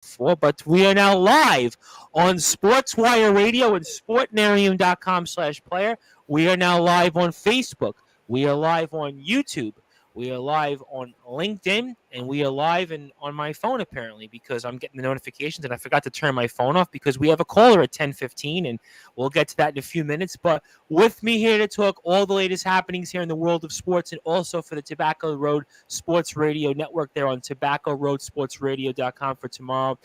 before, but we are now live on Sportswire Radio and sportnarium.com/player. We are now live on Facebook. We are live on YouTube. We are live on LinkedIn, and we are live on my phone apparently because I'm getting the notifications and I forgot to turn my phone off because we have a caller at 10:15, and we'll get to that in a few minutes. But with me here to talk all the latest happenings here in the world of sports and also for the Tobacco Road Sports Radio Network there on tobaccoroadsportsradio.com for tomorrow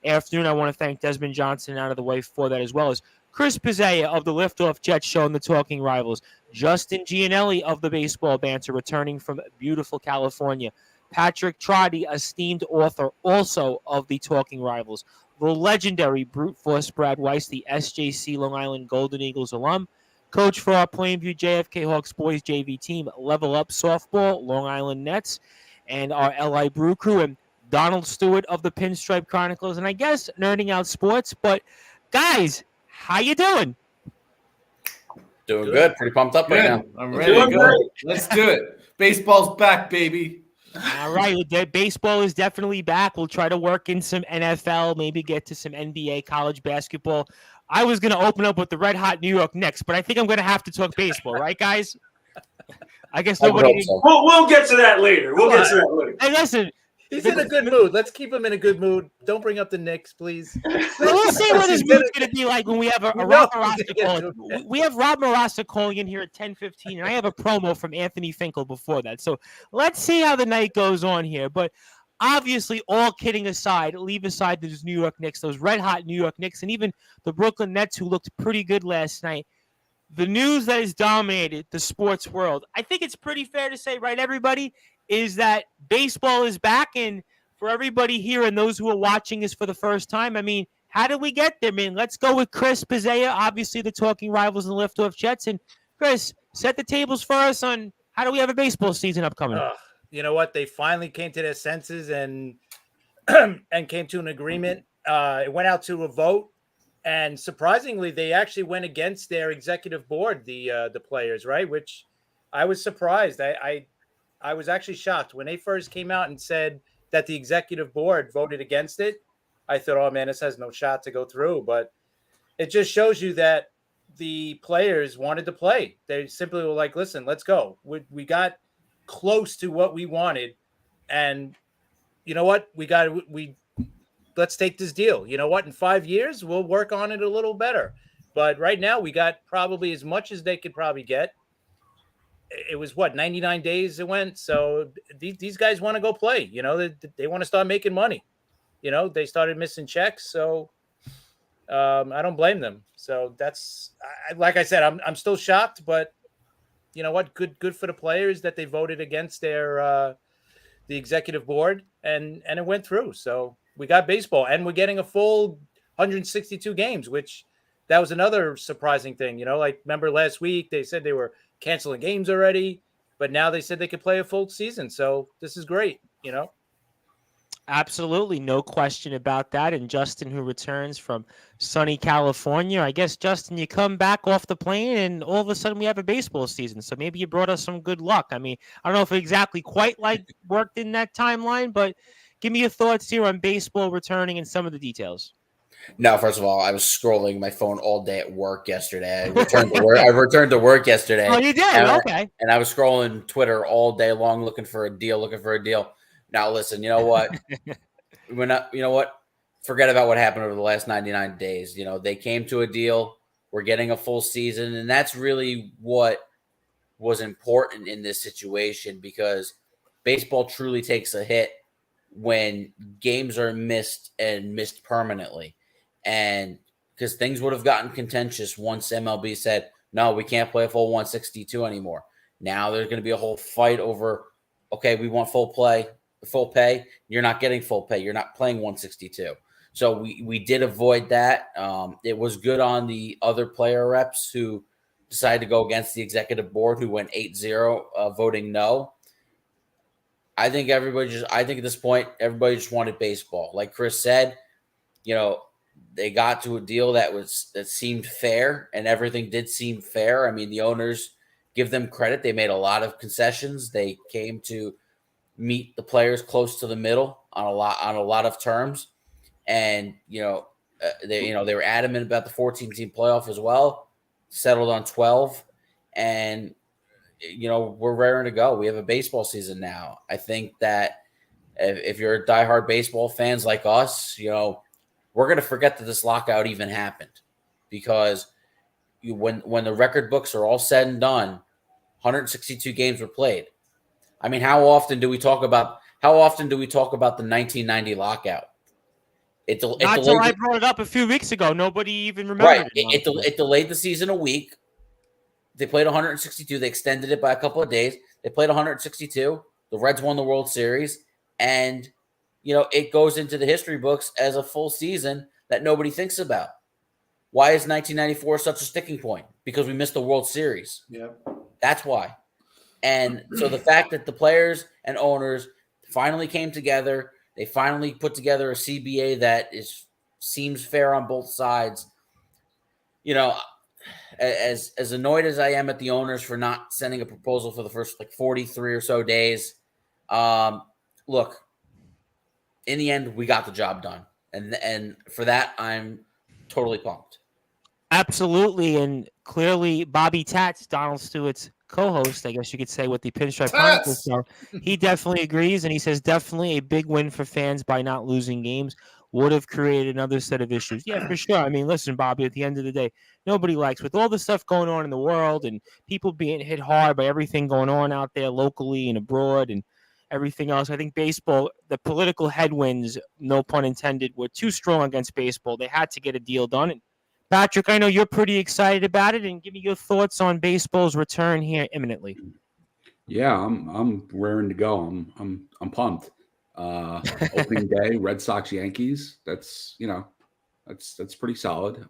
afternoon. I want to thank Desmond Johnson out of the way for that, as well as Chris Pizzea of the Liftoff Jets Show and the Talking Rivals, Justin Gianelli of the Baseball Banter returning from beautiful California, Patrick Trotty, esteemed author also of the Talking Rivals, the legendary brute force Brad Weiss, the SJC Long Island Golden Eagles alum, coach for our Plainview JFK Hawks boys JV team, Level Up Softball, Long Island Nets, and our LI Brew Crew, and Donald Stewart of the Pinstripe Chronicles, and I guess Nerding Out Sports. But guys, how you doing? Doing good. Pretty pumped up right now. I'm ready to go. Let's do it. Baseball's back, baby. All right. Baseball is definitely back. We'll try to work in some NFL, maybe get to some NBA, college basketball. I was going to open up with the red hot New York Knicks, but I think I'm going to have to talk baseball, right, guys? I guess nobody. We'll get to that later. Hey, listen. He's in a good mood. Let's keep him in a good mood. Don't bring up the Knicks, please. We'll see what his mood's going to be like when we have Rob Marasta calling. We have Rob Marasta calling in here at 10:15, and I have a promo from Anthony Finkel before that. So let's see how the night goes on here. But obviously, all kidding aside, leave aside those New York Knicks, those red-hot New York Knicks, and even the Brooklyn Nets, who looked pretty good last night. The news that has dominated the sports world, I think it's pretty fair to say, right, everybody, is that baseball is back. And for everybody here and those who are watching this for the first time, I mean, how did we get there, man? Let's go with Chris Pizzea, obviously the Talking Rivals and the Liftoff Jets. And Chris, set the tables for us on how do we have a baseball season upcoming? You know what? They finally came to their senses and came to an agreement. It went out to a vote. And surprisingly, they actually went against their executive board, the players, right? Which I was surprised. I was actually shocked when they first came out and said that the executive board voted against it. I thought, oh man, this has no shot to go through. But it just shows you that the players wanted to play. They simply were like, listen, let's go. We got close to what we wanted. And you know what? Let's take this deal. You know what? In 5 years, we'll work on it a little better. But right now, we got probably as much as they could probably get. It was 99 days it went. So these guys want to go play. You know, they want to start making money. You know, they started missing checks. So I don't blame them. So that's like I said, I'm still shocked, but you know what? Good for the players that they voted against the executive board and it went through. So we got baseball and we're getting a full 162 games, which that was another surprising thing. You know, like remember last week they said they were canceling games already, but now they said they could play a full season. So this is great, you know? Absolutely. No question about that. And Justin, who returns from sunny California, I guess, Justin, you come back off the plane and all of a sudden we have a baseball season. So maybe you brought us some good luck. I mean, I don't know if it exactly quite like worked in that timeline, but give me your thoughts here on baseball returning and some of the details. No, first of all, I was scrolling my phone all day at work yesterday. I returned to work yesterday. Oh, you did? Okay. And I was scrolling Twitter all day long looking for a deal. Now, listen, you know what? Forget about what happened over the last 99 days. You know, they came to a deal. We're getting a full season. And that's really what was important in this situation because baseball truly takes a hit when games are missed and missed permanently. And because things would have gotten contentious once MLB said, no, we can't play a full 162 anymore. Now there's going to be a whole fight over, okay, we want full pay. You're not getting full pay. You're not playing 162. So we did avoid that. It was good on the other player reps who decided to go against the executive board who went 8-0 voting no. I think at this point, everybody just wanted baseball. Like Chris said, you know, they got to a deal that seemed fair, and everything did seem fair. I mean, the owners, give them credit. They made a lot of concessions. They came to meet the players close to the middle on a lot of terms. and they were adamant about the 14-team playoff as well. Settled on 12, and we're raring to go. We have a baseball season now. I think that if you're diehard baseball fans like us, we're going to forget that this lockout even happened, because when the record books are all said and done, 162 games were played. I mean, how often do we talk about the 1990 lockout? Not until I brought it up a few weeks ago. Nobody even remembered right. It delayed the season a week. They played 162. They extended it by a couple of days. They played 162. The Reds won the World Series. And, it goes into the history books as a full season that nobody thinks about. Why is 1994 such a sticking point? Because we missed the World Series. Yeah. That's why. And so the fact that the players and owners finally came together, they finally put together a CBA that seems fair on both sides. As annoyed as I am at the owners for not sending a proposal for the first 43 or so days, look, in the end, we got the job done. And for that, I'm totally pumped. Absolutely. And clearly, Bobby Tats, Donald Stewart's co-host, I guess you could say, with the Pinstripe Chronicles show, he definitely agrees, and he says definitely a big win for fans by not losing games. Would have created another set of issues. Yeah, for sure. I mean, listen, Bobby, at the end of the day, nobody likes, with all the stuff going on in the world and people being hit hard by everything going on out there locally and abroad and everything else. I think baseball, the political headwinds, no pun intended, were too strong against baseball. They had to get a deal done. And Patrick, I know you're pretty excited about it, and give me your thoughts on baseball's return here imminently. Yeah, I'm raring to go. I'm pumped. Opening day, Red Sox Yankees. That's pretty solid.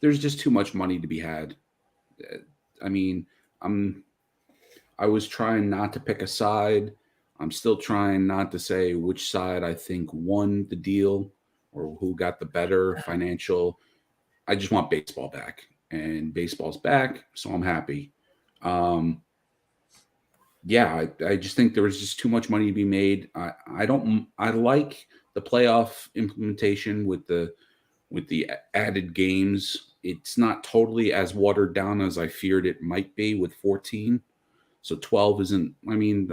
There's just too much money to be had. I mean, I was trying not to pick a side. I'm still trying not to say which side I think won the deal or who got the better financial. I just want baseball back, and baseball's back, so I'm happy. Yeah, I just think there was just too much money to be made. I like the playoff implementation with the added games. It's not totally as watered down as I feared it might be with 14. So 12 isn't. I mean,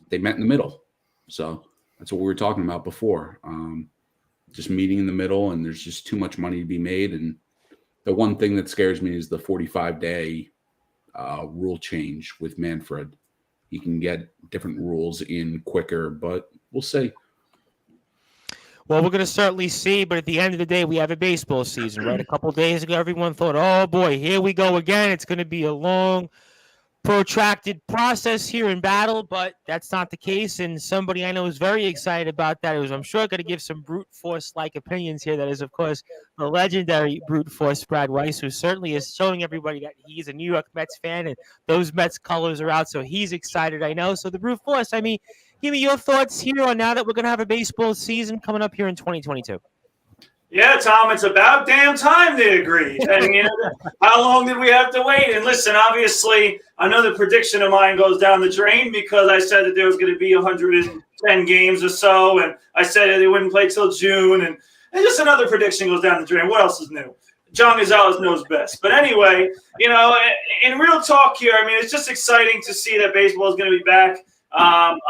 they met in the middle. So that's what we were talking about before. Just meeting in the middle, and there's just too much money to be made. And the one thing that scares me is the 45-day rule change with Manfred. He can get different rules in quicker, but we'll see. Well, we're going to certainly see, but at the end of the day, we have a baseball season, right? A couple of days ago, everyone thought, oh, boy, here we go again. It's going to be a long, protracted process here in battle, but that's not the case. And somebody I know is very excited about that. I'm sure going to give some brute force-like opinions here. That is, of course, the legendary brute force Brad Weiss, who certainly is showing everybody that he's a New York Mets fan and those Mets colors are out. So he's excited, I know. So the brute force, I mean, give me your thoughts here on now that we're going to have a baseball season coming up here in 2022. Yeah, Tom, it's about damn time they agreed. I mean, how long did we have to wait? And listen, obviously, another prediction of mine goes down the drain because I said that there was going to be 110 games or so, and I said that they wouldn't play till June, and just another prediction goes down the drain. What else is new? John Gonzalez knows best. But anyway, in real talk here, I mean, it's just exciting to see that baseball is going to be back.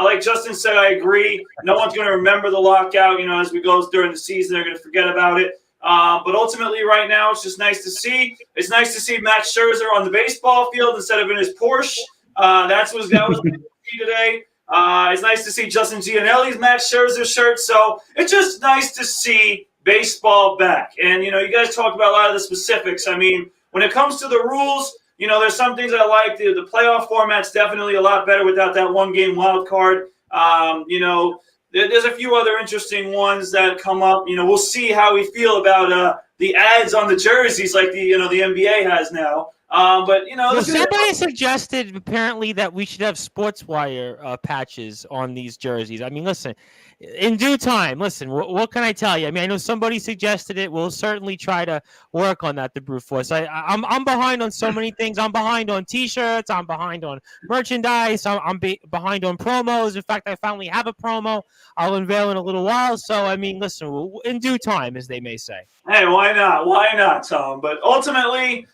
Like Justin said, I agree. No one's going to remember the lockout. As we go during the season, they're going to forget about it. But ultimately, right now, it's just nice to see. It's nice to see Max Scherzer on the baseball field instead of in his Porsche. That was nice to see today. It's nice to see Justin Gianelli's Max Scherzer shirt. So it's just nice to see baseball back. And you guys talked about a lot of the specifics. I mean, when it comes to the rules, there's some things I like. The playoff format's definitely a lot better without that one-game wild card. There's a few other interesting ones that come up. We'll see how we feel about the ads on the jerseys like the NBA has now. Somebody suggested apparently that we should have Sportswire patches on these jerseys. I mean, listen, in due time. Listen, what can I tell you? I mean, I know somebody suggested it. We'll certainly try to work on that. The brute force. I'm behind on so many things. I'm behind on T-shirts. I'm behind on merchandise. I'm behind on promos. In fact, I finally have a promo. I'll unveil in a little while. So I mean, listen, in due time, as they may say. Hey, why not? Why not, Tom? But ultimately,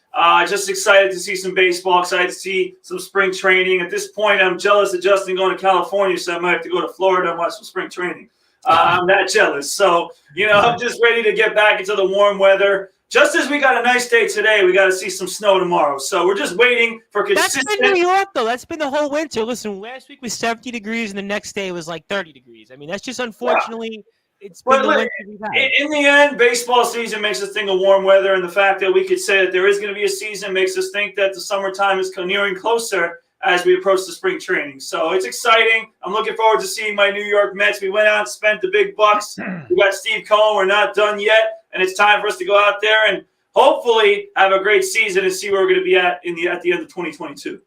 just excited to see some baseball, excited to see some spring training. At this point, I'm jealous of Justin going to California, so I might have to go to Florida and watch some spring training. I'm that jealous. So, I'm just ready to get back into the warm weather. Just as we got a nice day today, we got to see some snow tomorrow. So we're just waiting for consistent. That's been New York, though. That's been the whole winter. Listen, last week was 70 degrees, and the next day was like 30 degrees. I mean, that's just unfortunately it's been the winter we've had. In the end, baseball season makes us think of warm weather, and the fact that we could say that there is going to be a season makes us think that the summertime is nearing closer as we approach the spring training. So it's exciting. I'm looking forward to seeing my New York Mets. We went out and spent the big bucks. We got Steve Cohen. We're not done yet, and it's time for us to go out there and hopefully have a great season and see where we're going to be at the end of 2022.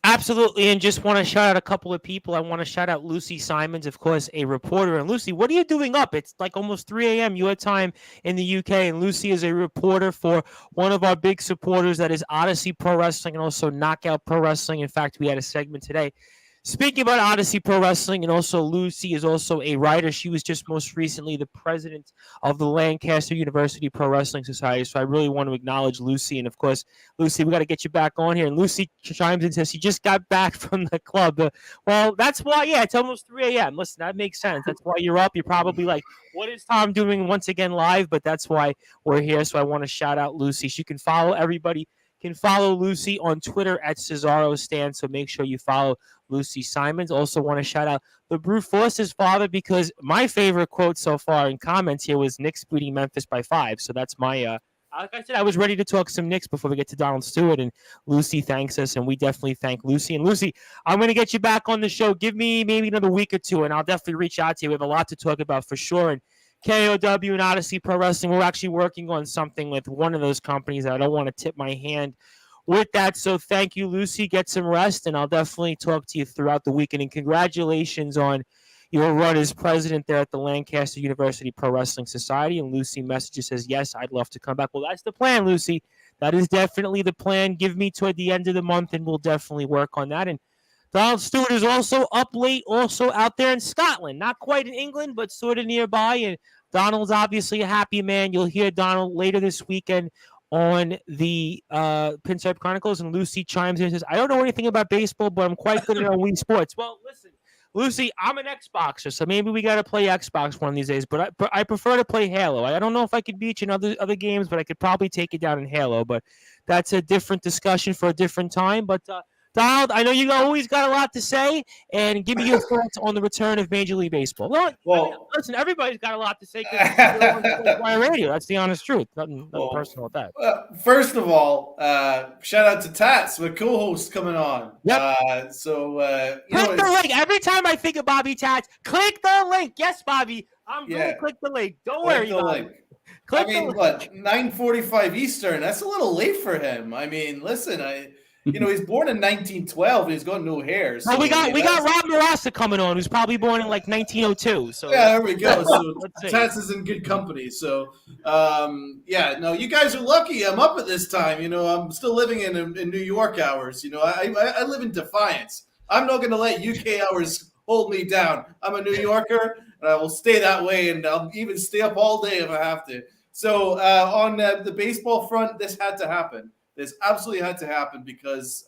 Absolutely, and just want to shout out a couple of people. I want to shout out Lucy Simons, of course, a reporter. And Lucy, what are you doing up? It's like almost 3 a.m. your time in the UK, and Lucy is a reporter for one of our big supporters, that is Odyssey Pro Wrestling and also Knockout Pro Wrestling. In fact, we had a segment today speaking about Odyssey Pro Wrestling, and also Lucy is also a writer. She was just most recently the president of the Lancaster University Pro Wrestling Society. So I really want to acknowledge Lucy. And of course, Lucy, we got to get you back on here. And Lucy chimes in and says she just got back from the club. Well, that's why, it's almost 3 a.m. Listen, that makes sense. That's why you're up. You're probably like, what is Tom doing once again live? But that's why we're here. So I want to shout out Lucy. She can follow everybody. Can follow Lucy on Twitter at Cesaro Stan, so make sure you follow Lucy Simons. Also want to shout out the Brute Force's father, because my favorite quote so far in comments here was Knicks beating Memphis by 5. So that's my like I said, I was ready to talk some Knicks before we get to Donald Stewart, and Lucy thanks us, and we definitely thank Lucy. And Lucy, I'm going to get you back on the show. Give me maybe another week or two, and I'll definitely reach out to you. We have a lot to talk about for sure. And KOW and Odyssey Pro Wrestling, we're actually working on something with one of those companies. I don't want to tip my hand with that. So thank you, Lucy. Get some rest, and I'll definitely talk to you throughout the weekend. And congratulations on your run as president there at the Lancaster University Pro Wrestling Society. And Lucy messages says, yes, I'd love to come back. Well, that's the plan, Lucy. That is definitely the plan. Give me toward the end of the month, and we'll definitely work on that. And Donald Stewart is also up late, also out there in Scotland. Not quite in England, but sort of nearby. And Donald's obviously a happy man. You'll hear Donald later this weekend on the Pinstripe Chronicles. And Lucy chimes in and says, I don't know anything about baseball, but I'm quite good at Wii Sports. Well, listen, Lucy, I'm an Xboxer, so maybe we got to play Xbox one of these days. But I prefer to play Halo. I don't know if I could beat you in other games, but I could probably take you down in Halo. But that's a different discussion for a different time. But Donald, I know you always got a lot to say, and give me your thoughts on the return of Major League Baseball. Well, I mean, listen, everybody's got a lot to say because they're on Sportzwire Radio. That's the honest truth. Nothing personal with that. First of all, shout out to Tats, my co-host, coming on. Yep. Click the link. Every time I think of Bobby Tats, click the link. Yes, Bobby. I'm going to click the link. Don't worry about it. I mean, 9:45 Eastern? That's a little late for him. I mean, listen, he's born in 1912. He's got no hair. So we got Rob Marassa coming on, who's probably born in like 1902. So yeah, there we go. So Tats is in good company. So you guys are lucky. I'm up at this time. I'm still living in New York hours. I live in Defiance. I'm not going to let UK hours hold me down. I'm a New Yorker, and I will stay that way, and I'll even stay up all day if I have to. So on the baseball front, this had to happen. This absolutely had to happen because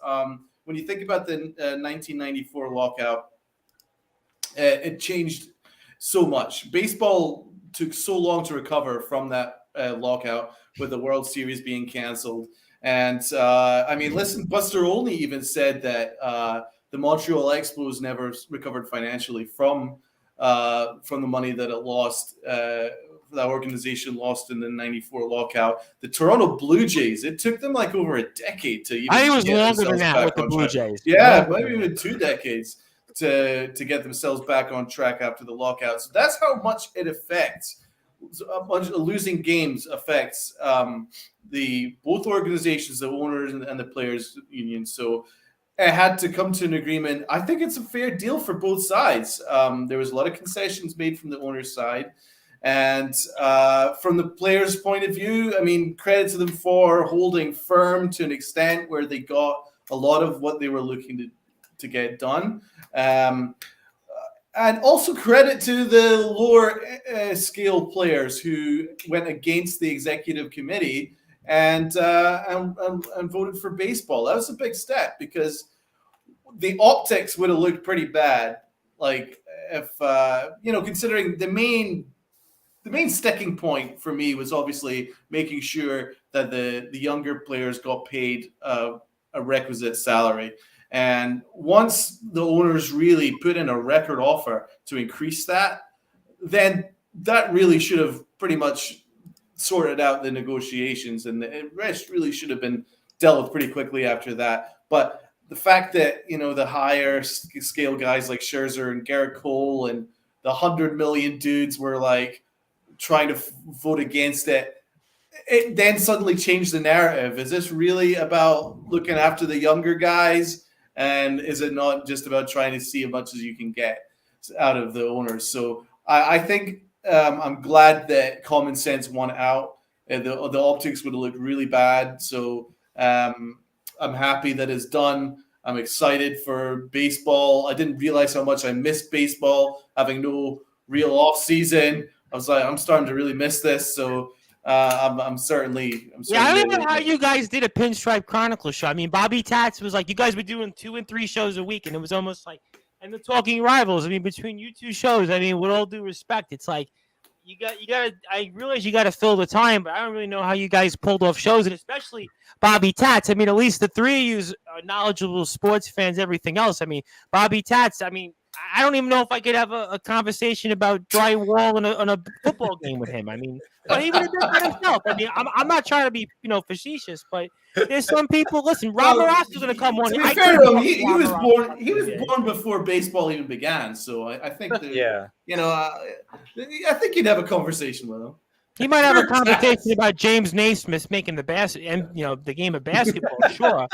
when you think about the 1994 lockout, it changed so much. Baseball took so long to recover from that lockout, with the World Series being canceled. And listen, Buster Olney even said that the Montreal Expos never recovered financially from the money that it lost. That organization lost in the 94 lockout. The Toronto Blue Jays, it took them like over a decade to even I think it was longer than that with the Blue Jays. Yeah, maybe even 2 decades to get themselves back on track after the lockout. So that's how much it affects. A bunch of losing games affects both organizations, the owners and the players union. So it had to come to an agreement. I think it's a fair deal for both sides. There was a lot of concessions made from the owner's side. And from the players' point of view, I mean, credit to them for holding firm to an extent where they got a lot of what they were looking to get done. And also credit to the lower scale players who went against the executive committee and voted for baseball. That was a big step because the optics would have looked pretty bad. Like if considering the main sticking point for me was obviously making sure that the younger players got paid a requisite salary. And once the owners really put in a record offer to increase that, then that really should have pretty much sorted out the negotiations, and the rest really should have been dealt with pretty quickly after that. But the fact that, the higher scale guys like Scherzer and Garrett Cole and the 100 million dudes were like trying to vote against it, it then suddenly changed the narrative. Is this really about looking after the younger guys? And is it not just about trying to see as much as you can get out of the owners? So I think I'm glad that common sense won out. The optics would have looked really bad. So I'm happy that it's done. I'm excited for baseball. I didn't realize how much I missed baseball, having no real off season. I was like, I'm starting to really miss this. So I'm certainly. I don't know how you guys did a Pinstripe Chronicles show. I mean, Bobby Tats was like, you guys were doing 2 and 3 shows a week, and it was almost like, and the Talking Rivals. I mean, between you two shows, I mean, with all due respect, it's like you got. I realize you got to fill the time, but I don't really know how you guys pulled off shows, and especially Bobby Tats. I mean, at least the three of you are knowledgeable sports fans. Everything else, I mean, Bobby Tats. I mean, I don't even know if I could have a conversation about drywall on a football game with him. I mean, but he would have done that himself. I mean, I'm not trying to be, facetious, but there's some people. Listen, Rob Ross is going to come on. To be fair to him, he was born. He was born before baseball even began. So I think that, I think you'd have a conversation with him. He might have a conversation about James Naismith making the basket and the game of basketball, sure.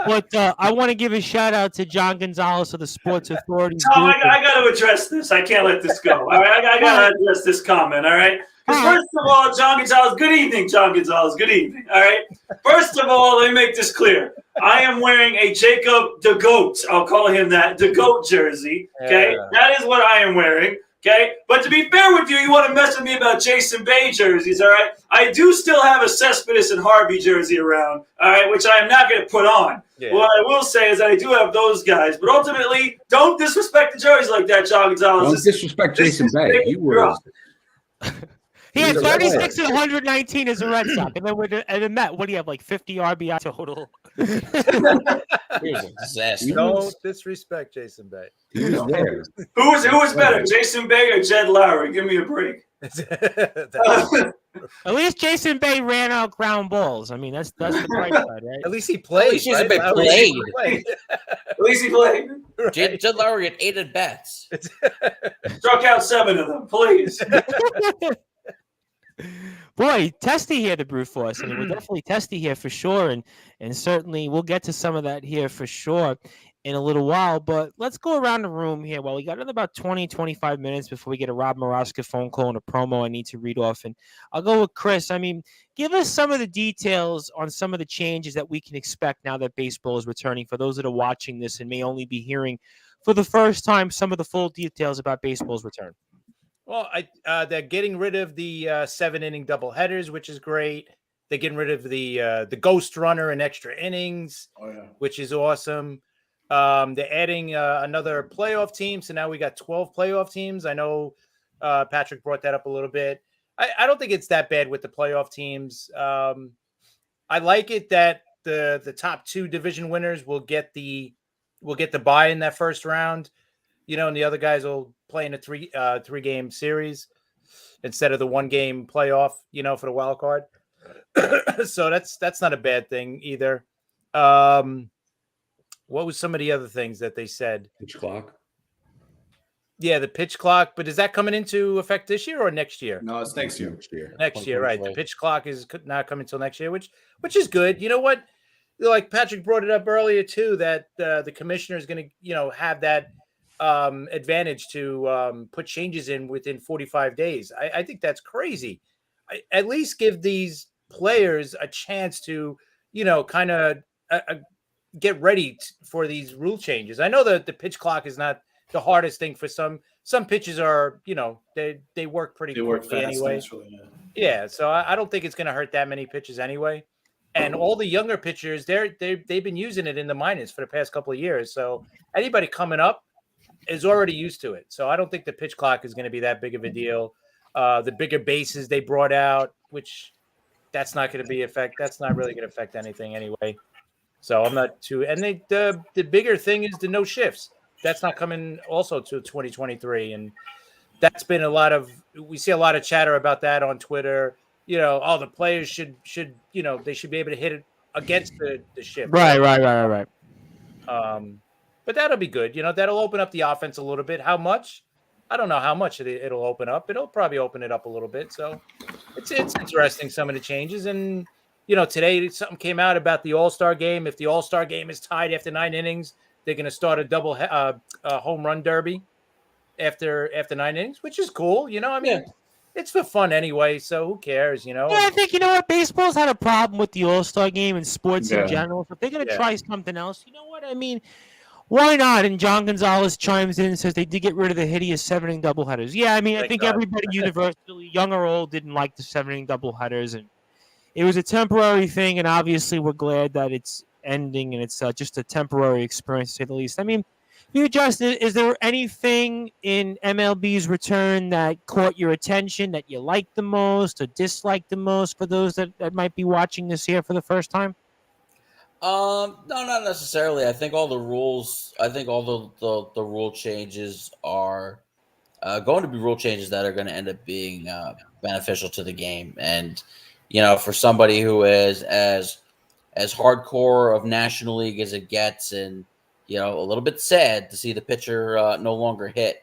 But I want to give a shout out to John Gonzalez of the Sports Authority. Tom, I got to address this. I can't let this go. All right, I got to address this comment. All right. First of all, John Gonzalez. Good evening, John Gonzalez. Good evening. All right. First of all, let me make this clear. I am wearing a Jacob the Goat. I'll call him that, the Goat jersey. Okay, that is what I am wearing. Okay, but to be fair with you, you want to mess with me about Jason Bay jerseys, all right? I do still have a Cespedes and Harvey jersey around, all right, which I am not going to put on. Yeah. What I will say is that I do have those guys, but ultimately, don't disrespect the jerseys like that, John Gonzalez. Don't disrespect Jason Bay. He was. He had 36 and 119 as a Red Sox, and then with the Met, what do you have, like 50 RBI total? He was a disaster. Don't disrespect Jason Bay. He was there. Who was better, Jason Bay or Jed Lowry? Give me a break. At least Jason Bay ran out ground balls. I mean, that's the bright side, right? At least he played. At least Jason Bay played. At least he played. Right. Jed Lowry had 8 at bats. Struck out 7 of them, please. Boy, testy here to brute force. I mean, we're definitely testy here for sure, and certainly we'll get to some of that here for sure in a little while. But let's go around the room here. Well, we got another about 20, 25 minutes before we get a Rob Maraska phone call and a promo I need to read off. And I'll go with Chris. I mean, give us some of the details on some of the changes that we can expect now that baseball is returning. For those that are watching this and may only be hearing for the first time some of the full details about baseball's return. Well, they're getting rid of the 7-inning doubleheaders, which is great. They're getting rid of the ghost runner and extra innings, which is awesome. They're adding another playoff team, so now we got 12 playoff teams. I know Patrick brought that up a little bit. I don't think it's that bad with the playoff teams. I like it that the top 2 division winners will get the bye in that first round. And the other guys will play in a 3-game series instead of the 1-game playoff, for the wild card. So that's not a bad thing either. What was some of the other things that they said? Pitch clock. Yeah, the pitch clock. But is that coming into effect this year or next year? No, it's next year. Next year, right? The pitch clock is not coming until next year, which is good. You know what? like Patrick brought it up earlier too, that the commissioner is going to, have that advantage to put changes in within 45 days. I think that's crazy. At least give these players a chance to, kind of get ready for these rule changes. I know that the pitch clock is not the hardest thing for some. Some pitches are, they work pretty quickly anyway. Yeah, so I don't think it's going to hurt that many pitches anyway. And all the younger pitchers, they've been using it in the minors for the past couple of years. So anybody coming up is already used to it. So I don't think the pitch clock is going to be that big of a deal. The bigger bases they brought out, which that's not going to be that's not really going to affect anything anyway. So I'm not too. And the bigger thing is the no shifts. That's not coming also to 2023, and that's been we see a lot of chatter about that on Twitter. The players should they should be able to hit it against the shift. Right. But that'll be good. That'll open up the offense a little bit. How much? I don't know how much it'll open up. It'll probably open it up a little bit. So it's interesting, some of the changes. And today something came out about the All-Star game. If the All-Star game is tied after 9 innings, they're going to start a double home run derby after 9 innings, which is cool. It's for fun anyway, so who cares, Yeah, I think, what? Baseball's had a problem with the All-Star game and sports in general. So if they're going to try something else, you know what? I mean, why not? And John Gonzalez chimes in and says they did get rid of the hideous 7-inning doubleheaders. Yeah, I mean, I think everybody universally, young or old, didn't like the 7-inning doubleheaders. And it was a temporary thing, and obviously we're glad that it's ending and it's just a temporary experience, to say the least. I mean, Justin, is there anything in MLB's return that caught your attention that you liked the most or disliked the most for those that might be watching this here for the first time? No, not necessarily. I think all the rules, the rule changes are going to be rule changes that are going to end up being beneficial to the game. And, for somebody who is as hardcore of National League as it gets, and, a little bit sad to see the pitcher no longer hit.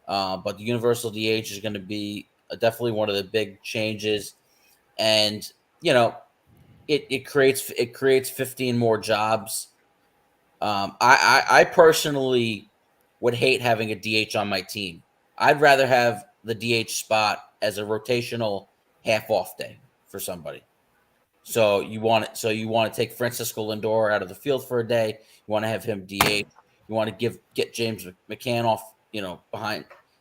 But the universal DH is going to be definitely one of the big changes. And, it creates 15 more jobs. I personally would hate having a DH on my team. I'd rather have the DH spot as a rotational half-off day for somebody. So you want to take Francisco Lindor out of the field for a day. You want to have him DH. You want to get James McCann off,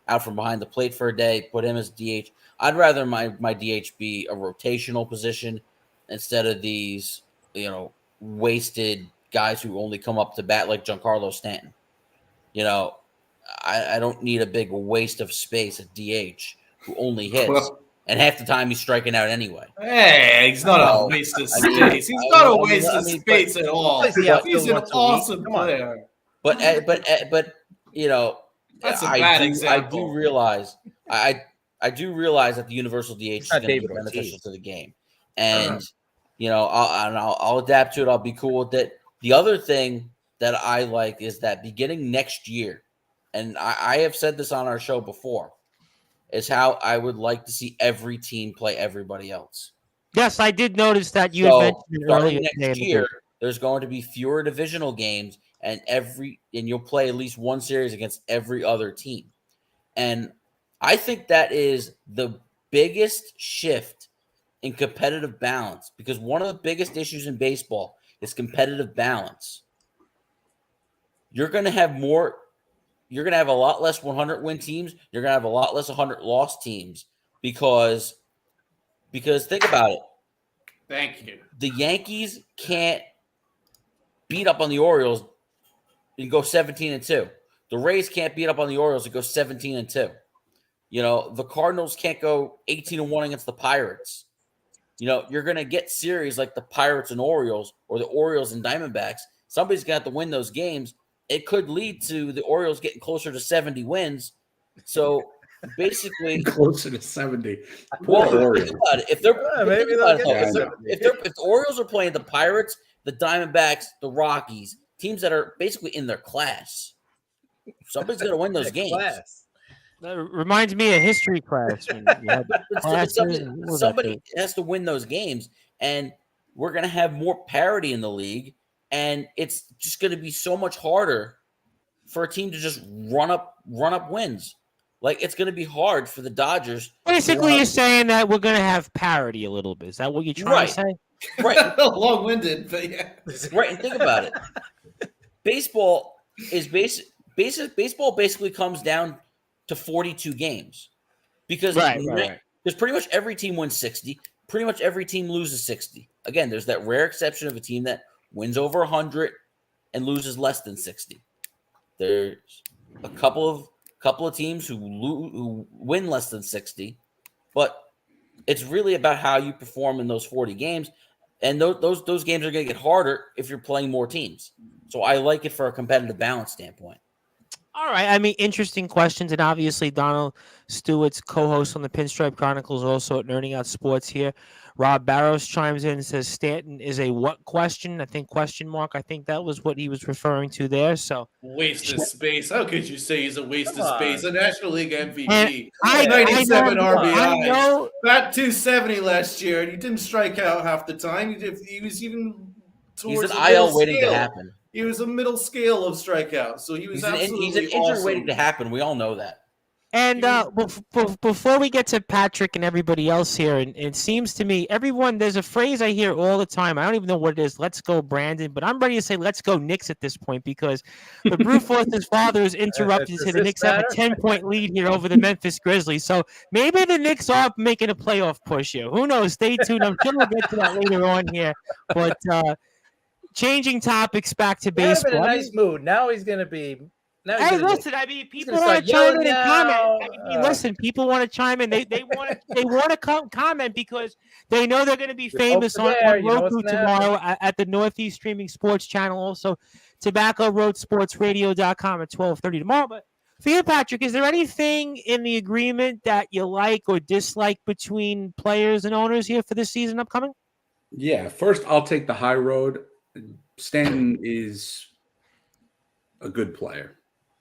out from behind the plate for a day. Put him as DH. I'd rather my DH be a rotational position instead of these, wasted guys who only come up to bat like Giancarlo Stanton. I don't need a big waste of space at DH who only hits. And half the time he's striking out anyway. Hey, he's not a waste of space. He's not a waste of space at all. He's an awesome player. But that's a bad example. I do realize that the universal DH is going to be beneficial to the game, and I'll adapt to it. I'll be cool with it. The other thing that I like is that beginning next year, and I have said this on our show before, is how I would like to see every team play everybody else. Yes, I did notice that you had mentioned it earlier. Next year, there's going to be fewer divisional games, and you'll play at least one series against every other team. And I think that is the biggest shift in competitive balance, because one of the biggest issues in baseball is competitive balance. You're going to have a lot less 100-win teams. You're going to have a lot less 100-loss teams because think about it. Thank you. The Yankees can't beat up on the Orioles and go 17-2. The Rays can't beat up on the Orioles and go 17-2. The Cardinals can't go 18-1 against the Pirates. You're going to get series like the Pirates and Orioles, or the Orioles and Diamondbacks. Somebody's going to have to win those games. It could lead to the Orioles getting closer to 70 wins. So basically, closer to 70. Well, if the Orioles are playing the Pirates, the Diamondbacks, the Rockies, teams that are basically in their class, somebody's going to win those games. That reminds me of history class. Somebody has to win those games, and we're going to have more parity in the league, and it's just going to be so much harder for a team to just run up wins. Like, it's going to be hard for the Dodgers. Basically, you're saying that we're going to have parity a little bit. Is that what you're trying to say? Right. Long-winded, but yeah. Right, and think about it. Baseball is baseball basically comes down to 42 games because because pretty much every team wins 60. Pretty much every team loses 60. Again, there's that rare exception of a team that wins over 100 and loses less than 60. There's a couple of teams who win less than 60, but it's really about how you perform in those 40 games, and those games are going to get harder if you're playing more teams. So I like it for a competitive balance standpoint. All right. I mean, interesting questions. And obviously, Donald Stewart's co-host on the Pinstripe Chronicles, also at Nerding Out Sports here. Rob Barrows chimes in and says, Stanton is a what question? I think question mark. I think that was what he was referring to there. So waste of space. How could you say he's a waste of space? A National League MVP. And 97 I RBIs. know, Bat 270 last year, and he didn't strike out half the time. He was even He's towards an the IL middle waiting scale. to happen. He was a middle scale of strikeouts, so he was absolutely he's an injury awesome. waiting to happen. We all know that. and before we get to Patrick and everybody else here, and it seems to me, there's a phrase I hear all the time. I don't even know what it is. Let's go, Brandon. But I'm ready to say let's go Knicks at this point because the Brew Force's father is interrupted to say the Knicks have a 10-point lead here over the Memphis Grizzlies. So maybe the Knicks are making a playoff push here. Who knows? Stay tuned. I'm sure we'll get to that later on here. But changing topics back to baseball. In a nice mood. Now he's going to be. Hey, listen. I mean, people want to chime in and comment. I mean, listen, people want to chime in. They want to comment because they know they're going to be famous on Roku tomorrow at the Northeast Streaming Sports Channel. Also, TobaccoRoadSportsRadio.com at 12:30 tomorrow. But for you, Patrick, is there anything in the agreement that you like or dislike between players and owners here for this season upcoming? Yeah, first I'll take the high road. Stanton is a good player.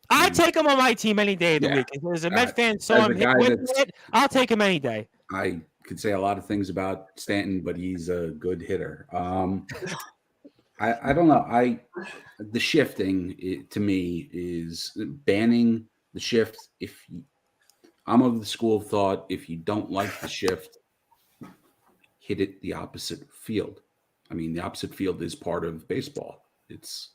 I take him on my team any day of the week. As a Met fan, so I'm hit with it. I'll take him any day. I could say a lot of things about Stanton, but he's a good hitter. I don't know. The shifting to me is banning the shift. I'm of the school of thought, if you don't like the shift, hit it the opposite field. I mean, the opposite field is part of baseball. It's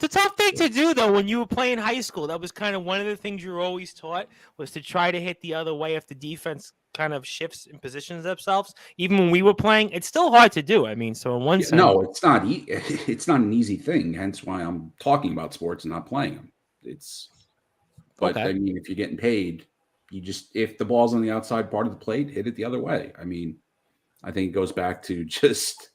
a tough thing to do, though, when you were playing high school. That was kind of one of the things you were always taught was to try to hit the other way if the defense kind of shifts and positions themselves. Even when we were playing, it's still hard to do. I mean, so in one sense. No, it's not. It's not an easy thing. Hence why I'm talking about sports and not playing them. But I mean, if you're getting paid, if the ball's on the outside part of the plate, hit it the other way. I mean, I think it goes back to just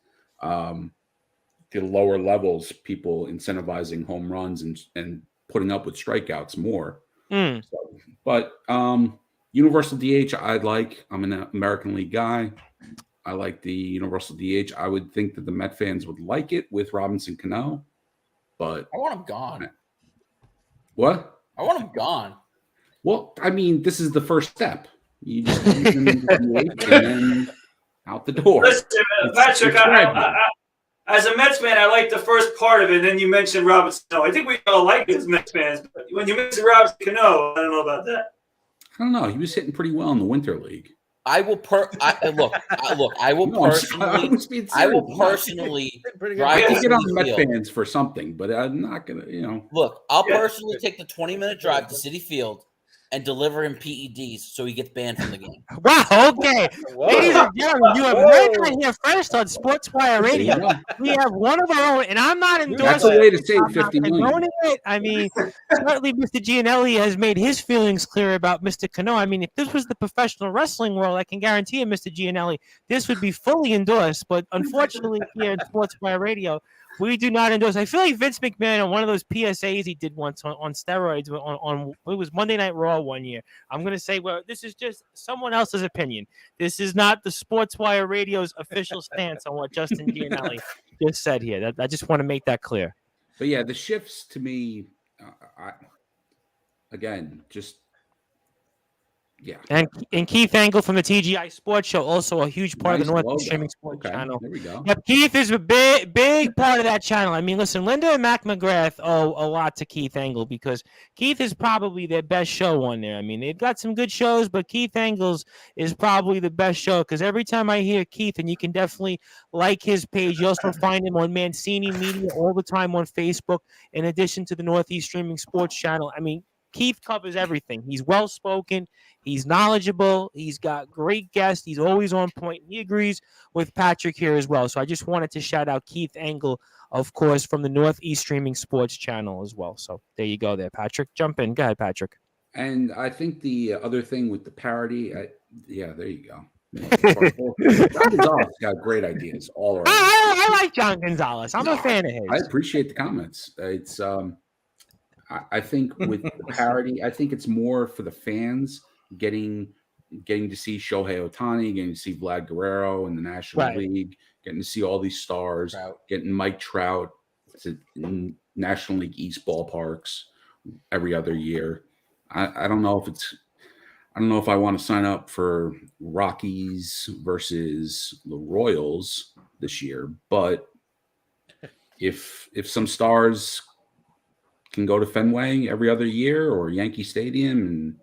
the lower levels, people incentivizing home runs and putting up with strikeouts more. But universal DH, I'm an American League guy. I like the universal DH. I would think that the Met fans would like it with Robinson Cano, but I want him gone. What? I want him gone. Well, I mean, this is the first step. You just use them in the DH and then out the door. Listen, Patrick, as a Mets fan, I like the first part of it, and then you mentioned Robinson Cano. I think we all like it as Mets fans, but when you mentioned Robinson Cano, I don't know about that. I don't know. He was hitting pretty well in the Winter League. I will personally drive to get on Met fans for something, but I'm not gonna, Look, I'll personally take the 20-minute drive to Citi Field and deliver him PEDs so he gets banned from the game. Wow, okay. Ladies and gentlemen, you have heard that here first on Sportswire Radio. We have one of our own, and I'm not endorsing That's a way to save $50 million. I mean, certainly Mr. Gianelli has made his feelings clear about Mr. Cano. I mean, if this was the professional wrestling world, I can guarantee you, Mr. Gianelli, this would be fully endorsed. But unfortunately, here at Sportswire Radio, we do not endorse. I feel like Vince McMahon on one of those PSAs he did once on steroids on it was Monday Night Raw one year. I'm going to say, well, this is just someone else's opinion. This is not the Sportswire Radio's official stance on what Justin Gianelli just said here. I just want to make that clear. But yeah, the shifts to me, Yeah. And Keith Angle from the TGI Sports Show, also a huge part of the Nice Northeast logo. Streaming Sports Okay, channel. there we go. Yep, Keith is a big part of that channel. I mean, listen, Linda and Mac McGrath owe a lot to Keith Angle because Keith is probably their best show on there. I mean, they've got some good shows, but Keith Angle's is probably the best show because every time I hear Keith, and you can definitely like his page, you also find him on Mancini Media all the time on Facebook, in addition to the Northeast Streaming Sports channel. I mean, Keith covers everything. He's well-spoken. He's knowledgeable. He's got great guests. He's always on point. He agrees with Patrick here as well. So I just wanted to shout out Keith Angle, of course, from the Northeast Streaming Sports channel as well. So there you go there, Patrick. Jump in. Go ahead, Patrick. And I think the other thing with the parody, yeah, there you go. John Gonzalez got great ideas all around. I like John Gonzalez. I'm a fan of his. I appreciate the comments. It's I think with the parody, I think it's more for the fans getting to see Shohei Ohtani, getting to see Vlad Guerrero in the National League, getting to see all these stars, getting Mike Trout to National League East ballparks every other year. I don't know if I want to sign up for Rockies versus the Royals this year, but if some stars can go to Fenway every other year or Yankee Stadium and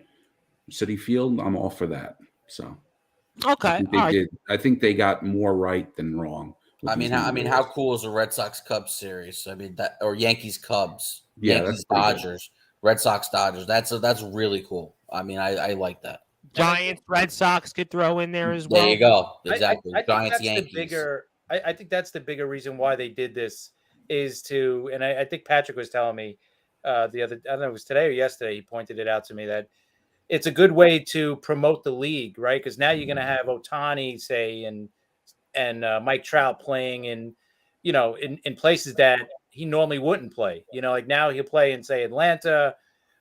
Citi Field, I'm all for that. So okay, I think they got more right than wrong. I mean, how cool is the Red Sox Cubs series? I mean, that or Yankees Cubs, Yankees Dodgers, Red Sox Dodgers. That's really cool. I mean, I like that. Giants, Red Sox could throw in there as well. There you go. Exactly. I Giants, think Yankees. I think that's the bigger reason why they did this is to, and I think Patrick was telling me I don't know, it was today or yesterday, he pointed it out to me that it's a good way to promote the league, right? Because now you're going to have Ohtani, say, and Mike Trout playing in places that he normally wouldn't play. Like now he'll play in, say, Atlanta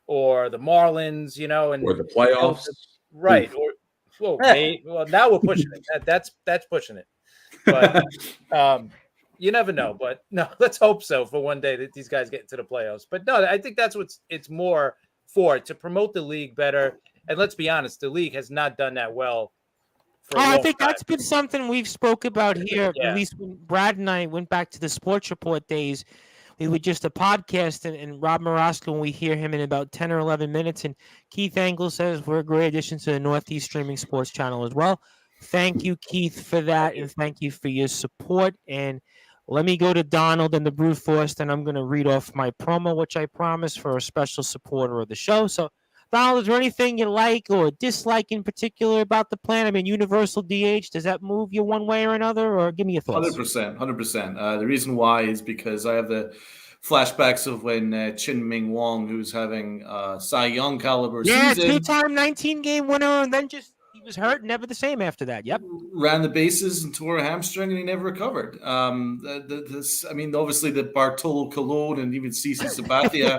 or the Marlins, and or the playoffs, right? Or well, now we're pushing it. That's pushing it, but you never know. But no, let's hope so for one day that these guys get into the playoffs. But no, I think that's what it's more for, to promote the league better. And let's be honest, the league has not done that well. I think that's been something we've spoke about here. Yeah. At least when Brad and I went back to the Sports Report days, we were just a podcast, and Rob Marosco, when we hear him in about 10 or 11 minutes, and Keith Angle says we're a great addition to the Northeast Streaming Sports channel as well. Thank you, Keith, for that, and thank you for your support. And let me go to Donald and the Brute Force, and I'm going to read off my promo, which I promised for a special supporter of the show. So, Donald, is there anything you like or dislike in particular about the plan? I mean, universal DH, does that move you one way or another, or give me your thoughts? 100%. The reason why is because I have the flashbacks of when Chin Ming Wong, who's having Cy Young caliber season. Yeah, 2-time 19-game winner, and then he was hurt, never the same after that. Yep. Ran the bases and tore a hamstring, and he never recovered. Obviously the Bartolo Colon and even Ceci Sabathia,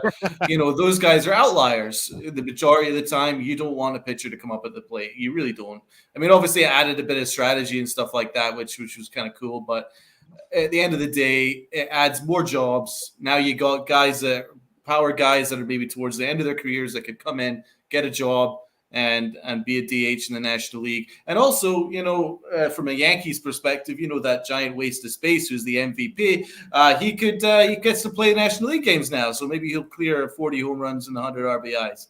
those guys are outliers. The majority of the time, you don't want a pitcher to come up at the plate. You really don't. I mean, obviously, I added a bit of strategy and stuff like that, which was kind of cool. But at the end of the day, it adds more jobs. Now you got power guys that are maybe towards the end of their careers that could come in, get a job, and be a DH in the National League. And also, from a Yankees perspective, that giant waste of space who's the MVP, he gets to play National League games now. So maybe he'll clear 40 home runs and 100 RBIs.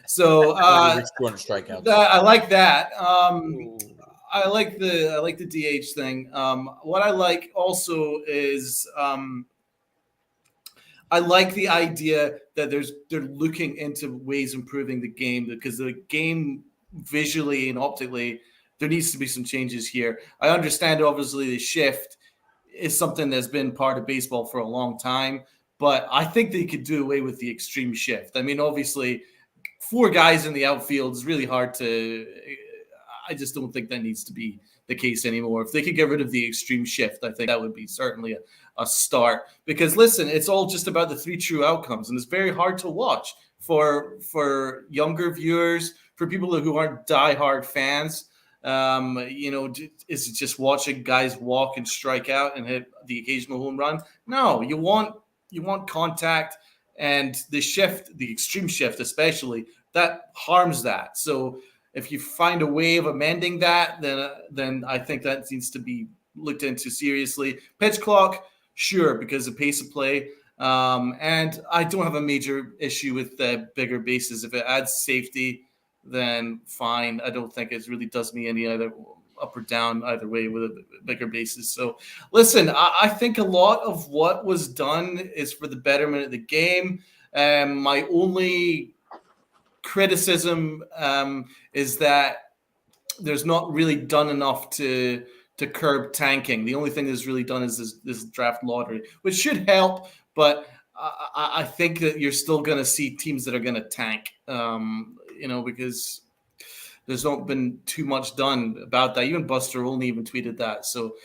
So strikeouts. I like that. I like the DH thing. What I like also is I like the idea that they're looking into ways improving the game, because the game visually and optically, there needs to be some changes here. I understand, obviously, the shift is something that's been part of baseball for a long time, but I think they could do away with the extreme shift. I mean, obviously, 4 guys in the outfield is really hard to – I just don't think that needs to be the case anymore. If they could get rid of the extreme shift, I think that would be certainly a start. Because listen, it's all just about the 3 true outcomes, and it's very hard to watch for younger viewers, for people who aren't diehard fans. Is it just watching guys walk and strike out and hit the occasional home run? No, you want contact, and the shift, the extreme shift especially, that harms that. So if you find a way of amending that, then I think that needs to be looked into seriously. Pitch clock, sure, because of pace of play. And I don't have a major issue with the bigger bases. If it adds safety, then fine. I don't think it really does me any either up or down either way with bigger bases. So listen, I think a lot of what was done is for the betterment of the game. My only criticism is that there's not really done enough to curb tanking. The only thing that's really done is this draft lottery, which should help, but I think that you're still going to see teams that are going to tank, because there's not been too much done about that. Even Buster Olney even tweeted that. So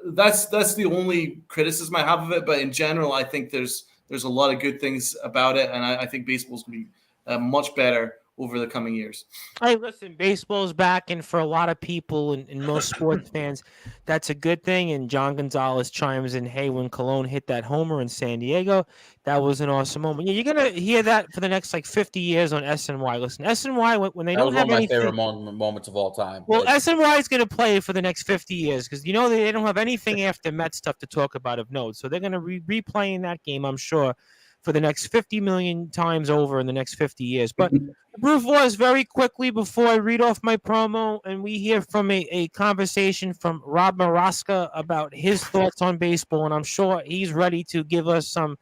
that's the only criticism I have of it. But in general, I think there's a lot of good things about it, and I think baseball's going to be much better over the coming years. Hey, listen, baseball's back, and for a lot of people and most sports fans, that's a good thing. And John Gonzalez chimes in, hey, when Colon hit that homer in San Diego, that was an awesome moment. Yeah, you're going to hear that for the next 50 years on SNY. Listen, SNY, when they don't have anything. That was one of my favorite moments of all time. Well, SNY is going to play for the next 50 years because, they don't have anything after Met stuff to talk about of note. So they're going to replaying that game, I'm sure, for the next 50 million times over in the next 50 years. But Bruce was very quickly before I read off my promo, and we hear from a conversation from Rob Maraska about his thoughts on baseball, and I'm sure he's ready to give us some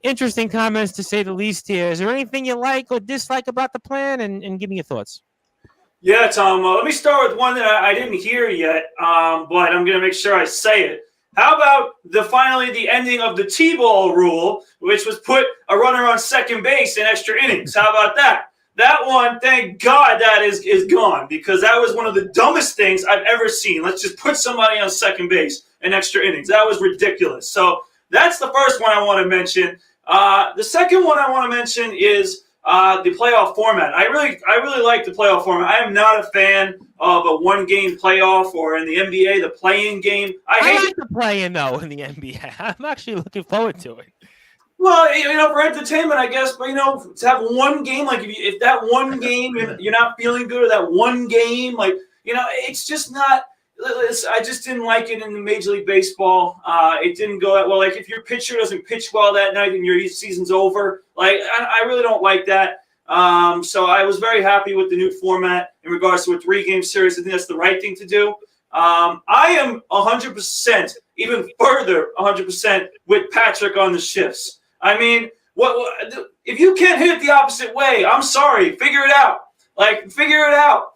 interesting comments, to say the least here. Is there anything you like or dislike about the plan? And give me your thoughts. Yeah, Tom, let me start with one that I didn't hear yet, but I'm going to make sure I say it. How about finally the ending of the T-ball rule, which was put a runner on second base in extra innings? How about that? That one, thank God that is gone, because that was one of the dumbest things I've ever seen. Let's just put somebody on second base in extra innings. That was ridiculous. So that's the first one I want to mention. The second one I want to mention is the playoff format. I really like the playoff format. I am not a fan of a one-game playoff, or in the NBA, the play-in game. I like the play-in, though, in the NBA. I'm actually looking forward to it. Well, for entertainment, I guess, but, to have one game, if that one game you're not feeling good, or that one game, it's just not – I just didn't like it in the Major League Baseball. It didn't go that well. If your pitcher doesn't pitch well that night and your season's over, I really don't like that. So I was very happy with the new format in regards to a 3-game series. I think that's the right thing to do. I am 100%, even further 100% with Patrick on the shifts. I mean, what if you can't hit it the opposite way? I'm sorry. Figure it out. Figure it out.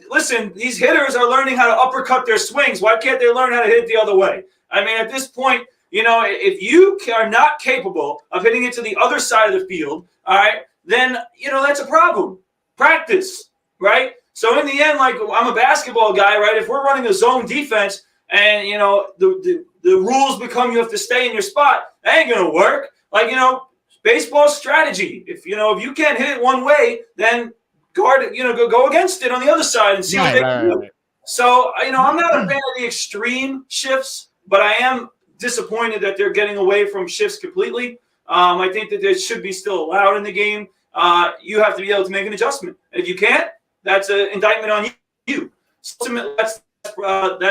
Listen, these hitters are learning how to uppercut their swings. Why can't they learn how to hit it the other way? I mean, at this point, if you are not capable of hitting it to the other side of the field, all right, then, that's a problem. Practice, right? So in the end, I'm a basketball guy, right? If we're running a zone defense and, the rules become you have to stay in your spot, that ain't going to work. Baseball strategy. If you can't hit it one way, then guard it, go against it on the other side and see what they can do. So, I'm not a fan of the extreme shifts, but I am disappointed that they're getting away from shifts completely. I think that they should be still allowed in the game. You have to be able to make an adjustment. If you can't, that's an indictment on you. Ultimately, that's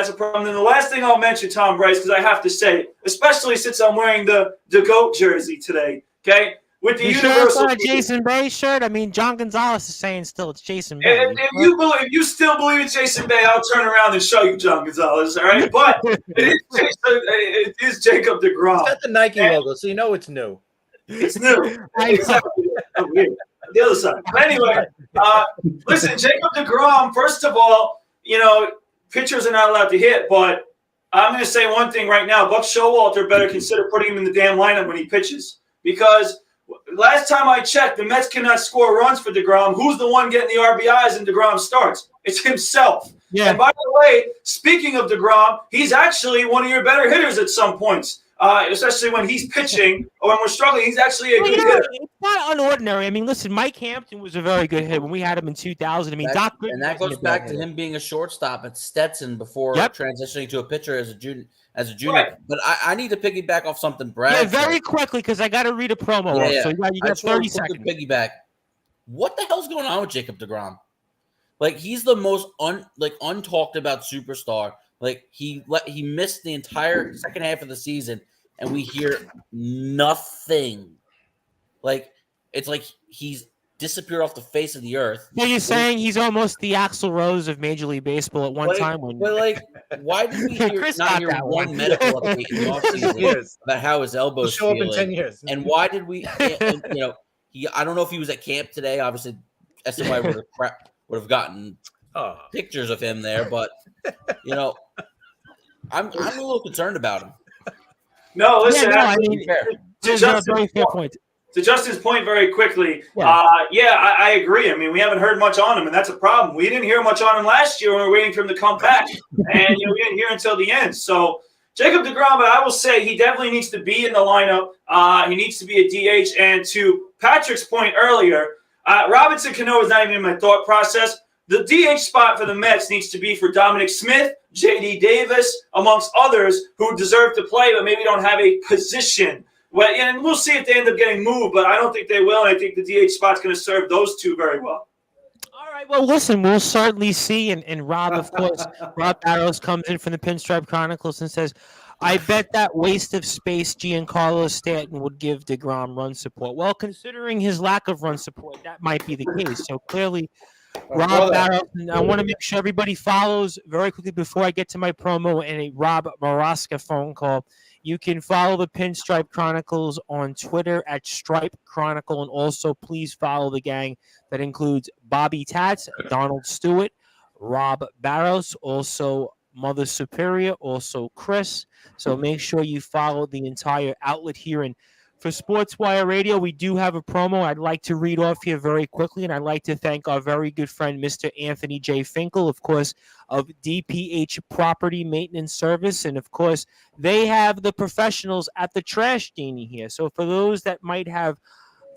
a problem. And the last thing I'll mention, Tom Bryce, because I have to say it, especially since I'm wearing the GOAT jersey today, okay? With the universal Jason Bay shirt. I mean, John Gonzalez is saying still it's Jason Bay. If you still believe it's Jason Bay, I'll turn around and show you John Gonzalez. All right, but it is Jacob Degrom. It's got the Nike logo, so it's new. It's new. Exactly. The other side. But anyway, listen, Jacob Degrom. First of all, pitchers are not allowed to hit, but I'm going to say one thing right now: Buck Showalter better consider putting him in the damn lineup when he pitches, because last time I checked, the Mets cannot score runs for Degrom. Who's the one getting the RBIs and Degrom starts? It's himself. Yeah. And by the way, speaking of Degrom, he's actually one of your better hitters at some points, especially when he's pitching or when we're struggling. He's actually a good hitter. It's not unordinary. I mean, listen, Mike Hampton was a very good hitter when we had him in 2000. I mean, that goes back to him being a shortstop at Stetson before transitioning to a pitcher as a junior. Right. But I need to piggyback off something Brad said. Very quickly, because I got to read a promo. Yeah. So you got 30 seconds. Piggyback. What the hell's going on with Jacob Degrom? Like he's the most untalked about superstar. Like he missed the entire second half of the season, and we hear nothing. Like it's like he's disappeared off the face of the earth. So you're saying he's almost the Axl Rose of Major League Baseball at one time? But why did we not hear one medical update in the offseason about how his elbow's He'll show feeling? up in 10 years. And why did we? And, I don't know if he was at camp today. Obviously, SMI would have gotten pictures of him there, but I'm a little concerned about him. No, listen. To Justin's point very quickly, I agree. I mean, we haven't heard much on him, and that's a problem. We didn't hear much on him last year when we were waiting for him to come back, and we didn't hear until the end. So Jacob Degrom, but I will say he definitely needs to be in the lineup. He needs to be a DH. And to Patrick's point earlier, Robinson Cano is not even in my thought process. The DH spot for the Mets needs to be for Dominic Smith, J.D. Davis, amongst others who deserve to play but maybe don't have a position. Well, and we'll see if they end up getting moved, but I don't think they will. And I think the DH spot's going to serve those two very well. All right. Well, listen, we'll certainly see. And Rob, of course, Rob Barrows comes in from the Pinstripe Chronicles and says, I bet that waste of space Giancarlo Stanton would give DeGrom run support. Well, considering his lack of run support, that might be the case. So clearly, Rob Barrows, and I want to make sure everybody follows very quickly before I get to my promo and a Rob Maraska phone call. You can follow the Pinstripe Chronicles on Twitter at Stripe Chronicle, and also please follow the gang that includes Bobby Tats, Donald Stewart, Rob Barrows, also Mother Superior, also Chris. So make sure you follow the entire outlet here. And for Sportswire Radio, we do have a promo I'd like to read off here very quickly, and I'd like to thank our very good friend, Mr. Anthony J. Finkel, of course, of DPH Property Maintenance Service, and of course, they have the professionals at the Trash Genie here. So for those that might have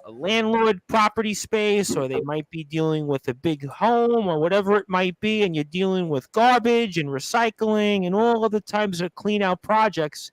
a landlord property space, or they might be dealing with a big home or whatever it might be, and you're dealing with garbage and recycling and all other types of clean out projects,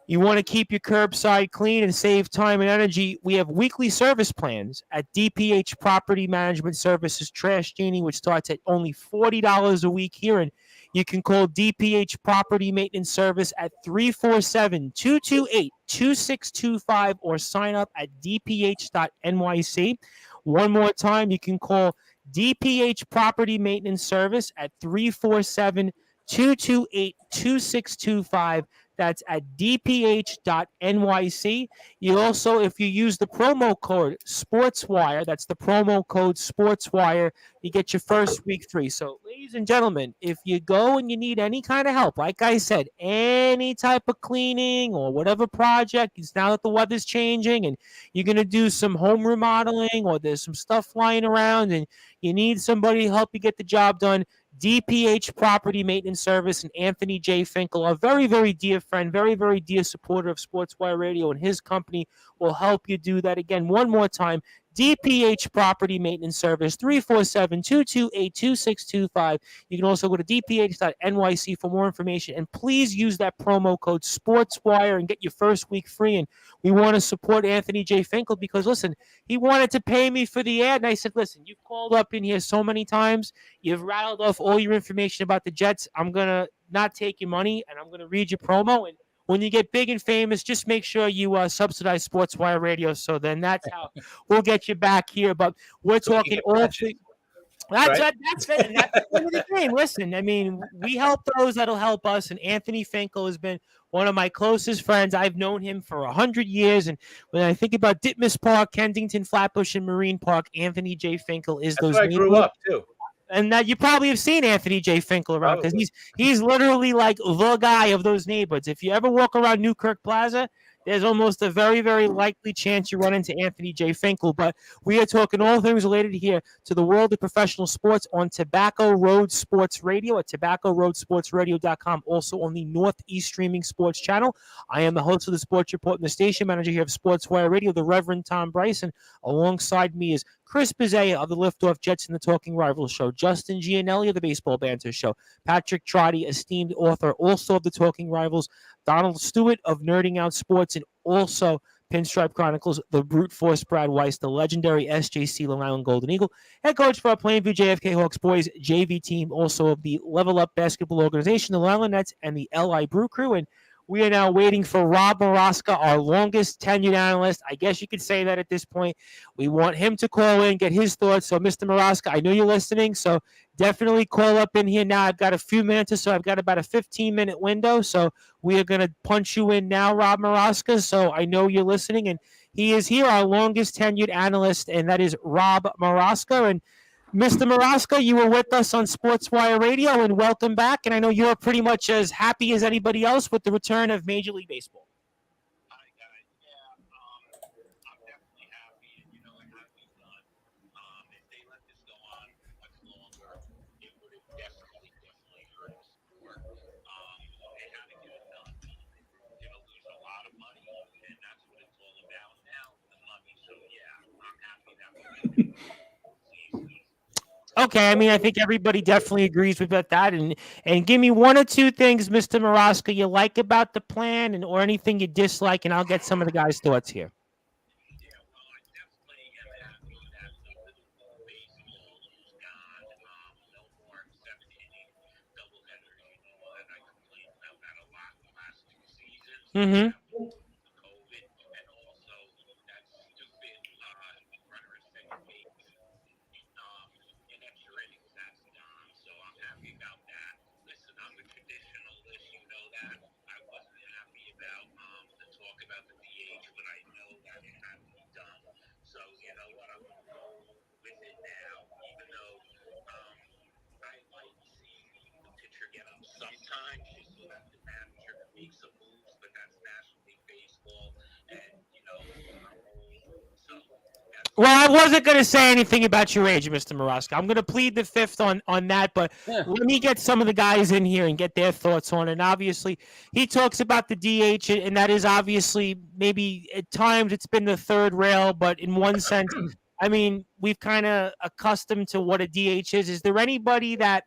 you want to keep your curbside clean and save time and energy. We have weekly service plans at DPH Property Management Services Trash Genie, which starts at only $40 a week here. And you can call DPH Property Maintenance Service at 347-228-2625 or sign up at dph.nyc. One more time, you can call DPH Property Maintenance Service at 347-228-2625. That's at dph.nyc. You also, if you use the promo code Sportswire, that's the promo code Sportswire, you get your first week free. So, ladies and gentlemen, if you go and you need any kind of help, like I said, any type of cleaning or whatever project, it's now that the weather's changing and you're going to do some home remodeling or there's some stuff flying around and you need somebody to help you get the job done, DPH Property Maintenance Service and Anthony J. Finkel, a very, very dear friend, very, very dear supporter of Sportswire Radio, and his company will help you do that. Again, one more time, DPH Property Maintenance Service, 347-228-2625. You can also go to dph.nyc for more information, and please use that promo code Sportswire and get your first week free. And we want to support Anthony J. Finkel because, listen, he wanted to pay me for the ad, and I said, listen, you've called up in here so many times, you've rattled off all your information about the Jets. I'm going to not take your money, and I'm going to read your promo, and when you get big and famous, just make sure you subsidize Sportswire Radio. So then that's how we'll get you back here. But we're talking all things. That's it. That's the end of the game. Listen, I mean, we help those that'll help us. And Anthony Finkel has been one of my closest friends. I've known him for 100 years. And when I think about Ditmas Park, Kensington, Flatbush, and Marine Park, Anthony J. Finkel is That's those. where I grew up, too. And that you probably have seen Anthony J. Finkel around because he's literally like the guy of those neighborhoods. If you ever walk around Newkirk Plaza, there's almost a very, very likely chance you run into Anthony J. Finkel. But we are talking all things related here to the world of professional sports on Tobacco Road Sports Radio at tobaccoroadsportsradio.com. Also on the Northeast Streaming Sports Channel. I am the host of the Sports Report and the station manager here of Sportswire Radio, the Reverend Tom Bryson. Alongside me is Chris Bizzea of the Liftoff Jets and the Talking Rivals Show, Justin Gianelli of the Baseball Banter Show, Patrick Trotty, esteemed author, also of the Talking Rivals, Donald Stewart of Nerding Out Sports, and also Pinstripe Chronicles, the brute force Brad Weiss, the legendary SJC Long Island Golden Eagle, head coach for our Plainview JFK Hawks boys JV team, also of the Level Up Basketball Organization, the Long Island Nets, and the LI Brew Crew. And we are now waiting for Rob Maraska, our longest tenured analyst. I guess you could say that at this point. We want him to call in, get his thoughts. So, Mr. Maraska, I know you're listening, so definitely call up in here now. I've got a few minutes or so. I've got about a 15-minute window, so we are going to punch you in now, Rob Maraska. So I know you're listening, and he is here, our longest tenured analyst, and that is Rob Maraska. And Mr. Maraska, you were with us on Sportswire Radio, and welcome back. And I know you're pretty much as happy as anybody else with the return of Major League Baseball. Hi, guys. Yeah, I'm definitely happy. And, it had to be done. If they let this go on much longer, it would have definitely hurt the sport. They had to get it done. They're going to lose a lot of money, and that's what it's all about now, the money. So, yeah, I'm happy that we're going to Okay, I mean, I think everybody definitely agrees with that. And give me one or two things, Mr. Maraska, you like about the plan, or anything you dislike, and I'll get some of the guys' thoughts here. Yeah, well, I definitely am happy that the baseball is gone. No more 7-inning doubleheaders. And I complained about that a lot in the last 2 seasons. Mm-hmm. COVID, and also that stupid runner at second base. In extra innings, that's gone. So I'm happy about that. Listen, I'm a traditionalist. You know that. I wasn't happy about the talk about the DH, but I know that it had to be done. So you know what? I'm going to go with it now, even though I like seeing the pitcher get up sometimes just so that the manager can make some moves, but that's National League Baseball, and I'm old, so. Well, I wasn't going to say anything about your age, Mr. Maraska. I'm going to plead the fifth on that, but let me get some of the guys in here and get their thoughts on it. And obviously, he talks about the DH, and that is obviously maybe at times it's been the third rail, but in one sense, I mean, we've kind of accustomed to what a DH is. Is there anybody that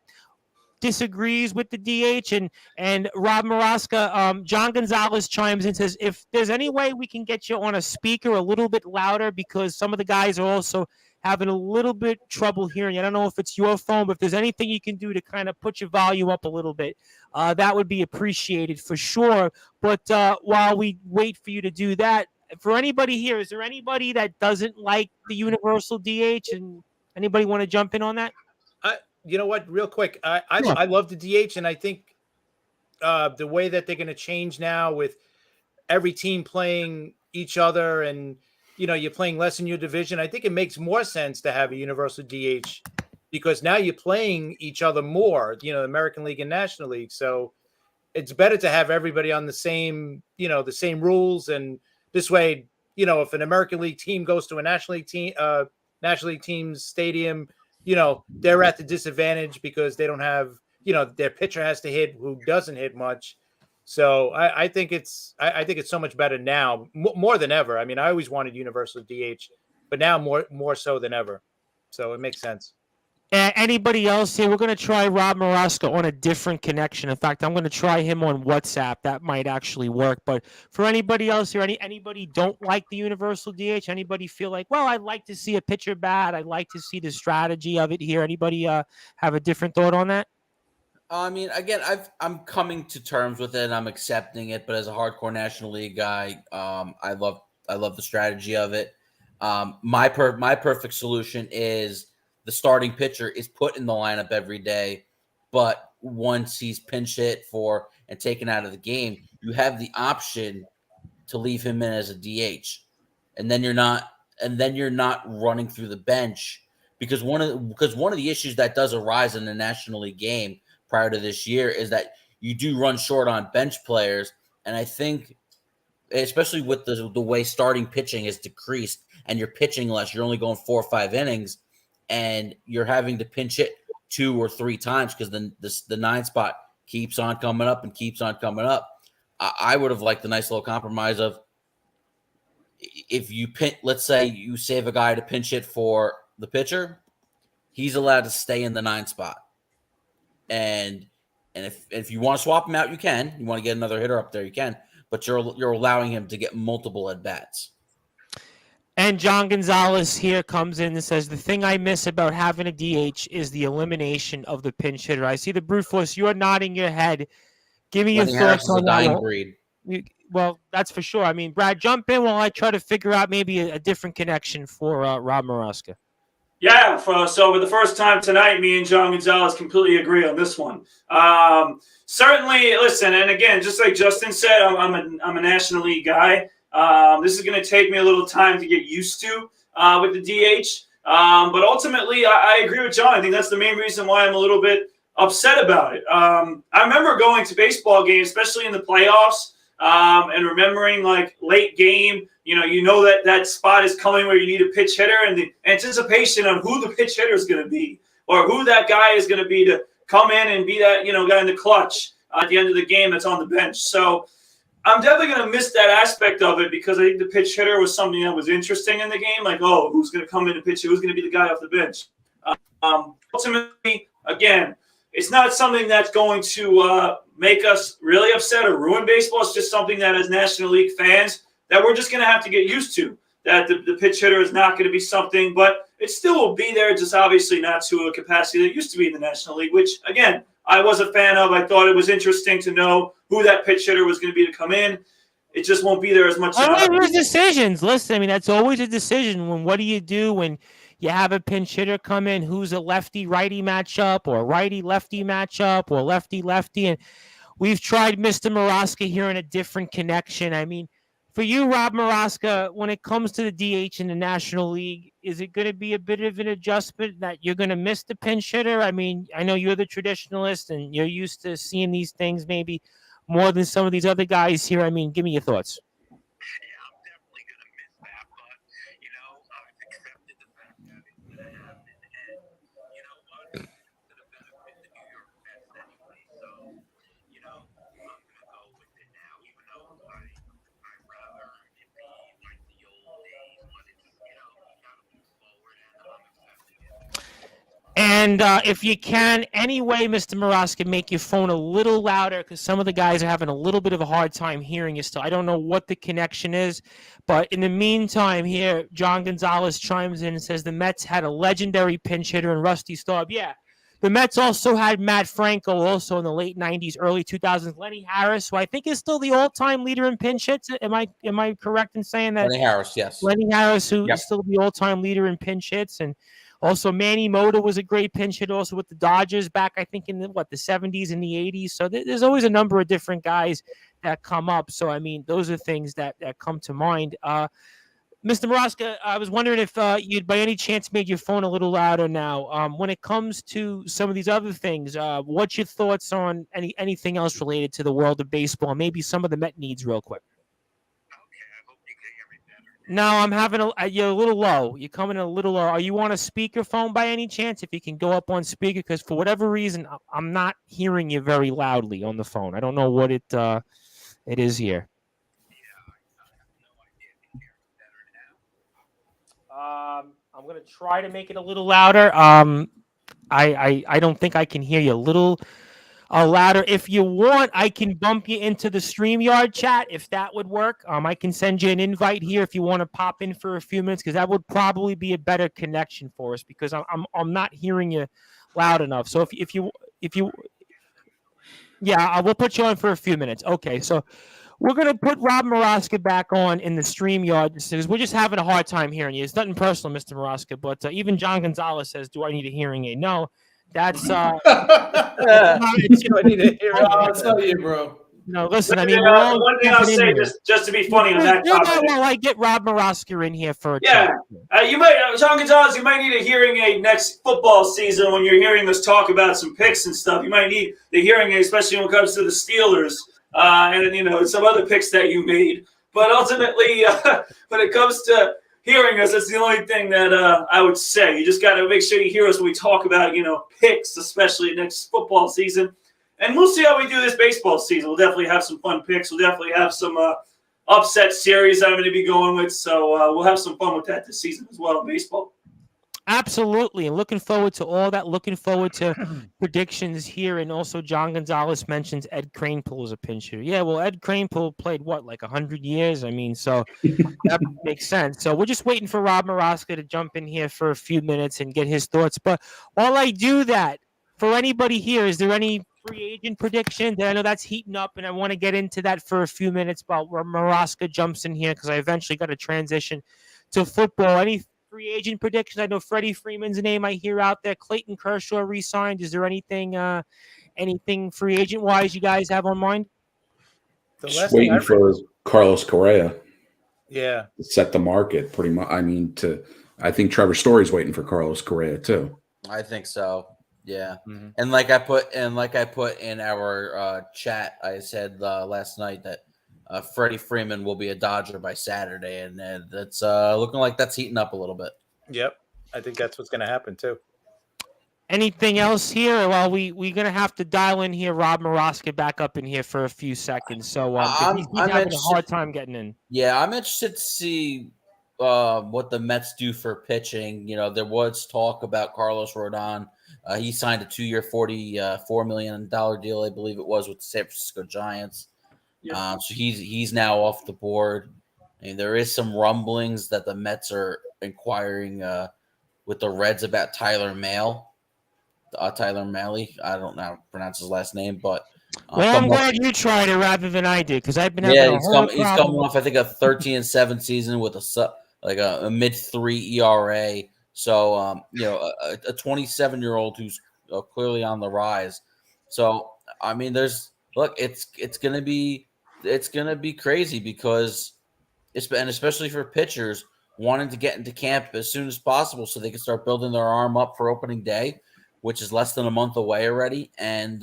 disagrees with the DH? And Rob Maraska, John Gonzalez chimes in and says, if there's any way we can get you on a speaker a little bit louder, because some of the guys are also having a little bit trouble hearing. I don't know if it's your phone, but if there's anything you can do to kind of put your volume up a little bit, that would be appreciated for sure. But while we wait for you to do that, for anybody here, is there anybody that doesn't like the universal DH, and anybody want to jump in on that? You know what? Real quick, I love the DH, and I think the way that they're going to change now with every team playing each other, and you're playing less in your division, I think it makes more sense to have a universal DH, because now you're playing each other more. American League and National League, so it's better to have everybody on the same rules, and this way, if an American League team goes to a National League team's stadium, they're at the disadvantage because they don't have, their pitcher has to hit who doesn't hit much. So I think it's so much better now, more than ever. I mean, I always wanted universal DH, but now more so than ever. So it makes sense. Anybody else here? We're going to try Rob Maraska on a different connection. In fact, I'm going to try him on WhatsApp. That might actually work. But for anybody else here, anybody don't like the universal DH? Anybody feel like, well, I'd like to see a pitcher bat. I'd like to see the strategy of it here. Anybody have a different thought on that? I mean, again, I'm coming to terms with it. And I'm accepting it. But as a hardcore National League guy, I love the strategy of it. My perfect solution is the starting pitcher is put in the lineup every day, but once he's pinch hit for and taken out of the game, you have the option to leave him in as a DH, and then you're not running through the bench, because one of the issues that does arise in the National League game prior to this year is that you do run short on bench players, and I think, especially with the way starting pitching has decreased and you're pitching less, you're only going 4 or 5 innings. And you're having to pinch it 2 or 3 times because the 9 spot keeps on coming up and keeps on coming up. I would have liked the nice little compromise of, if you let's say you save a guy to pinch hit for the pitcher, he's allowed to stay in the 9 spot. And if you want to swap him out, you can. You want to get another hitter up there, you can. But you're allowing him to get multiple at bats. And John Gonzalez here comes in and says, the thing I miss about having a DH is the elimination of the pinch hitter. I see the brute force. You are nodding your head. Give me your Lenny Harris thoughts is a on that dying one. breed. Well, that's for sure. I mean, Brad, jump in while I try to figure out maybe a different connection for Rob Maraska. Yeah, so for the first time tonight, me and John Gonzalez completely agree on this one. Certainly, listen, and again, just like Justin said, I'm a National League guy. This is going to take me a little time to get used to with the DH. But ultimately, I agree with John. I think that's the main reason why I'm a little bit upset about it. I remember going to baseball games, especially in the playoffs, and remembering like late game, you know that spot is coming where you need a pitch hitter, and the anticipation of who the pitch hitter is going to be or who that guy is going to be to come in and be that, guy in the clutch at the end of the game that's on the bench. So I'm definitely going to miss that aspect of it because I think the pitch hitter was something that was interesting in the game. Like, oh, who's going to come in and pitch? Who's going to be the guy off the bench? Ultimately, again, it's not something that's going to make us really upset or ruin baseball. It's just something that as National League fans that we're just going to have to get used to, that the pitch hitter is not going to be something, but it still will be there, just obviously not to a capacity that used to be in the National League, which, again, I was a fan of. I thought it was interesting to know who that pitch hitter was going to be to come in. It just won't be there as much. There's decisions. Listen, I mean, that's always a decision. What do you do when you have a pinch hitter come in who's a lefty-righty matchup or righty-lefty matchup or lefty-lefty? And we've tried Mr. Maraska here in a different connection. I mean, for you, Rob Maraska, when it comes to the DH in the National League, is it going to be a bit of an adjustment that you're going to miss the pinch hitter? I mean, I know you're the traditionalist and you're used to seeing these things maybe more than some of these other guys here. I mean, give me your thoughts. Yeah, I'm definitely going to miss that, but, I've accepted the fact that it's going to happen, and, what, it's going to benefit the New York Mets anyway, so, I'm going to go with it now, even though I'd rather it be like the old days, but it's, you got to move forward, and I'm accepting it. And if you can, anyway, Mr. Maraska, make your phone a little louder because some of the guys are having a little bit of a hard time hearing you still. I don't know what the connection is, but in the meantime here, John Gonzalez chimes in and says the Mets had a legendary pinch hitter in Rusty Staub. Yeah, the Mets also had Matt Franco also in the late 90s, early 2000s. Lenny Harris, who I think is still the all-time leader in pinch hits. Am I correct in saying that? Lenny Harris, yes. Lenny Harris, who is still the all-time leader in pinch hits, and also, Manny Mota was a great pinch hitter also with the Dodgers back, I think, in the 70s and the 80s. So there's always a number of different guys that come up. So, I mean, those are things that come to mind. Mr. Maraska, I was wondering if you'd by any chance made your phone a little louder now. When it comes to some of these other things, what's your thoughts on anything else related to the world of baseball? Maybe some of the Met needs real quick. No, I'm having you're a little low. You're coming a little low. Are you on a speakerphone by any chance? If you can go up on speaker, because for whatever reason, I'm not hearing you very loudly on the phone. I don't know what it is here. I'm gonna try to make it a little louder. I don't think I can hear you a little louder. If you want, I can bump you into the StreamYard chat if that would work. I can send you an invite here if you want to pop in for a few minutes because that would probably be a better connection for us because I'm not hearing you loud enough. So if you yeah, we'll put you on for a few minutes. Okay, so we're gonna put Rob Maraska back on in the StreamYard because we're just having a hard time hearing you. It's nothing personal, Mr. Maraska, but even John Gonzalez says, "Do I need a hearing aid?" No. That's it's not you, bro. No, listen. I mean, one thing I'll say, just to be funny on that topic. Well, I get Rob Maraska in here for a you might, John Gonzalez. You might need a hearing aid next football season when you're hearing us talk about some picks and stuff. You might need the hearing aid, especially when it comes to the Steelers and some other picks that you made. But ultimately, when it comes to hearing us, that's the only thing that I would say. You just got to make sure you hear us when we talk about, picks, especially next football season. And we'll see how we do this baseball season. We'll definitely have some fun picks. We'll definitely have some upset series I'm going to be going with. So we'll have some fun with that this season as well in baseball. Absolutely. And looking forward to all that. Looking forward to predictions here. And also, John Gonzalez mentions Ed Kranepool as a pincher. Yeah, well, Ed Kranepool played what, like 100 years? I mean, so that makes sense. So we're just waiting for Rob Maraska to jump in here for a few minutes and get his thoughts. But while I do that, for anybody here, is there any free agent prediction? I know that's heating up, and I want to get into that for a few minutes. But where Maraska jumps in here because I eventually got to transition to football. Any free agent predictions? I know Freddie Freeman's name I hear out there. Clayton Kershaw re-signed. Is there anything free agent wise you guys have on mind? The Just last thing waiting for Carlos Correa yeah, to set the market pretty much. I think Trevor Story's waiting for Carlos Correa too. I think so. Yeah. Mhm. And like I put in our chat, I said last night that Freddie Freeman will be a Dodger by Saturday, and that's looking like that's heating up a little bit. Yep, I think that's what's going to happen too. Anything else here? Well, we're gonna have to dial in here. Rob Maraska back up in here for a few seconds. So he's having a hard time getting in. Yeah, I'm interested to see what the Mets do for pitching. You know, there was talk about Carlos Rodon. He signed a 2-year, $44 million deal, I believe it was, with the San Francisco Giants. Yeah. So he's now off the board. And there is some rumblings that the Mets are inquiring with the Reds about Tyler Mahle. Tyler Mahle. I don't know how to pronounce his last name, but well, I'm glad you tried it rather than I did because I've been having he's coming off I think a 13-7 season with a mid-3 ERA. So you know, a 27-year-old who's clearly on the rise. So I mean, it's gonna be crazy because especially for pitchers wanting to get into camp as soon as possible so they can start building their arm up for opening day, which is less than a month away already, and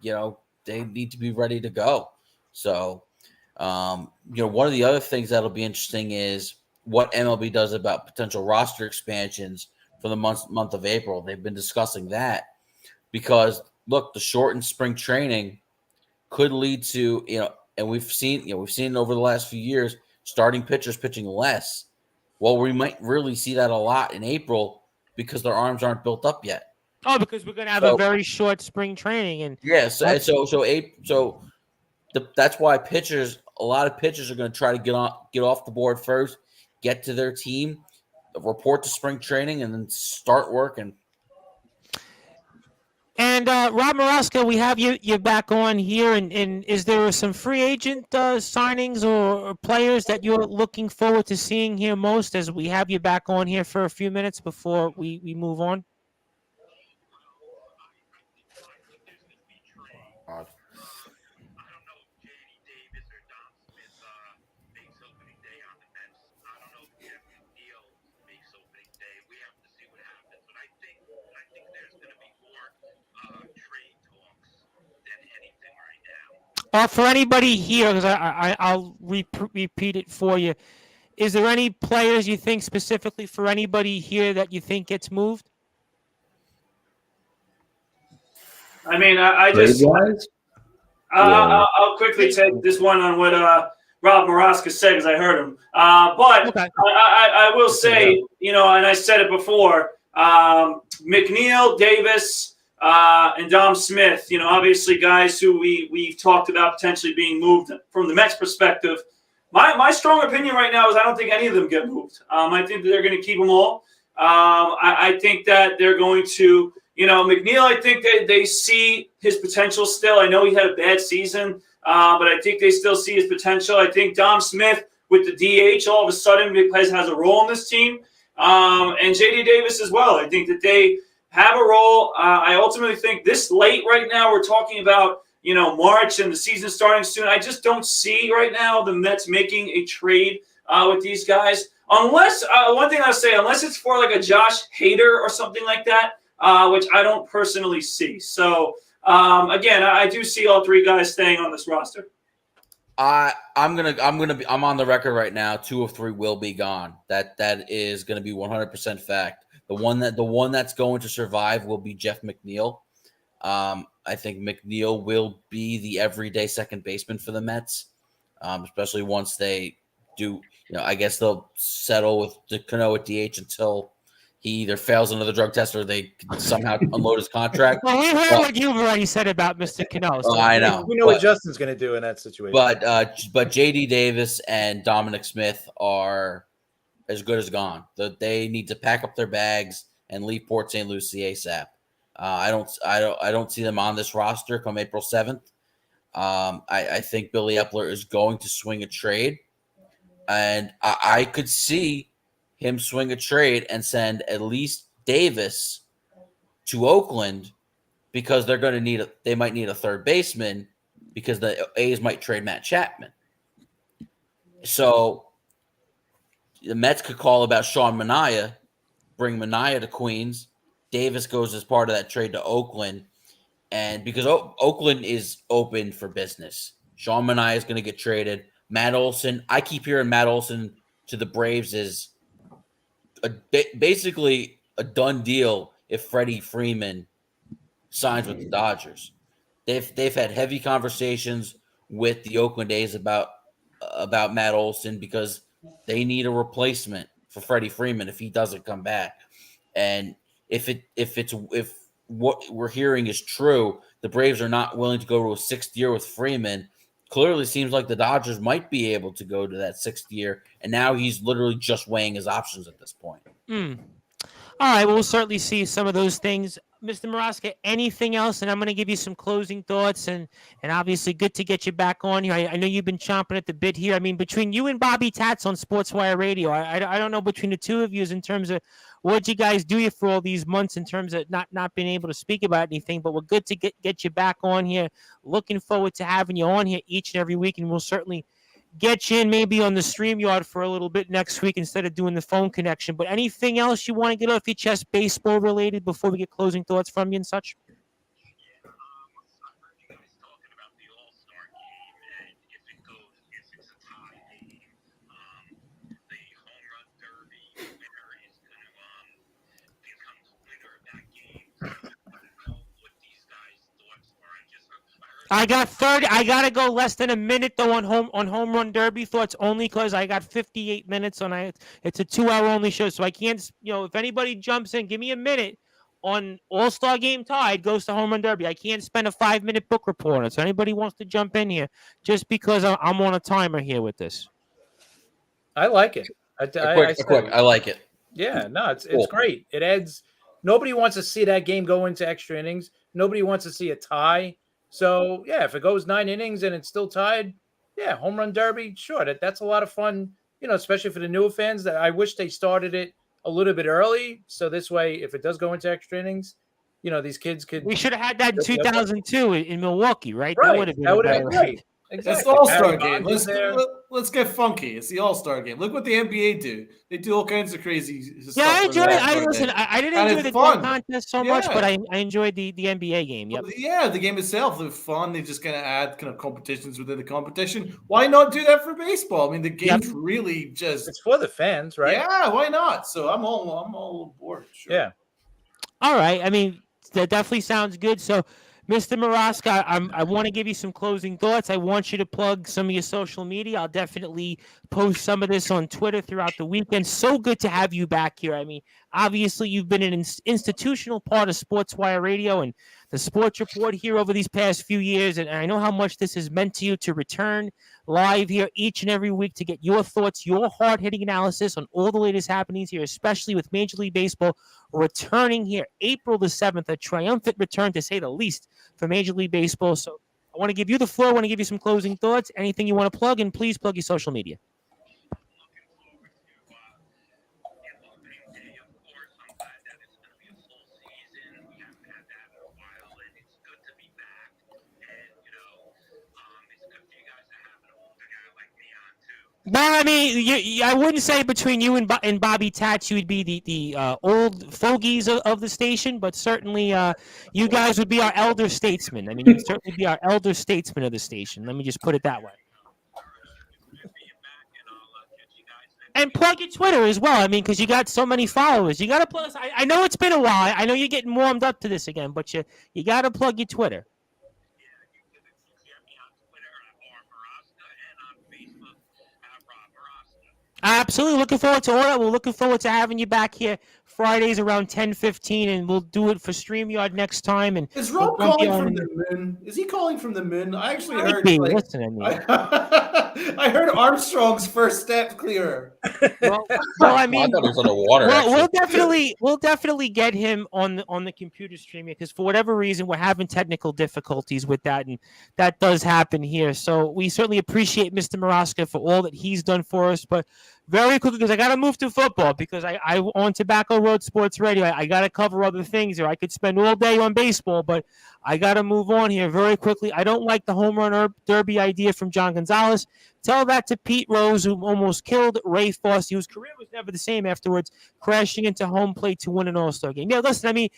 you know, they need to be ready to go. So you know, one of the other things that'll be interesting is what MLB does about potential roster expansions for the month of April. They've been discussing that because look, the shortened spring training could lead to, you know, and we've seen over the last few years starting pitchers pitching less. Well, we might really see that a lot in April because their arms aren't built up yet. Oh, because we're gonna have a very short spring training, and that's why a lot of pitchers are going to try to get off the board first, get to their team, report to spring training, and then start working. And Rob Maraska, we have you back on here, and is there some free agent signings or players that you're looking forward to seeing here most as we have you back on here for a few minutes before we move on? For anybody here, because I'll repeat it for you. Is there any players you think specifically for anybody here that you think gets moved? I mean, I'll quickly take this one on what Rob Maraska said because I heard him. But okay. I will say, you know, and I said it before, McNeil, Davis, and Dom Smith, you know, obviously guys who we've talked about potentially being moved from the Mets perspective. My strong opinion right now is I don't think any of them get moved. I think that they're going to keep them all. I think that they're going to, you know, McNeil, I think they see his potential still. I know he had a bad season, but I think they still see his potential. I think Dom Smith with the DH all of a sudden has a role in this team. And JD Davis as well. I think that they have a role. I ultimately think this late right now, we're talking about, you know, March and the season starting soon. I just don't see right now the Mets making a trade with these guys. Unless, one thing I'll say, unless it's for like a Josh Hader or something like that, which I don't personally see. So, again, I do see all three guys staying on this roster. I'm on the record right now. 2 of 3 will be gone. That is going to be 100% fact. The one that's going to survive will be Jeff McNeil. I think McNeil will be the everyday second baseman for the Mets, especially once they do. You know, I guess they'll settle with the Cano at DH until he either fails another drug test or they somehow unload his contract. Well, we heard what you've already said about Mr. Cano. So I know. We know what Justin's going to do in that situation. But J.D. Davis and Dominic Smith are as good as gone. They need to pack up their bags and leave Port St. Lucie ASAP. I don't see them on this roster come April 7th. I think Billy Epler is going to swing a trade, and I could see him swing a trade and send at least Davis to Oakland because they're going to they might need a third baseman because the A's might trade Matt Chapman. So the Mets could call about Sean Manaea, bring Manaea to Queens. Davis goes as part of that trade to Oakland. And because Oakland is open for business, Sean Manaea is going to get traded. Matt Olson, I keep hearing Matt Olson to the Braves is basically a done deal if Freddie Freeman signs with the Dodgers. They've had heavy conversations with the Oakland A's about Matt Olson because they need a replacement for Freddie Freeman if he doesn't come back. And if what we're hearing is true, the Braves are not willing to go to a 6th year with Freeman. Clearly seems like the Dodgers might be able to go to that 6th year, and now he's literally just weighing his options at this point. All right, we'll certainly see some of those things. Mr. Maraska, anything else? And I'm going to give you some closing thoughts, and obviously good to get you back on here. I know you've been chomping at the bit here. I mean, between you and Bobby Tats on Sportswire Radio, I don't know between the two of you in terms of what you guys do for all these months in terms of not being able to speak about anything, but we're good to get you back on here. Looking forward to having you on here each and every week, and we'll certainly get you in maybe on the StreamYard for a little bit next week instead of doing the phone connection. But anything else you want to get off your chest baseball related before we get closing thoughts from you and such? I heard you guys talking about the All-Star game, and if it's a tie game, the home run derby winner is going to become the winner of that game. So I don't know what these guys' thoughts are. I got 30. I gotta go less than a minute though on home run derby thoughts only because I got 58 minutes on it. It's a 2-hour only show, so I can't. If anybody jumps in, give me a minute on All-Star game tied goes to home run derby. I can't spend a 5-minute book report on it. So anybody wants to jump in here, just because I'm on a timer here with this. I like it. I like it. Yeah, no, it's great. It adds. Nobody wants to see that game go into extra innings. Nobody wants to see a tie. So, yeah, if it goes 9 innings and it's still tied, yeah, home run derby, sure. That's a lot of fun, especially for the newer fans. That I wish they started it a little bit early. So this way, if it does go into extra innings, these kids could. We should have had that in 2002 in Milwaukee, right? Right. That would have been great. Exactly. It's the All-Star game. Let's get funky. It's the All-Star game. Look what the NBA do. They do all kinds of crazy stuff. Yeah, I enjoyed it. I didn't enjoy the dunk contest so much, but I enjoyed the NBA game. Yep. Yeah, the game itself, they're fun. They just kind of add kind of competitions within the competition. Why not do that for baseball? I mean, the game's really just... It's for the fans, right? Yeah, why not? So I'm all aboard. Sure. Yeah. All right. I mean, that definitely sounds good. So, Mr. Maraska, I want to give you some closing thoughts. I want you to plug some of your social media. I'll definitely post some of this on Twitter throughout the weekend. So good to have you back here. I mean, obviously, you've been an institutional part of Sportswire Radio and the Sports Report here over these past few years, and I know how much this has meant to you to return live here each and every week to get your thoughts, your hard-hitting analysis on all the latest happenings here, especially with Major League Baseball returning here April the 7th, a triumphant return to say the least for Major League Baseball. So I want to give you the floor. I want to give you some closing thoughts. Anything you want to plug, and please plug your social media. Well, I mean, I wouldn't say between you and Bobby Tats, you would be the old fogies of the station, but certainly you guys would be our elder statesmen. I mean, you'd certainly be our elder statesmen of the station. Let me just put it that way. And plug your Twitter as well. I mean, because you got so many followers. You got to plug. I know it's been a while. I know you're getting warmed up to this again, but you got to plug your Twitter. Absolutely. Looking forward to all that. We're looking forward to having you back here Fridays around 10:15, and we'll do it for StreamYard next time. And is Rob calling from the moon? Is he calling from the moon? I actually heard. Listen, I heard Armstrong's first step clearer. Well, I mean, I thought it was on the water. we'll definitely get him on the computer streaming, because for whatever reason we're having technical difficulties with that, and that does happen here. So we certainly appreciate Mr. Maraska for all that he's done for us. But very quickly, because I got to move to football, because I on Tobacco Road Sports Radio, I got to cover other things here. I could spend all day on baseball, but I got to move on here very quickly. I don't like the home run derby idea from John Gonzalez. Tell that to Pete Rose, who almost killed Ray Fosse, whose career was never the same afterwards, crashing into home plate to win an All-Star game. Yeah, listen, I mean,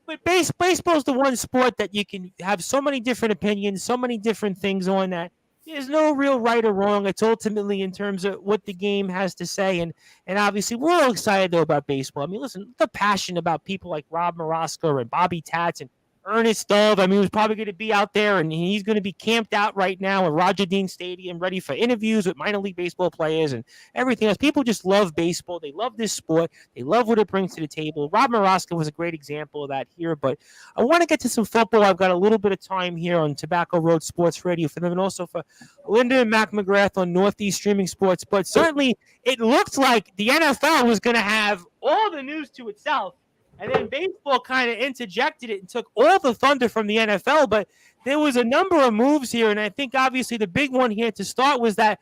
but baseball is the one sport that you can have so many different opinions, so many different things on that. There's no real right or wrong. It's ultimately in terms of what the game has to say. And obviously, we're all excited, though, about baseball. I mean, listen, the passion about people like Rob Maraska and Bobby Tats and Ernest Dove. I mean, he's probably going to be out there, and he's going to be camped out right now at Roger Dean Stadium, ready for interviews with minor league baseball players and everything else. People just love baseball. They love this sport. They love what it brings to the table. Rob Maraska was a great example of that here. But I want to get to some football. I've got a little bit of time here on Tobacco Road Sports Radio for them, and also for Linda and Mac McGrath on Northeast Streaming Sports. But certainly, it looked like the NFL was going to have all the news to itself. And then baseball kind of interjected it and took all the thunder from the NFL. But there was a number of moves here. And I think obviously the big one here to start was that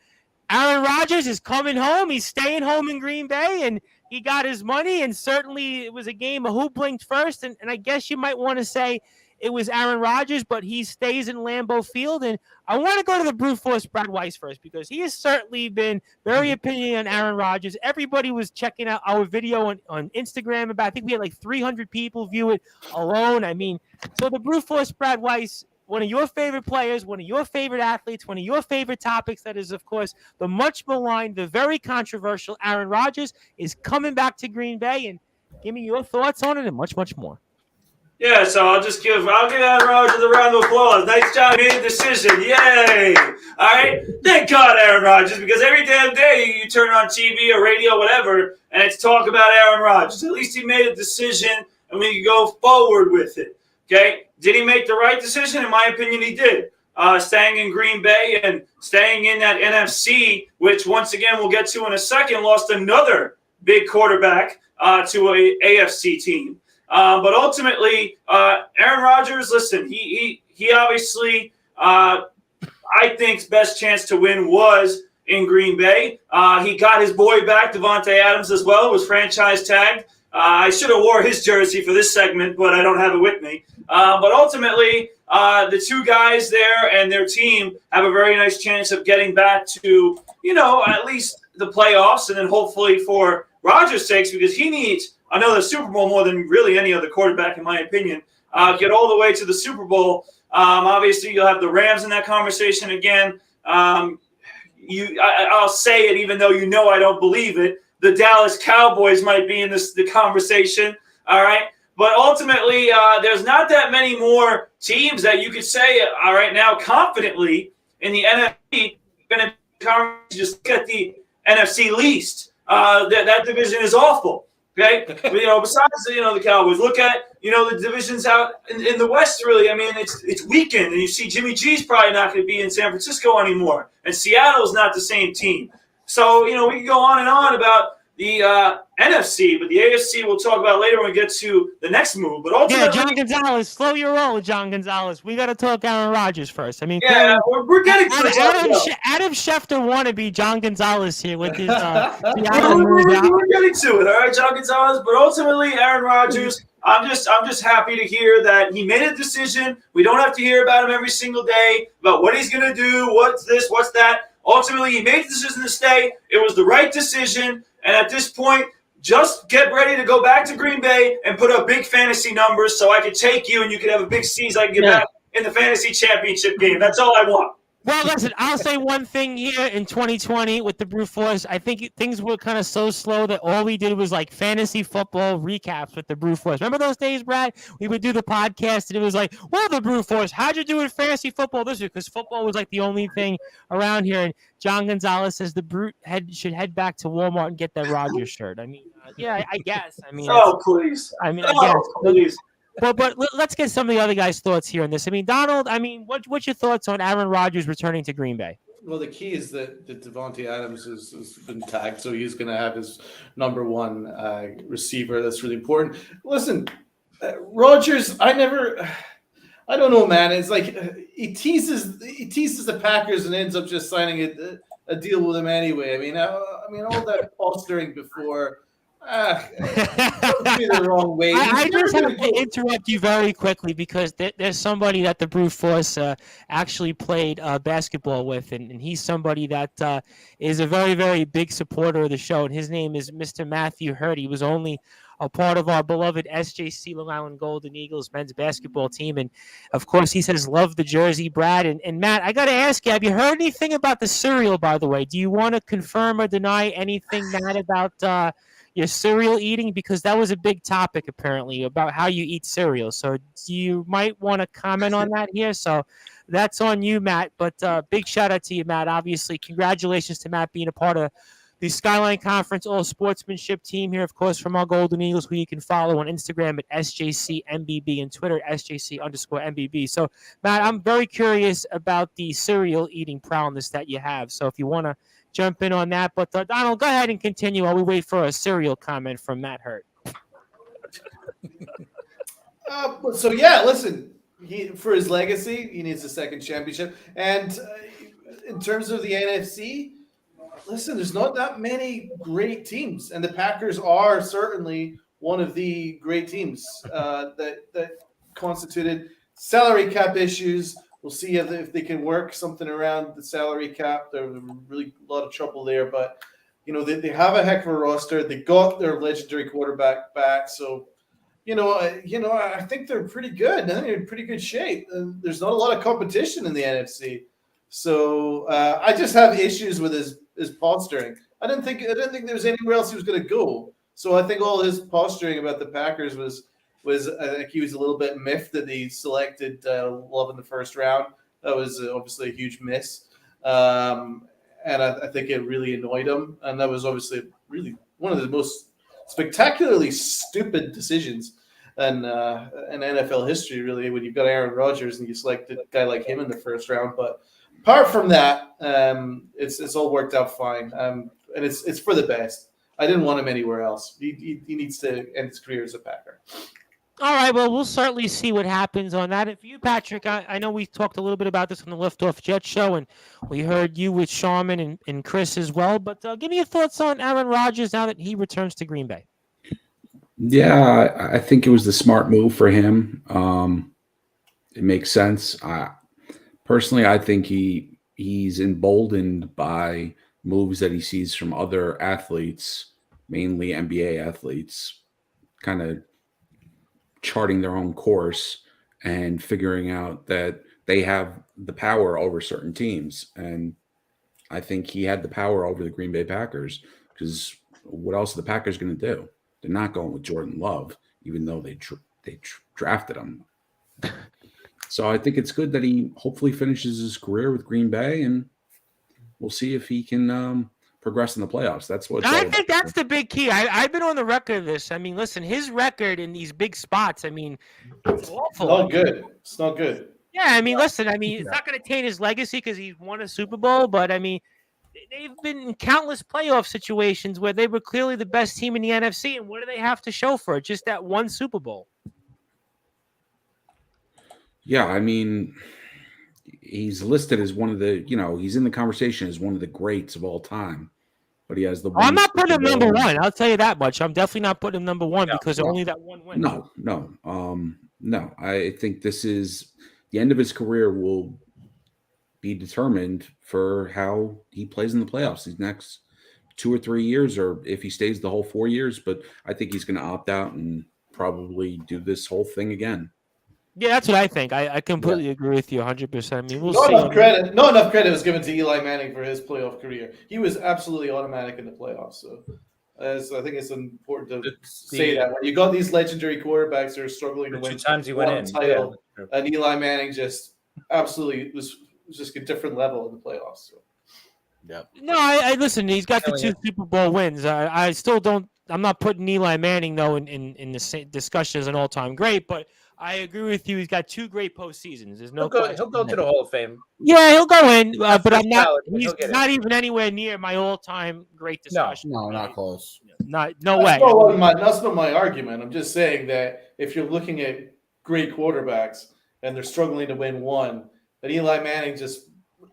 Aaron Rodgers is coming home. He's staying home in Green Bay, and he got his money. And certainly it was a game of who blinked first. And I guess you might want to say it was Aaron Rodgers, but he stays in Lambeau Field. And I want to go to the brute force Brad Weiss first, because he has certainly been very opinionated on Aaron Rodgers. Everybody was checking out our video on Instagram about, I think we had like 300 people view it alone. I mean, so the brute force Brad Weiss, one of your favorite players, one of your favorite athletes, one of your favorite topics, that is, of course, the much maligned, the very controversial Aaron Rodgers is coming back to Green Bay. And give me your thoughts on it and much, much more. Yeah, so I'll give Aaron Rodgers a round of applause. Nice job, made a decision. Yay! All right, thank God, Aaron Rodgers, because every damn day you turn on TV or radio, whatever, and it's talk about Aaron Rodgers. At least he made a decision, and we can go forward with it. Okay? Did he make the right decision? In my opinion, he did. Staying in Green Bay and staying in that NFC, which once again we'll get to in a second, lost another big quarterback to a AFC team. But ultimately, Aaron Rodgers, listen, he obviously, I think, best chance to win was in Green Bay. He got his boy back, Devontae Adams, as well, was franchise tagged. I should have wore his jersey for this segment, but I don't have it with me. But ultimately, the two guys there and their team have a very nice chance of getting back to, at least the playoffs, and then hopefully for Rodgers' sakes, because he needs another Super Bowl more than really any other quarterback, in my opinion. Get all the way to the Super Bowl. Obviously, you'll have the Rams in that conversation again. I'll say it, even though I don't believe it. The Dallas Cowboys might be in the conversation. All right, but ultimately, there's not that many more teams that you could say right now confidently in the NFC. Going to just look at the NFC least. That division is awful. Okay, but, besides the Cowboys, look at the divisions out in the West. Really, I mean, it's weakened, and you see Jimmy G's probably not going to be in San Francisco anymore, and Seattle's not the same team. So we can go on and on about the NFC, but the AFC we'll talk about later when we get to the next move. But ultimately, John Gonzalez, slow your roll, John Gonzalez. We got to talk Aaron Rodgers first. I mean, we're getting to Adam Schefter wannabe John Gonzalez here with his. We're getting to it, all right, John Gonzalez. But ultimately, Aaron Rodgers. I'm just happy to hear that he made a decision. We don't have to hear about him every single day about what he's going to do, what's this, what's that. Ultimately, he made the decision to stay. It was the right decision. And at this point, just get ready to go back to Green Bay and put up big fantasy numbers so I can take you and you can have a big season. I can get back in the fantasy championship game. That's all I want. Well, listen, I'll say one thing here in 2020 with the Brute Force. I think things were kind of so slow that all we did was like fantasy football recaps with the Brute Force. Remember those days, Brad? We would do the podcast and it was like, well, the Brute Force, how'd you do in fantasy football this year? Because football was like the only thing around here. And John Gonzalez says the Brute should head back to Walmart and get that Rodgers shirt. I mean, yeah, I guess. I mean, Oh, please. I mean, Oh, I guess. please. But let's get some of the other guys' thoughts here on this. I mean, Donald, I mean, what's your thoughts on Aaron Rodgers returning to Green Bay? Well, the key is that Devontae Adams has been tagged, so he's going to have his number one receiver. That's really important. Listen, Rodgers, I don't know, man. It's like he teases the Packers and ends up just signing a deal with them anyway. I mean, all that posturing before. The wrong way. I just have to interrupt you very quickly because there's somebody that the Brute Force actually played basketball with, and he's somebody that is a very, very big supporter of the show, and his name is Mr. Matthew Hurt. He was only a part of our beloved SJC Long Island Golden Eagles men's basketball team, and of course he says love the jersey, Brad. And Matt, I got to ask you, have you heard anything about the cereal, by the way? Do you want to confirm or deny anything, Matt, about your cereal eating, because that was a big topic apparently about how you eat cereal. So you might want to comment on that here. So that's on you, Matt. But big shout out to you, Matt. Obviously, congratulations to Matt being a part of the Skyline Conference All Sportsmanship team here, of course, from our Golden Eagles, who you can follow on Instagram at SJCMBB and Twitter SJC_MBB. So, Matt, I'm very curious about the cereal eating prowess that you have. So if you want to jump in on that. But Donald, go ahead and continue while we wait for a cereal comment from Matt Hurt. So yeah, listen, for his legacy, he needs a second championship. And in terms of the NFC, listen, there's not that many great teams, and the Packers are certainly one of the great teams that constituted salary cap issues. We'll see if they can work something around the salary cap. There's really a lot of trouble there, but they have a heck of a roster. They got their legendary quarterback back, so I think they're pretty good. I think they're in pretty good shape. There's not a lot of competition in the NFC, so I just have issues with his posturing. I didn't think there was anywhere else he was going to go. So I think all his posturing about the Packers was I think he was a little bit miffed that he selected Love in the first round. That was obviously a huge miss. And I think it really annoyed him. And that was obviously really one of the most spectacularly stupid decisions in NFL history, really, when you've got Aaron Rodgers and you select a guy like him in the first round. But apart from that, it's all worked out fine. And it's for the best. I didn't want him anywhere else. He needs to end his career as a Packer. All right, well, we'll certainly see what happens on that. And for you, Patrick, I know we talked a little bit about this on the Liftoff Jet Show, and we heard you with Sharman and Chris as well. But give me your thoughts on Aaron Rodgers now that he returns to Green Bay. Yeah, I think it was the smart move for him. It makes sense. Personally, I think he's emboldened by moves that he sees from other athletes, mainly NBA athletes, kind of charting their own course and figuring out that they have the power over certain teams. And I think he had the power over the Green Bay Packers, because what else are the Packers going to do? They're not going with Jordan Love, even though they drafted him. So I think it's good that he hopefully finishes his career with Green Bay, and we'll see if he can progress in the playoffs. That's what I think that's the big key. I've been on the record of this. I mean, listen, his record in these big spots, I mean, it's awful. Not good. It's not good. Yeah, I mean, listen, I mean, it's not going to taint his legacy because he's won a Super Bowl, but I mean, they've been in countless playoff situations where they were clearly the best team in the NFC, and what do they have to show for it? Just that one Super Bowl. Yeah, I mean, he's listed as one of the, he's in the conversation as one of the greats of all time. But he has the. I'm not putting him number one. I'll tell you that much. I'm definitely not putting him number one because only that one win. No. I think this is the end of his career will be determined for how he plays in the playoffs these next 2 or 3 years, or if he stays the whole 4 years. But I think he's going to opt out and probably do this whole thing again. Yeah, that's what I think. I completely agree with you 100%. I mean, we'll Not see. enough credit. Not enough credit was given to Eli Manning for his playoff career. He was absolutely automatic in the playoffs. So, I think it's important to say that when you got these legendary quarterbacks that are struggling to The win 2 times he went one in. title, Yeah. and Eli Manning just absolutely was just a different level in the playoffs. So. Yep. No, I listen. He's got the Killing 2 it. Super Bowl wins. I still don't. I'm not putting Eli Manning though in the discussion as an all-time great, but I agree with you. He's got 2 great postseasons. There's no question. He'll go to the Hall of Fame. Yeah, he'll go in, but I'm not. ballot, but He's he'll get not even anywhere near my all-time great discussion. No, not close. No That's way. that's not my argument. I'm just saying that if you're looking at great quarterbacks and they're struggling to win one, then Eli Manning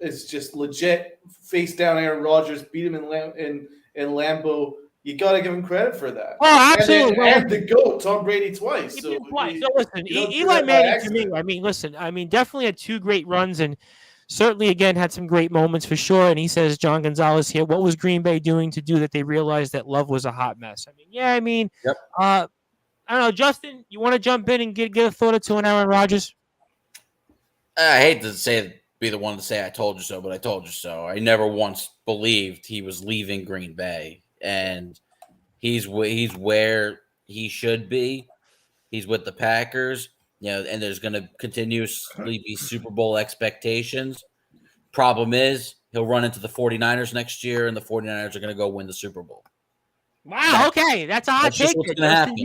is just legit face down Aaron Rodgers, beat him in Lambeau. You got to give him credit for that. Oh, absolutely. And the GOAT, Tom Brady, twice. So So listen, you don't do Eli that by Manning to me. accident. I mean, definitely had 2 great runs, and certainly again had some great moments for sure. And he says, John Gonzalez here, what was Green Bay doing to do that they realized that Love was a hot mess? I mean, Yep. I don't know, Justin, you want to jump in and get a thought or two on Aaron Rodgers? I hate to be the one to say I told you so, but I told you so. I never once believed he was leaving Green Bay, and he's where he should be. He's with the Packers, and there's going to continuously be Super Bowl expectations. Problem is, he'll run into the 49ers next year, and the 49ers are going to go win the Super Bowl. Wow, okay. That's a hot That's just take. what's gonna happen.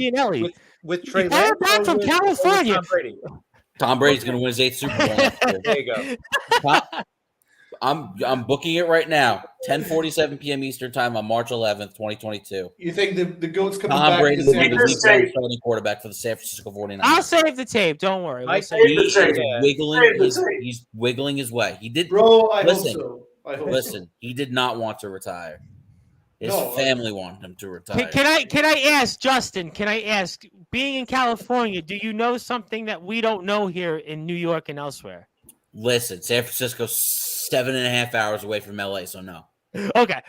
With Trey You got Lance it back or from with California. Tom Brady? Tom Brady's going to win his 8th Super Bowl next year. There you go. I'm booking it right now. 10:47 p.m. Eastern time on March 11th, 2022. You think the GOAT's coming Tom back? Brady to will the be same- the This league tape. starting quarterback for the San Francisco 49ers. I'll save the tape. Don't worry. We'll Mike, save He the is tape. wiggling. Save the tape. He's wiggling his way. He did. Bro, I Listen, hope so. I hope so. Listen, he did not want to retire. His No, family wanted him to retire. Can I ask, Justin, being in California, do you know something that we don't know here in New York and elsewhere? Listen, San Francisco's 7.5 hours away from LA, so no. Okay.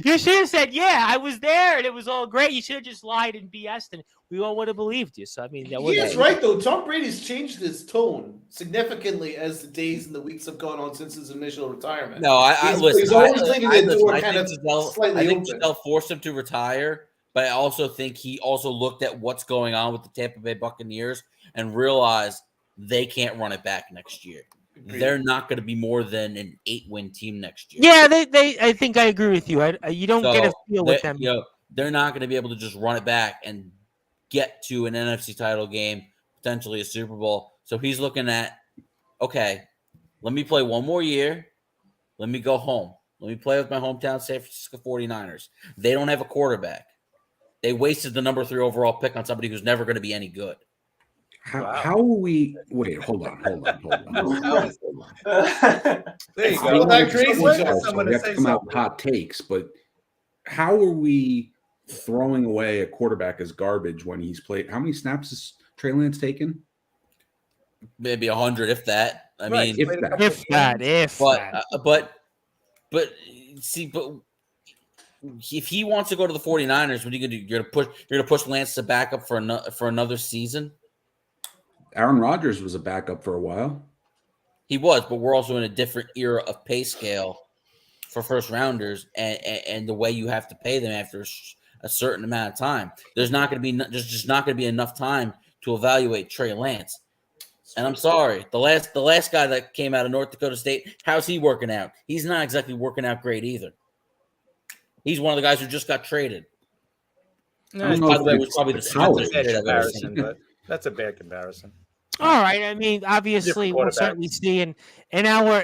You should have said, yeah, I was there and it was all great. You should have just lied and BS'd and we all would have believed you. So, I mean, that He is right, though. Tom Brady's changed his tone significantly as the days and the weeks have gone on since his initial retirement. No, I listen. He's always leaving the door I kind think of Giselle, slightly I think open. Giselle forced him to retire, but I also think he also looked at what's going on with the Tampa Bay Buccaneers and realized they can't run it back next year. Agreed. They're not going to be more than an 8-win team next year. Yeah, I think I agree with you. You don't get a feel with them. They're not going to be able to just run it back and get to an NFC title game, potentially a Super Bowl. So he's looking at, okay, let me play one more year. Let me go home. Let me play with my hometown San Francisco 49ers. They don't have a quarterback. They wasted the number 3 overall pick on somebody who's never going to be any good. How are we? Wait, hold on. There you It's go. not that crazy, Wait, Joe. someone We to have to say come out with something. hot takes, but how are we throwing away a quarterback as garbage when he's played? How many snaps has Trey Lance taken? Maybe 100, if that. I Right, mean, he played a couple If that. but if he wants to go to the 49ers, what are you gonna do? You're gonna push Lance to back up for another season. Aaron Rodgers was a backup for a while. He was, but we're also in a different era of pay scale for first rounders, and the way you have to pay them after a certain amount of time. There's not going to be just not going to be enough time to evaluate Trey Lance. And I'm sorry, the last guy that came out of North Dakota State, how's he working out? He's not exactly working out great either. He's one of the guys who just got traded. I don't know By if the way, it's was probably the the stupidest college. trade I've ever seen. Comparison, but that's a bad comparison. All right. I mean, obviously, Different we'll quarterback. certainly see in our,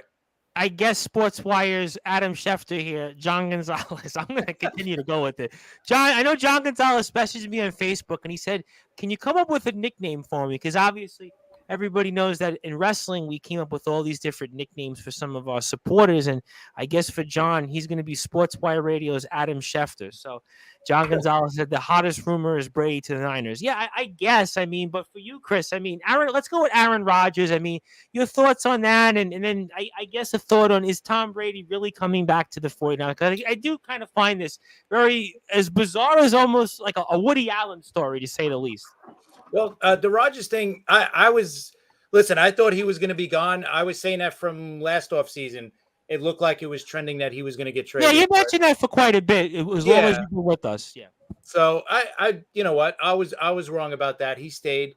I guess, Sportswire's Adam Schefter here, John Gonzalez. I'm going to continue to go with it. John, I know John Gonzalez messaged me on Facebook, and he said, can you come up with a nickname for me? Because obviously, everybody knows that in wrestling, we came up with all these different nicknames for some of our supporters. And I guess for John, he's going to be Sportswire Radio's Adam Schefter. So John Gonzalez said the hottest rumor is Brady to the Niners. Yeah, I guess. I mean, but for you, Chris, I mean, Aaron, let's go with Aaron Rodgers. I mean, your thoughts on that. And then I guess a thought on, is Tom Brady really coming back to the 49ers? Because I do kind of find this very as bizarre as almost like a Woody Allen story, to say the least. Well, the Rodgers thing, I thought he was going to be gone. I was saying that from last offseason. It looked like it was trending that he was going to get traded. Yeah, you mentioned that for quite a bit. It was as long as you were with us. Yeah. So you know what? I was wrong about that. He stayed,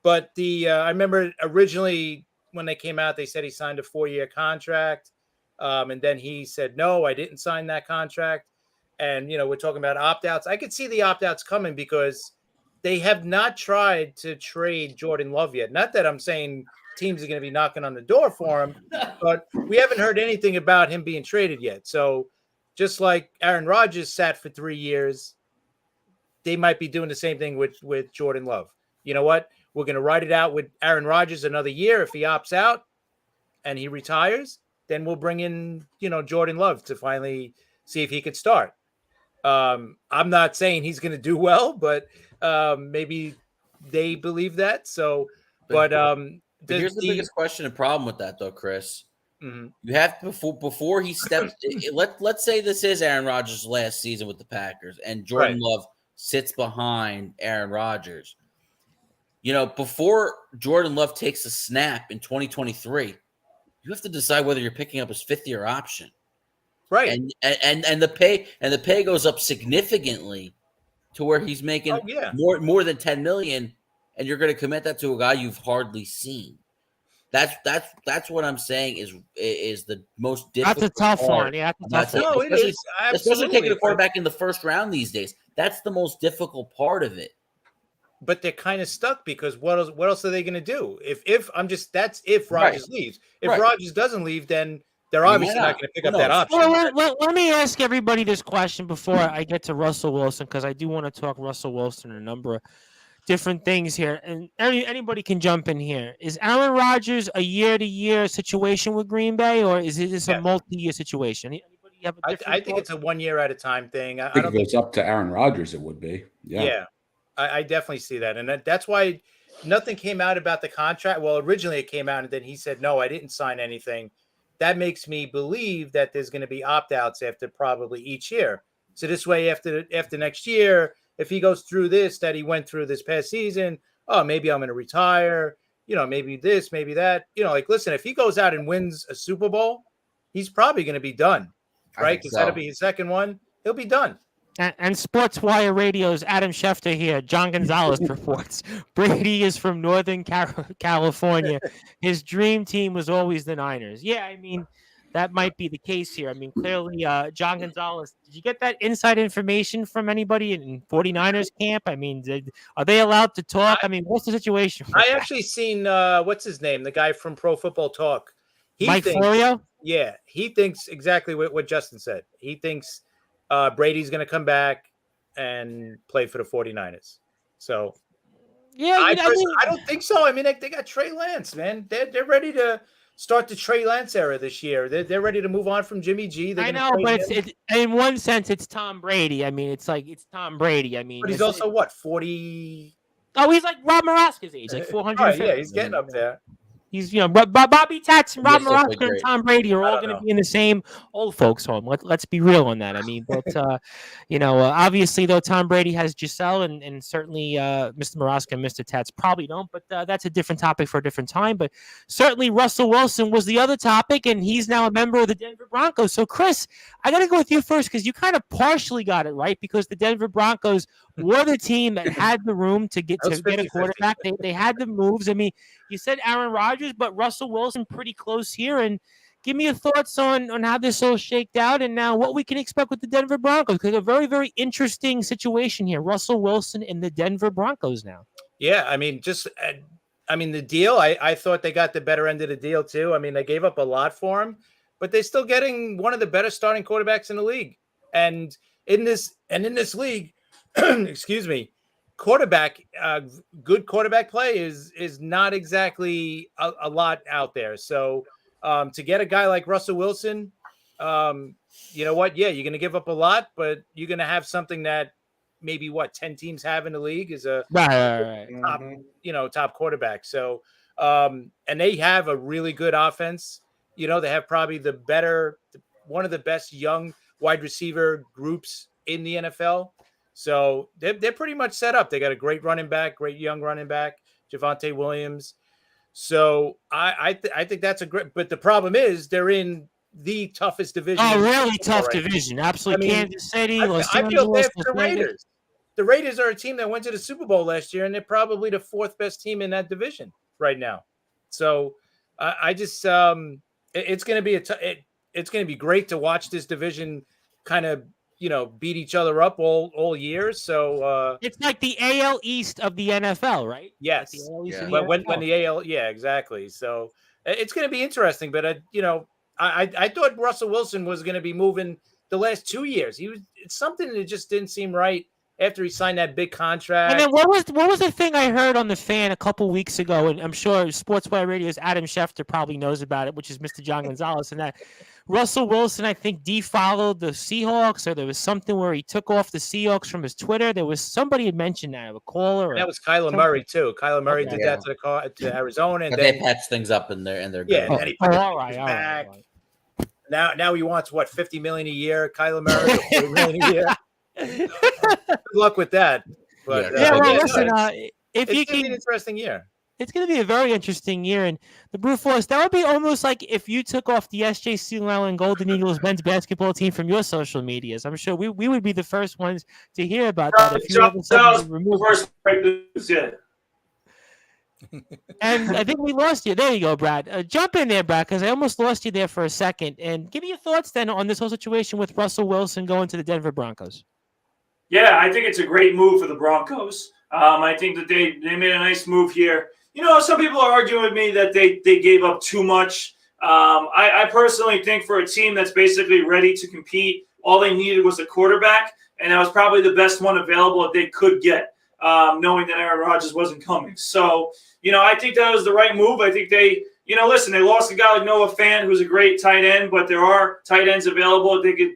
but I remember originally when they came out, they said he signed a 4-year contract, and then he said no, I didn't sign that contract. And we're talking about opt-outs. I could see the opt-outs coming because they have not tried to trade Jordan Love yet. Not that I'm saying teams are going to be knocking on the door for him, but we haven't heard anything about him being traded yet. So just like Aaron Rodgers sat for 3 years, they might be doing the same thing with Jordan Love. You know what? We're going to ride it out with Aaron Rodgers another year. If he opts out and he retires, then we'll bring in, Jordan Love to finally see if he could start. I'm not saying he's going to do well, but maybe they believe that. So, but here's the biggest question and problem with that, though, Chris. Mm-hmm. You have to, before he steps. Let's say this is Aaron Rodgers' last season with the Packers, and Jordan Love sits behind Aaron Rodgers. Before Jordan Love takes a snap in 2023, you have to decide whether you're picking up his 5th-year option. Right. And the pay goes up significantly to where he's making more than $10 million, and you're going to commit that to a guy you've hardly seen. That's what I'm saying is the most difficult. That's a tough one. Yeah, that's a tough one. No, it is. Especially taking a quarterback in the first round these days. That's the most difficult part of it. But they're kind of stuck because what else are they going to do? If Rodgers leaves. If Rodgers doesn't leave, then they're obviously not going to pick up that option. Well, let me ask everybody this question before I get to Russell Wilson, because I do want to talk Russell Wilson and a number of different things here. And anybody can jump in here. Is Aaron Rodgers a year-to-year situation with Green Bay, or is this a multi-year situation? Anybody have a different I think it's a 1 year at a time thing. I think if it's up to Aaron Rodgers, it would be. Yeah. I definitely see that. And that's why nothing came out about the contract. Well, originally it came out and then he said, no, I didn't sign anything. That makes me believe that there's going to be opt-outs after probably each year. So this way, after next year, if he goes through this, that he went through this past season, maybe I'm going to retire, maybe this, maybe that, listen, if he goes out and wins a Super Bowl, he's probably going to be done, right? Because that'll be his second one. He'll be done. And Sportswire Radio's Adam Schefter here. John Gonzalez reports Brady is from Northern California. His dream team was always the Niners. Yeah, I mean, that might be the case here. I mean, clearly, John Gonzalez, did you get that inside information from anybody in 49ers camp? I mean, are they allowed to talk? I mean, what's the situation? I actually seen, what's his name? The guy from Pro Football Talk. Mike Florio? Yeah, he thinks exactly what Justin said. He thinks Brady's going to come back and play for the 49ers. So, yeah, I don't think so. I mean, they got Trey Lance, man. They're ready to start the Trey Lance era this year. They're ready to move on from Jimmy G. I know, but it's in one sense, it's Tom Brady. I mean, it's Tom Brady. I mean, but he's also 40? Oh, he's like Rob Moroska's age, like 400. Right, yeah, he's getting up there. He's, Bobby Tats and Rob Moroska and Tom Brady are all going to be in the same old folks' home. Let's be real on that. I mean, but, obviously, though, Tom Brady has Giselle and certainly Mr. Moroska and Mr. Tats probably don't, but that's a different topic for a different time. But certainly Russell Wilson was the other topic, and he's now a member of the Denver Broncos. So, Chris, I got to go with you first because you kind of partially got it right because the Denver Broncos were the team that had the room to get a quarterback. They had the moves. I mean, you said Aaron Rodgers, but Russell Wilson pretty close here. And give me your thoughts on how this all shaked out and now what we can expect with the Denver Broncos. Because a very, very interesting situation here. Russell Wilson and the Denver Broncos now. Yeah, I mean, the deal, I thought they got the better end of the deal too. I mean, they gave up a lot for him, but they're still getting one of the better starting quarterbacks in the league. And in this league, excuse me, good quarterback play is not exactly a lot out there. So to get a guy like Russell Wilson, you know what? Yeah, you're going to give up a lot, but you're going to have something that maybe 10 teams have in the league is a top quarterback. So and they have a really good offense. They have probably one of the best young wide receiver groups in the NFL. So they're pretty much set up. They got a great running back, great young running back, Javonte Williams. So I think that's a great. But the problem is they're in the toughest division. Oh, really tough division. Absolutely. Kansas City, Los I feel Angeles, bad for the Raiders. The Raiders are a team that went to the Super Bowl last year, and they're probably the fourth best team in that division right now. So I just it's going to be it's going to be great to watch this division kind of beat each other up all year. So it's like the AL East of the NFL, right? Yes. Like when the AL, exactly. So it's going to be interesting. But I thought Russell Wilson was going to be moving the last 2 years. It's something that just didn't seem right after he signed that big contract. And then what was the thing I heard on the Fan a couple weeks ago, and I'm sure Sportswire Radio's Adam Schefter probably knows about it, which is Mr. John Gonzalez, and that Russell Wilson, I think, defollowed the Seahawks, or there was something where he took off the Seahawks from his Twitter. There was somebody had mentioned that, a caller. That was Kyler Murray too. Kyler Murray did that to Arizona, and then they patched things up in their good. And then he put back. Now he wants $50 million a year, Kyler Murray, $40 million a year. Good luck with that. But listen, if it's you can be an interesting year. It's going to be a very interesting year, and the Brute Force, that would be almost like if you took off the SJC Llewellyn Golden Eagles men's basketball team from your social medias. I'm sure we would be the first ones to hear about that. If you first break news, yeah. And I think we lost you. There you go, Brad. Jump in there, Brad, because I almost lost you there for a second. And give me your thoughts then on this whole situation with Russell Wilson going to the Denver Broncos. Yeah, I think it's a great move for the Broncos. I think that they made a nice move here. Some people are arguing with me that they gave up too much. I personally think for a team that's basically ready to compete, all they needed was a quarterback, and that was probably the best one available that they could get, knowing that Aaron Rodgers wasn't coming. So, I think that was the right move. I think they, listen, they lost a guy like Noah Fant, who's a great tight end, but there are tight ends available they could,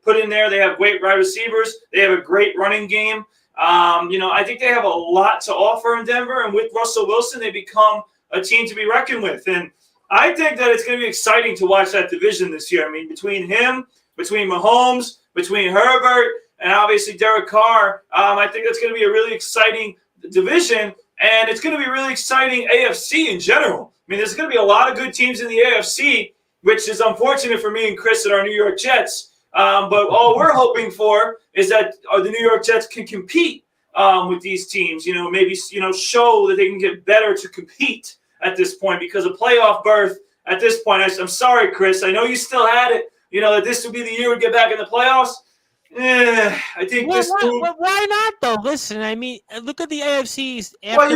put in there. They have great wide receivers. They have a great running game. I think they have a lot to offer in Denver, and with Russell Wilson, they become a team to be reckoned with. And I think that it's going to be exciting to watch that division this year. I mean, between him, between Mahomes, between Herbert, and obviously Derek Carr, I think that's going to be a really exciting division, and it's going to be really exciting AFC in general. I mean, there's going to be a lot of good teams in the AFC, which is unfortunate for me and Chris and our New York Jets. But all we're hoping for is that the New York Jets can compete with these teams, maybe, show that they can get better to compete at this point, because a playoff berth at this point, I'm sorry, Chris, I know you still had it, that this would be the year we get back in the playoffs. I think why not though? Listen, I mean, look at the AFCs. Well,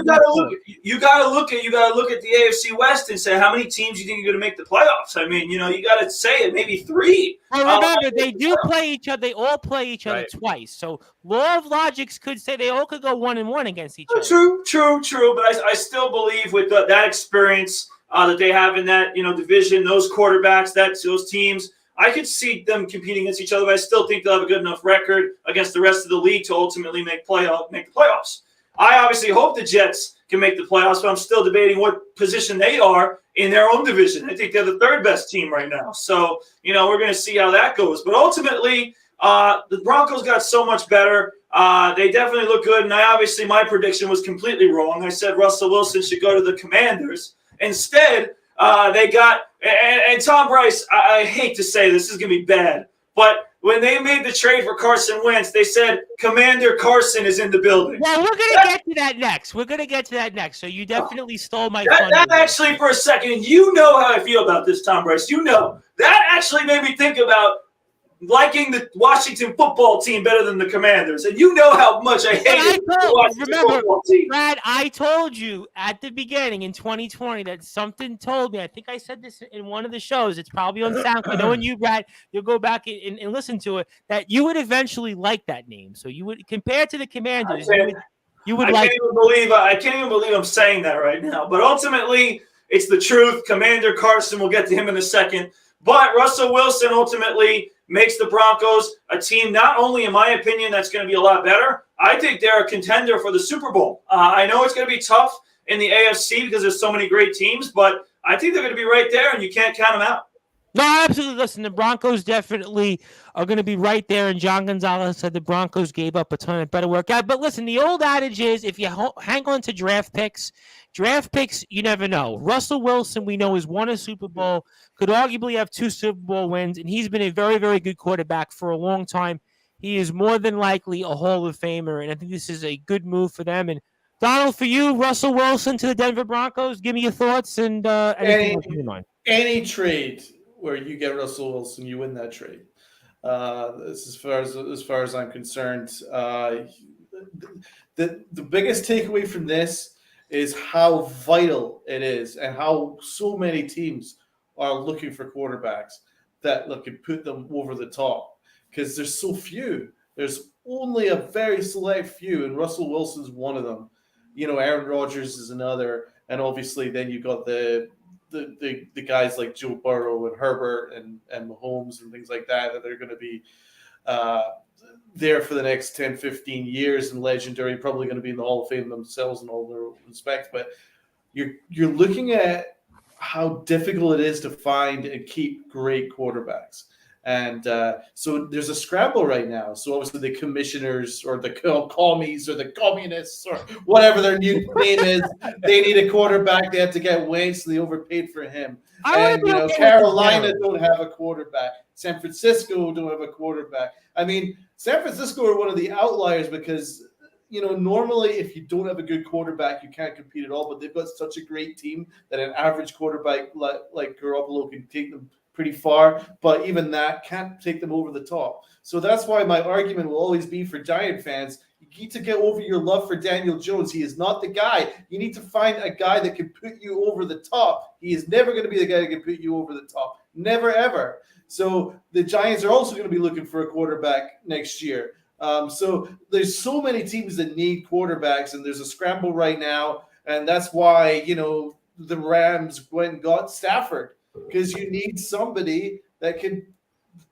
you gotta look at the AFC West and say how many teams you think are going to make the playoffs. I mean, you got to say it, maybe 3. Well, remember, they do play each other. They all play each other twice. So law of logic could say they all could go 1-1 against each other. True. But I still believe with that experience that they have in that division, those quarterbacks, those teams. I could see them competing against each other, but I still think they'll have a good enough record against the rest of the league to ultimately make the playoffs. I obviously hope the Jets can make the playoffs, but I'm still debating what position they are in their own division. I think they're the third best team right now. So, we're going to see how that goes. But ultimately, the Broncos got so much better. They definitely look good. And my prediction was completely wrong. I said Russell Wilson should go to the Commanders. Instead, they got – and Tom Bryce, I hate to say this is going to be bad, but when they made the trade for Carson Wentz, they said Commander Carson is in the building. Well, we're going to get to that next. So you definitely stole my thunder. That actually, for a second, you know how I feel about this, Tom Bryce. That actually made me think about liking the Washington football team better than the Commanders. And you know how much I hate the Washington football team. Brad, I told you at the beginning in 2020 that something told me, I think I said this in one of the shows, it's probably on SoundCloud. Knowing you, Brad, you'll go back and listen to it, that you would eventually like that name. So you would, compared to the Commanders, you would like. I can't even believe I'm saying that right now. But ultimately, it's the truth. Commander Carson, we'll get to him in a second. But Russell Wilson ultimately makes the Broncos a team, not only, in my opinion, that's going to be a lot better, I think they're a contender for the Super Bowl. I know it's going to be tough in the AFC because there's so many great teams, but I think they're going to be right there, and you can't count them out. No, absolutely. Listen, the Broncos definitely are going to be right there. And John Gonzalez said the Broncos gave up a ton of better work. But listen, the old adage is if you hang on to draft picks, you never know. Russell Wilson, we know, has won a Super Bowl, could arguably have 2 Super Bowl wins, and he's been a very, very good quarterback for a long time. He is more than likely a Hall of Famer, and I think this is a good move for them. And Donald, for you, Russell Wilson to the Denver Broncos, give me your thoughts and anything else in your mind. Any trade where you get Russell Wilson, you win that trade. This as far as I'm concerned. The biggest takeaway from this is how vital it is, and how so many teams are looking for quarterbacks that can put them over the top, because there's so few. There's only a very select few, and Russell Wilson's one of them. Aaron Rodgers is another, and obviously then you got the guys like Joe Burrow and Herbert and Mahomes and things like that are going to be there for the next 10, 15 years and legendary, probably going to be in the Hall of Fame themselves in all their respects. But you're looking at how difficult it is to find and keep great quarterbacks. And so there's a scramble right now. So obviously the commissioners or the commies or the communists or whatever their new name is, they need a quarterback. They have to get Wentz, so they overpaid for him. And Carolina don't have a quarterback. San Francisco don't have a quarterback. I mean, San Francisco are one of the outliers because normally if you don't have a good quarterback, you can't compete at all. But they've got such a great team that an average quarterback like Garoppolo can take them pretty far, but even that can't take them over the top. So that's why my argument will always be for Giant fans, you need to get over your love for Daniel Jones. He is not the guy. You need to find a guy that can put you over the top. He is never going to be the guy that can put you over the top. Never, ever. So the Giants are also going to be looking for a quarterback next year. So there's so many teams that need quarterbacks, and there's a scramble right now. And that's why, the Rams went and got Stafford, because you need somebody that can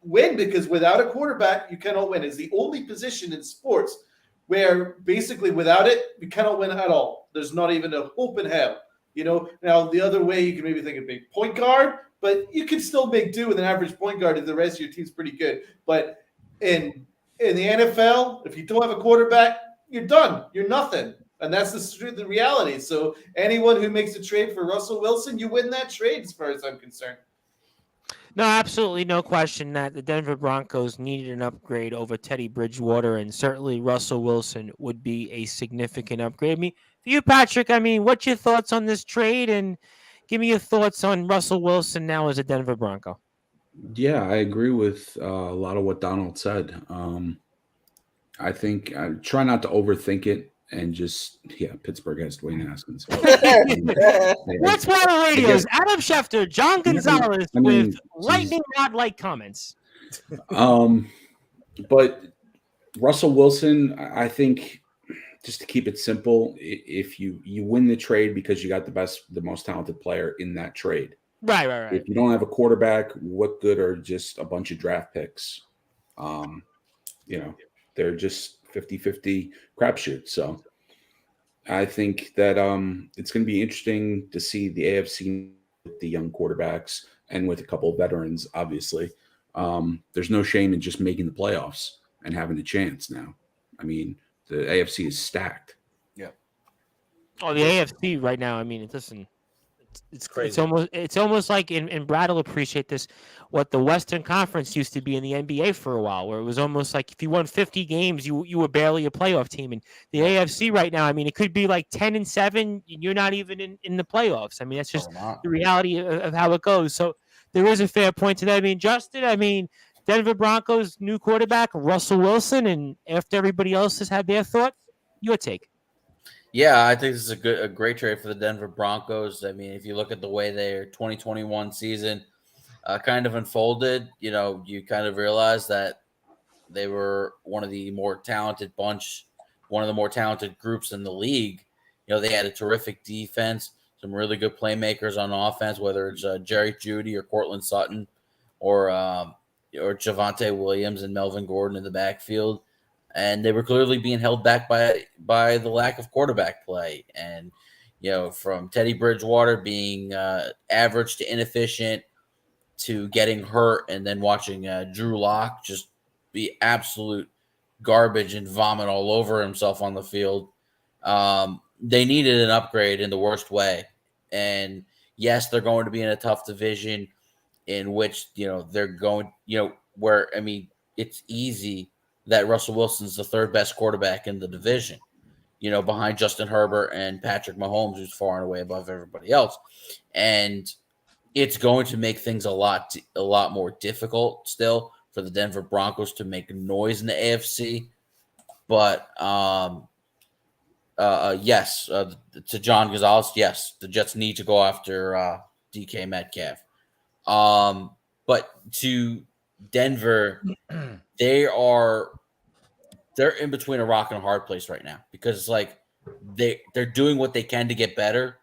win, because without a quarterback, you cannot win. It's the only position in sports where basically without it, you cannot win at all. There's not even a hope in hell. Now the other way you can maybe think of a point guard, but you can still make do with an average point guard if the rest of your team's pretty good. But in the NFL, if you don't have a quarterback, you're done. You're nothing. And that's the reality. So anyone who makes a trade for Russell Wilson, you win that trade as far as I'm concerned. No, absolutely no question that the Denver Broncos needed an upgrade over Teddy Bridgewater, and certainly Russell Wilson would be a significant upgrade. For you, Patrick, what's your thoughts on this trade? And give me your thoughts on Russell Wilson now as a Denver Bronco. Yeah, I agree with a lot of what Donald said. I think I try not to overthink it. And Pittsburgh has Dwayne Haskins. What's Water Radio's Adam Schefter, John Gonzalez with lightning rod-like comments. But Russell Wilson, I think, just to keep it simple, if you win the trade because you got the most talented player in that trade. Right. If you don't have a quarterback, what good are just a bunch of draft picks? They're just 50-50 crapshoot. So I think that it's going to be interesting to see the AFC with the young quarterbacks and with a couple of veterans, obviously. There's no shame in just making the playoffs and having a chance now. The AFC is stacked. Yeah. Oh, the AFC right now, it's crazy. It's almost like, and Brad will appreciate this, what the Western Conference used to be in the NBA for a while, where it was almost like if you won 50 games, you were barely a playoff team. And the AFC right now, it could be like 10-7, you're not even in the playoffs. That's just the reality of how it goes. So there is a fair point to that. Justin, Denver Broncos new quarterback Russell Wilson, and after everybody else has had their thought, your take. Yeah, I think this is a great trade for the Denver Broncos. If you look at the way their 2021 season kind of unfolded, you kind of realize that they were one of the more talented groups in the league. They had a terrific defense, some really good playmakers on offense, whether it's Jerry Jeudy or Cortland Sutton or Javonte Williams and Melvin Gordon in the backfield. And they were clearly being held back by the lack of quarterback play. And, from Teddy Bridgewater being average to inefficient to getting hurt and then watching Drew Lock just be absolute garbage and vomit all over himself on the field. They needed an upgrade in the worst way. And yes, they're going to be in a tough division in which, they're going, where, I mean, it's easy that Russell Wilson's the third best quarterback in the division, behind Justin Herbert and Patrick Mahomes, who's far and away above everybody else. And it's going to make things a lot more difficult still for the Denver Broncos to make noise in the AFC. But yes, to John Gonzalez, yes, the Jets need to go after DK Metcalf. But to Denver, they're in between a rock and a hard place right now, because it's like they're doing what they can to get better,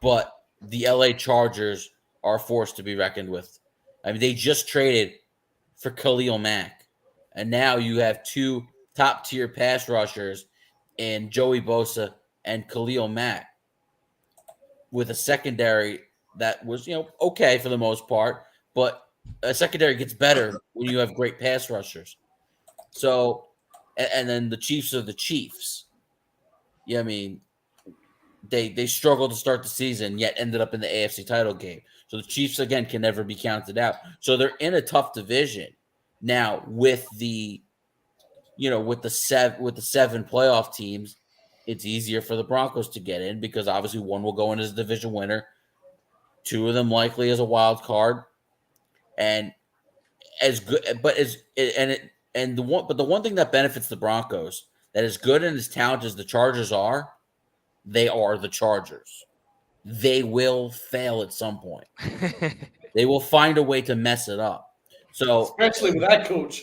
but the LA Chargers are forced to be reckoned with. I mean, they just traded for Khalil Mack, and now you have two top-tier pass rushers in Joey Bosa and Khalil Mack, with a secondary that was, okay for the most part, but a secondary gets better when you have great pass rushers. So, and then the Chiefs are the Chiefs. Yeah, I mean, they struggled to start the season, yet ended up in the AFC title game. So the Chiefs, again, can never be counted out. So they're in a tough division now with the seven playoff teams. It's easier for the Broncos to get in because obviously one will go in as a division winner, two of them likely as a wild card, and as good. But the one thing that benefits the Broncos, that as good and as talented as the Chargers are, they are the Chargers. They will fail at some point. They will find a way to mess it up. So, especially with that coach.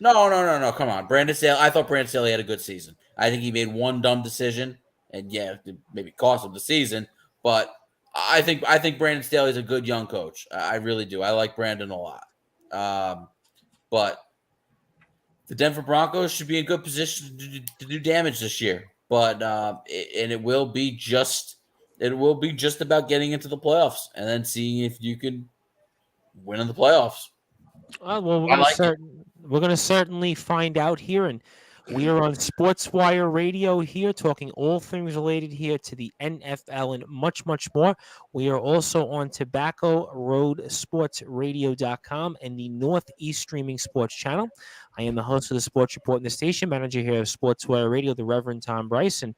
No. Come on. Brandon Staley. I thought Brandon Staley had a good season. I think he made one dumb decision, and it maybe cost him the season. But I think Brandon Staley is a good young coach. I really do. I like Brandon a lot. But the Denver Broncos should be in good position to do damage this year. But it will be just about getting into the playoffs and then seeing if you can win in the playoffs. Well, we're going to certainly find out here, and we are on Sportswire Radio here, talking all things related here to the NFL and much, much more. We are also on TobaccoRoadSportsRadio.com and the Northeast Streaming Sports Channel. I am the host of the Sports Report and the station manager here of Sportswire Radio, the Reverend Tom Bryson.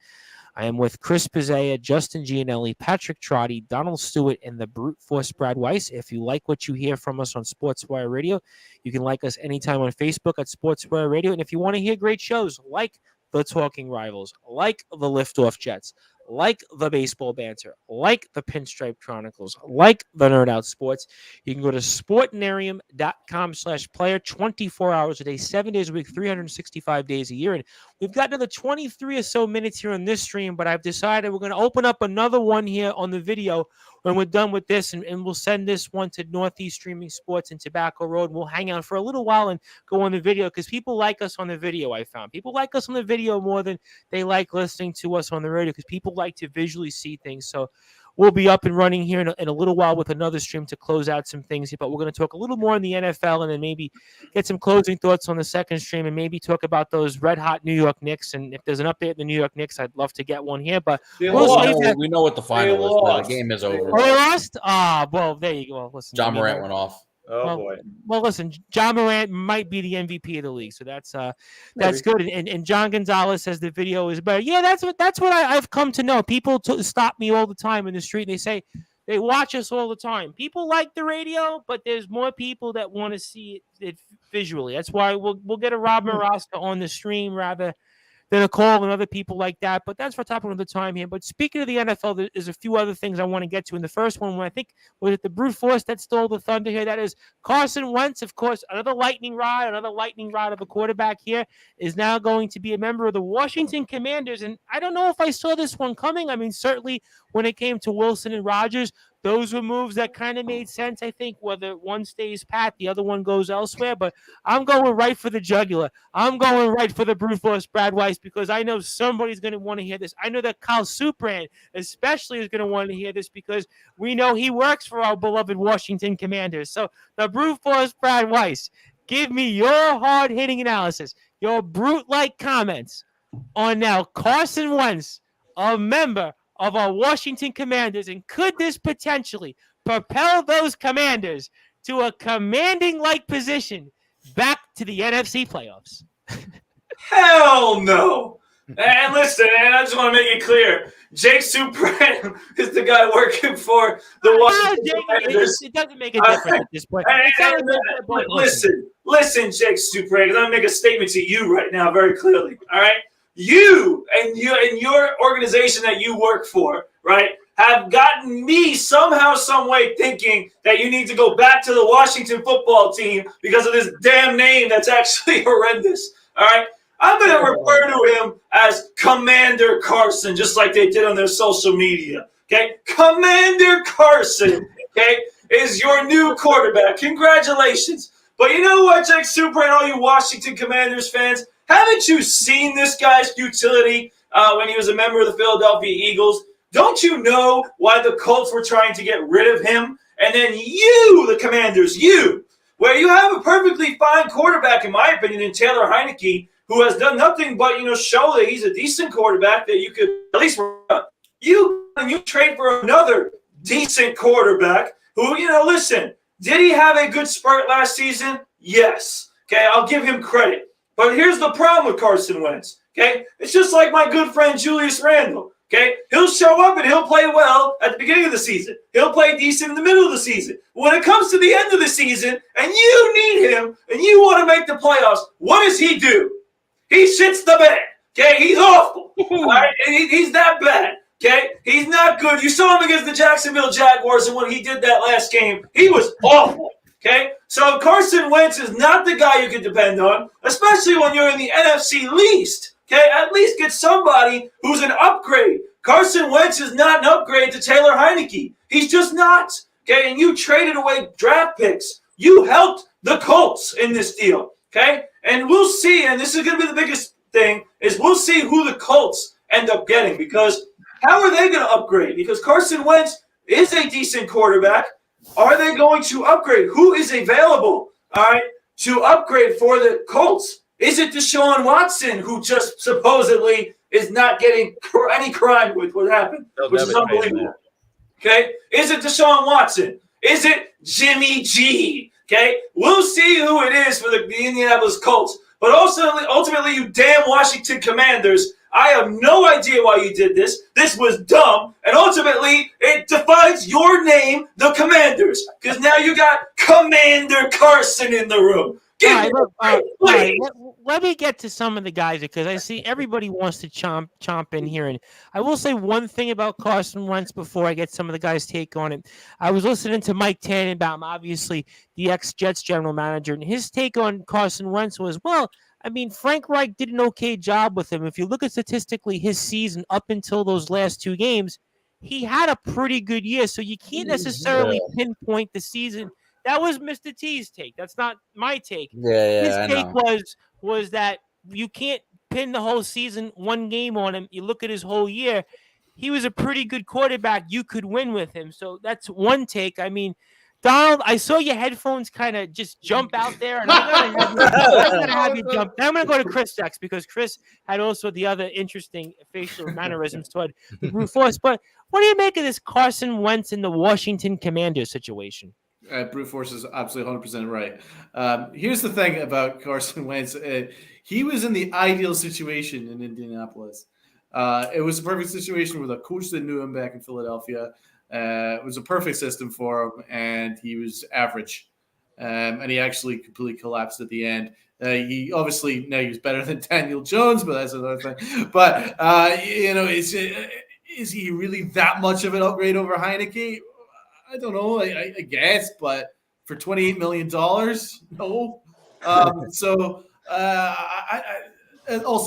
I am with Chris Pizzea, Justin Gianelli, Patrick Trotty, Donald Stewart, and the brute force Brad Weiss. If you like what you hear from us on Sportswire Radio, you can like us anytime on Facebook at Sportswire Radio. And if you want to hear great shows like The Talking Rivals, like The Liftoff Jets, like The Baseball Banter, like The Pinstripe Chronicles, like The Nerd Out Sports, you can go to sportnarium.com/player 24 hours a day, 7 days a week, 365 days a year. And we've got another 23 or so minutes here on this stream, but I've decided we're going to open up another one here on the video when we're done with this, and we'll send this one to Northeast Streaming Sports and Tobacco Road. We'll hang out for a little while and go on the video because people like us on the video, I found. People like us on the video more than they like listening to us on the radio because people like to visually see things. So we'll be up and running here in a little while with another stream to close out some things here, but we're going to talk a little more on the NFL and then maybe get some closing thoughts on the second stream and maybe talk about those red-hot New York Knicks. And if there's an update in the New York Knicks, I'd love to get one here. But we know what the final is. The game is over. Oh, they lost? Well, there you go. Well, listen, John Morant went off. Oh, boy. Well, listen, John Morant might be the MVP of the league, so that's good. And John Gonzalez says the video is better. Yeah, that's what I've come to know. People stop me all the time in the street. They say they watch us all the time. People like the radio, but there's more people that want to see it visually. That's why we'll get a Rob Marasta on the stream rather than a call and other people like that. But that's for topic of the time here. But speaking of the NFL, there's a few other things I want to get to. In the first one, when I think was it the brute force that stole the thunder here? That is Carson Wentz, of course, another lightning rod of a quarterback here, is now going to be a member of the Washington Commanders. And I don't know if I saw this one coming. I mean, certainly when it came to Wilson and Rodgers, those were moves that kind of made sense, I think, whether one stays pat, the other one goes elsewhere. But I'm going right for the jugular. I'm going right for the brute force Brad Weiss because I know somebody's going to want to hear this. I know that Kyle Supran especially is going to want to hear this because we know he works for our beloved Washington Commanders. So the brute force Brad Weiss, give me your hard-hitting analysis, your brute-like comments on now Carson Wentz, a member of our Washington Commanders, and could this potentially propel those Commanders to a commanding-like position back to the NFC playoffs? Hell no. And listen, and I just want to make it clear, Jake Supran is the guy working for the Washington Commanders. It doesn't make a difference at this point. Listen, Jake Supran, because I'm going to make a statement to you right now very clearly, all right? You and your organization that you work for, right, have gotten me somehow, some way thinking that you need to go back to the Washington football team because of this damn name that's actually horrendous. All right. I'm going to refer to him as Commander Carson, just like they did on their social media. Okay. Commander Carson, okay, is your new quarterback. Congratulations. But you know what, Jake Supran, all you Washington Commanders fans, haven't you seen this guy's futility when he was a member of the Philadelphia Eagles? Don't you know why the Colts were trying to get rid of him? And then you, the Commanders, where you have a perfectly fine quarterback, in my opinion, in Taylor Heineke, who has done nothing but, show that he's a decent quarterback that you could at least run. You trade for another decent quarterback who, listen, did he have a good spurt last season? Yes. Okay, I'll give him credit. But here's the problem with Carson Wentz, okay? It's just like my good friend Julius Randle, okay? He'll show up and he'll play well at the beginning of the season. He'll play decent in the middle of the season. When it comes to the end of the season and you need him and you want to make the playoffs, what does he do? He shits the bed, okay? He's awful, all right? And he's that bad, okay? He's not good. You saw him against the Jacksonville Jaguars, and when he did that last game, he was awful. Okay, so Carson Wentz is not the guy you can depend on, especially when you're in the NFC least. Okay, at least get somebody who's an upgrade. Carson Wentz is not an upgrade to Taylor Heineke. He's just not. Okay, and you traded away draft picks. You helped the Colts in this deal. Okay, and we'll see, and this is going to be the biggest thing, is we'll see who the Colts end up getting because how are they going to upgrade? Because Carson Wentz is a decent quarterback. Are they going to upgrade? Who is available, all right, to upgrade for the Colts? Is it Deshaun Watson, who just supposedly is not getting any crime with what happened, which is unbelievable? Okay? Is it Deshaun Watson? Is it Jimmy G? Okay? We'll see who it is for the Indianapolis Colts. But also, ultimately, you damn Washington Commanders, I have no idea why you did this. This was dumb. And ultimately, it defines your name, the Commanders. Because now you got Commander Carson in the room. Let me get to some of the guys because I see everybody wants to chomp in here. And I will say one thing about Carson Wentz before I get some of the guys' take on it. I was listening to Mike Tannenbaum, obviously the ex-Jets general manager, and his take on Carson Wentz was, well, I mean, Frank Reich did an okay job with him. If you look at statistically his season up until those last two games, he had a pretty good year. So you can't necessarily pinpoint the season. That was Mr. T's take. That's not my take. His take was that you can't pin the whole season, one game on him. You look at his whole year. He was a pretty good quarterback. You could win with him. So that's one take. I mean, Donald, I saw your headphones kind of just jump out there, and I'm going to have you jump. Then I'm going to go to Chris next because Chris had also the other interesting facial mannerisms toward the brute force. But what do you make of this Carson Wentz in the Washington Commanders situation? Brute force is absolutely 100% right. Here's the thing about Carson Wentz. He was in the ideal situation in Indianapolis. It was a perfect situation with a coach that knew him back in Philadelphia. It was a perfect system for him, and he was average. And he actually completely collapsed at the end. He obviously now he was better than Daniel Jones, but that's another thing. But is he really that much of an upgrade over Heineke? I don't know. I guess, but for $28 million, no. Also,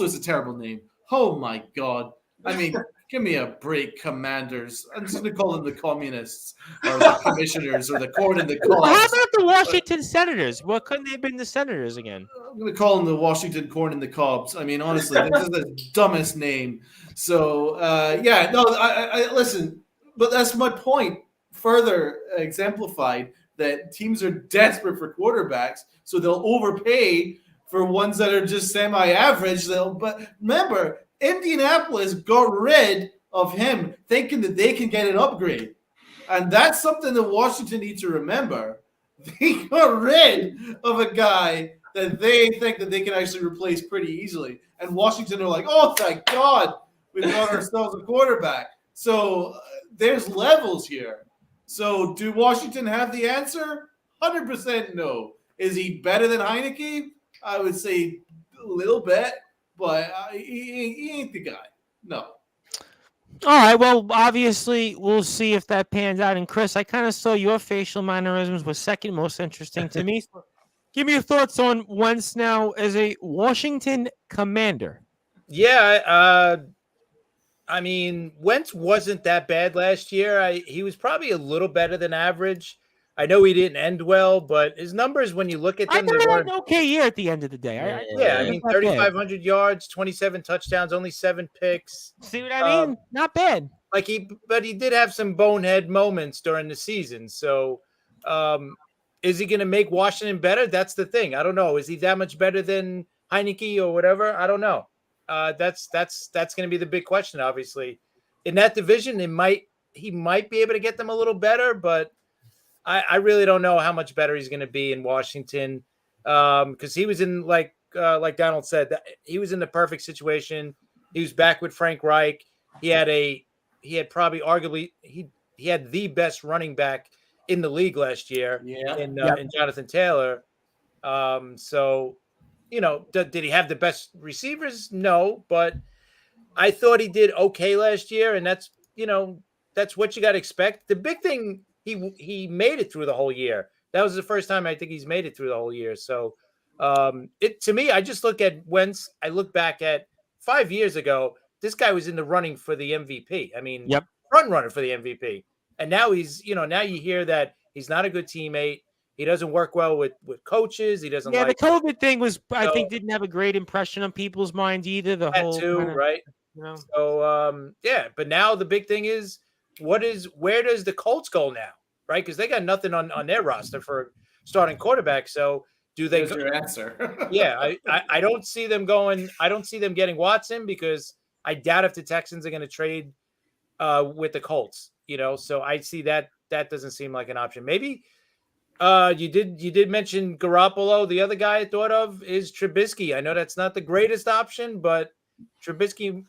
it's a terrible name. Oh my God! I mean, Give me a break, Commanders. I'm just going to call them the communists or the commissioners or the corn and the Well, how cobs. about the Washington Senators? What couldn't they have been the Senators again? I'm going to call them the Washington corn and the cobs. I mean, honestly, this is the dumbest name. So, I listen, but that's my point. Further exemplified that teams are desperate for quarterbacks, so they'll overpay for ones that are just semi-average. But remember, Indianapolis got rid of him thinking that they can get an upgrade. And that's something that Washington needs to remember. They got rid of a guy that they think that they can actually replace pretty easily. And Washington are like, oh, thank God, we got ourselves a quarterback. So there's levels here. So do Washington have the answer? 100% no. Is he better than Heineke? I would say a little bit, but he ain't the guy. No. All right. Well, obviously, we'll see if that pans out. And Chris, I kind of saw your facial mannerisms was second most interesting to me. So give me your thoughts on Wentz now as a Washington Commander. Yeah, I mean, Wentz wasn't that bad last year. He was probably a little better than average. I know he didn't end well, but his numbers, when you look at them, they were an okay year at the end of the day. I mean, 3,500 yards, 27 touchdowns, only 7 picks. See what I mean? Not bad. But he did have some bonehead moments during the season. So, is he going to make Washington better? That's the thing. I don't know. Is he that much better than Heineke or whatever? I don't know. That's going to be the big question. Obviously, in that division, he might be able to get them a little better, but I really don't know how much better he's going to be in Washington, because he was in like Donald said, he was in the perfect situation. He was back with Frank Reich. He had probably arguably he had the best running back in the league last year in Jonathan Taylor. So, did he have the best receivers? No, but I thought he did okay last year, and that's what you got to expect. The big thing, he made it through the whole year. That was the first time I think he's made it through the whole year. So, to me, I just look at Wentz. I look back at 5 years ago. This guy was in the running for the MVP. I mean, front runner for the MVP. And now he's, now you hear that he's not a good teammate. He doesn't work well with coaches. He doesn't. Yeah, the COVID thing I think didn't have a great impression on people's minds either. The whole right. So but now the big thing is, where does the Colts go now, right? Because they got nothing on their roster for starting quarterback. So do they? There's your answer. I don't see them going. I don't see them getting Watson, because I doubt if the Texans are going to trade with the Colts. So I see that doesn't seem like an option. Maybe you did mention Garoppolo. The other guy I thought of is Trubisky. I know that's not the greatest option, but Trubisky,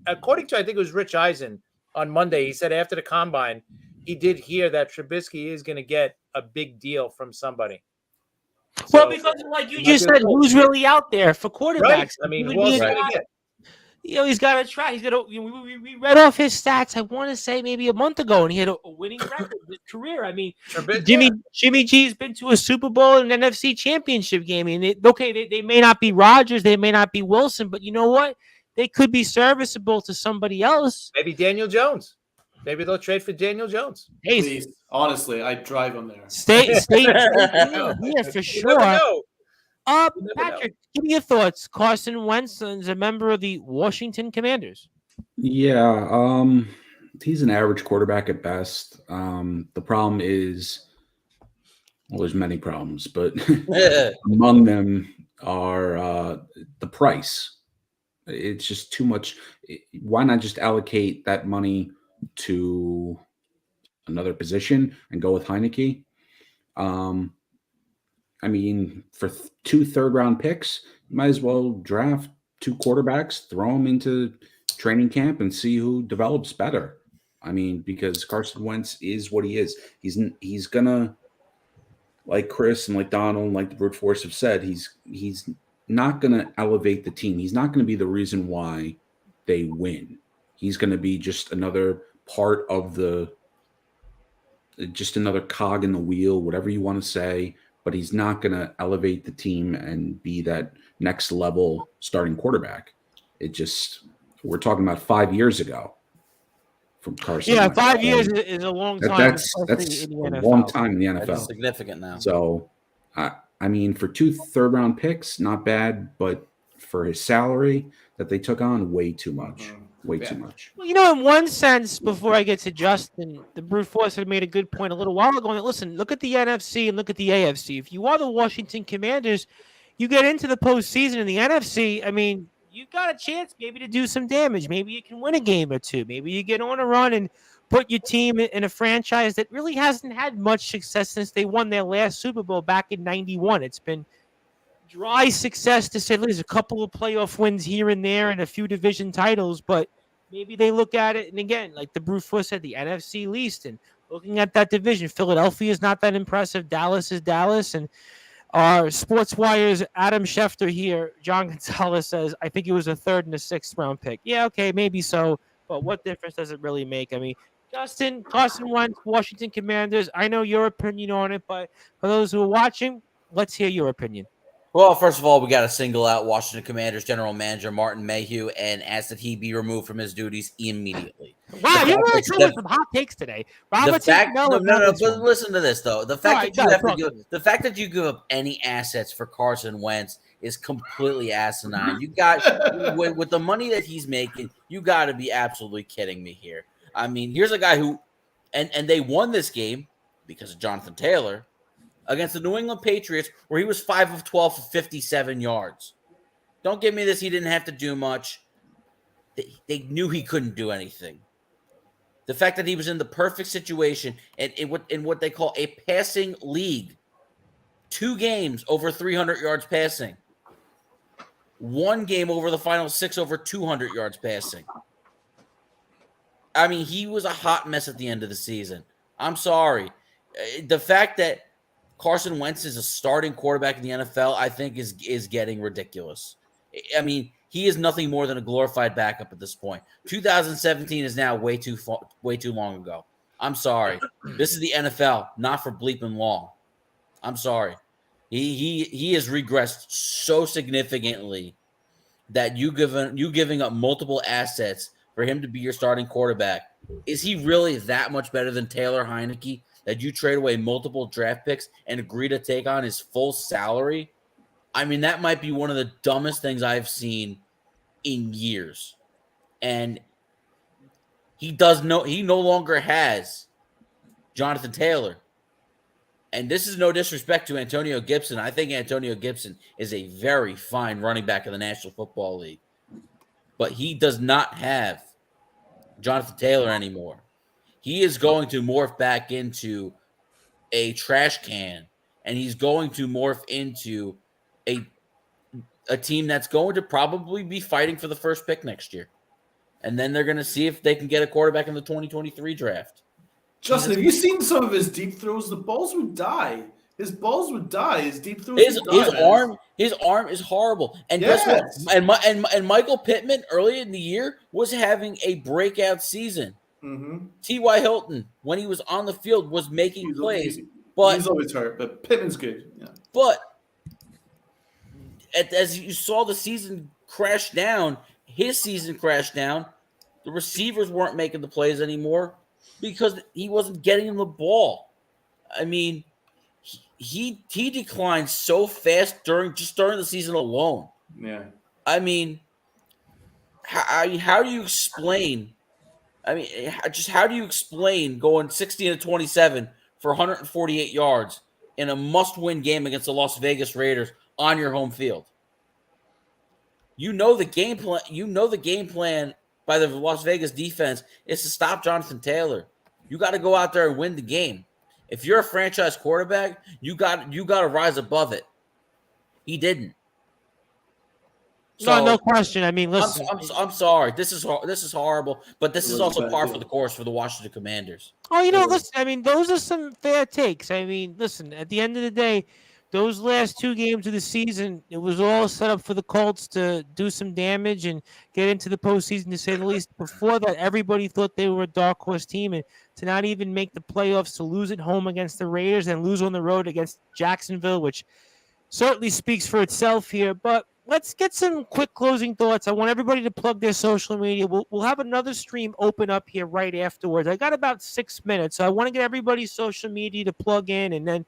according to, I think it was Rich Eisen on Monday, he said after the combine, he did hear that Trubisky is going to get a big deal from somebody. Well, because like you just said, who's really out there for quarterbacks? Right. I mean, he's got to try. He's got to. We read off his stats. I want to say maybe a month ago, and he had a winning record in his career. I mean, Jimmy G's been to a Super Bowl and an NFC Championship game. I mean, they may not be Rodgers, they may not be Wilson, but you know what? They could be serviceable to somebody else. Maybe Daniel Jones. Maybe they'll trade for Daniel Jones. Hey, please, honestly, I'd drive him there. Stay yeah, for sure. Patrick, give me your thoughts. Carson Wentz is a member of the Washington Commanders. Yeah, he's an average quarterback at best. The problem is, well, there's many problems, but among them are the price. It's just too much. Why not just allocate that money to another position and go with Heineke? I mean, for 2 third-round picks, you might as well draft 2 quarterbacks, throw them into training camp, and see who develops better. I mean, because Carson Wentz is what he is. He's gonna, like Chris and like Donald and like the Brute Force have said, he's not gonna elevate the team. He's not gonna be the reason why they win. He's gonna be just another part of just another cog in the wheel, whatever you want to say. But he's not going to elevate the team and be that next level starting quarterback. we're talking about 5 years ago from Carson. Yeah, Wentz. 5 years is a long time. That's especially in the a NFL. long time in the That's NFL. significant now. So, I mean, for 2 third-round picks, not bad, but for his salary that they took on, way too much. Way too much. Well, in one sense, before I get to Justin, the brute force had made a good point a little while ago. Listen, look at the NFC and look at the AFC. If you are the Washington Commanders, you get into the postseason in the NFC. I mean, you got a chance maybe to do some damage. Maybe you can win a game or two. Maybe you get on a run and put your team in a franchise that really hasn't had much success since they won their last Super Bowl back in '91. It's been dry success to say there's a couple of playoff wins here and there and a few division titles, but maybe they look at it, and again, like the brute force said, the NFC least, and looking at that division, Philadelphia is not that impressive. Dallas is Dallas, and our Sportswire's Adam Schefter here, John Gonzalez says, I think it was a 3rd and a 6th round pick. Yeah, okay, maybe so, but what difference does it really make? I mean, Justin, Carson Wentz, Washington Commanders, I know your opinion on it, but for those who are watching, let's hear your opinion. Well, first of all, we got to single out Washington Commanders general manager Martin Mayhew and ask that he be removed from his duties immediately. Wow, you're really coming with some hot takes today. But listen to this though. The fact that you give up any assets for Carson Wentz is completely asinine. You got with the money that he's making, you got to be absolutely kidding me here. I mean, here's a guy who, and they won this game because of Jonathan Taylor against the New England Patriots, where he was 5 of 12 for 57 yards. Don't give me this. He didn't have to do much. They knew he couldn't do anything. The fact that he was in the perfect situation and in what they call a passing league, 2 games over 300 yards passing, 1 game over the final 6 over 200 yards passing. I mean, he was a hot mess at the end of the season. I'm sorry. The fact that Carson Wentz is a starting quarterback in the NFL, I think, is getting ridiculous. I mean, he is nothing more than a glorified backup at this point. 2017 is now way too long ago. I'm sorry. This is the NFL, not for bleeping long. I'm sorry. He has regressed so significantly that you giving up multiple assets for him to be your starting quarterback. Is he really that much better than Taylor Heineke, that you trade away multiple draft picks and agree to take on his full salary? I mean, that might be one of the dumbest things I've seen in years. And he no longer has Jonathan Taylor. And this is no disrespect to Antonio Gibson. I think Antonio Gibson is a very fine running back in the National Football League. But he does not have Jonathan Taylor anymore. He is going to morph back into a trash can, and he's going to morph into a team that's going to probably be fighting for the first pick next year. And then they're going to see if they can get a quarterback in the 2023 draft. Justin, have you seen some of his deep throws? The balls would die. His balls would die. His deep throws His arm is horrible. And guess what? And Michael Pittman early in the year was having a breakout season. Mm-hmm. T.Y. Hilton, when he was on the field, was making plays. But he's always hurt, but Pittman's good. Yeah. But as you saw the season crash down, his season crashed down. The receivers weren't making the plays anymore because he wasn't getting him the ball. I mean, he declined so fast during the season alone. Yeah. I mean, how do you explain? I mean, just how do you explain going 16-27 for 148 yards in a must-win game against the Las Vegas Raiders on your home field? You know the game plan. You know the game plan by the Las Vegas defense is to stop Jonathan Taylor. You got to go out there and win the game. If you're a franchise quarterback, you got to rise above it. He didn't. So, no question. I mean, listen. I'm sorry. This is horrible, but this is also par for the course for the Washington Commanders. Oh, listen. I mean, those are some fair takes. I mean, listen. At the end of the day, those last 2 games of the season, it was all set up for the Colts to do some damage and get into the postseason, to say the least. Before that, everybody thought they were a dark horse team, and to not even make the playoffs, to lose at home against the Raiders and lose on the road against Jacksonville, which certainly speaks for itself here. But let's get some quick closing thoughts. I want everybody to plug their social media. We'll have another stream open up here right afterwards. I got about 6 minutes, so I want to get everybody's social media to plug in, and then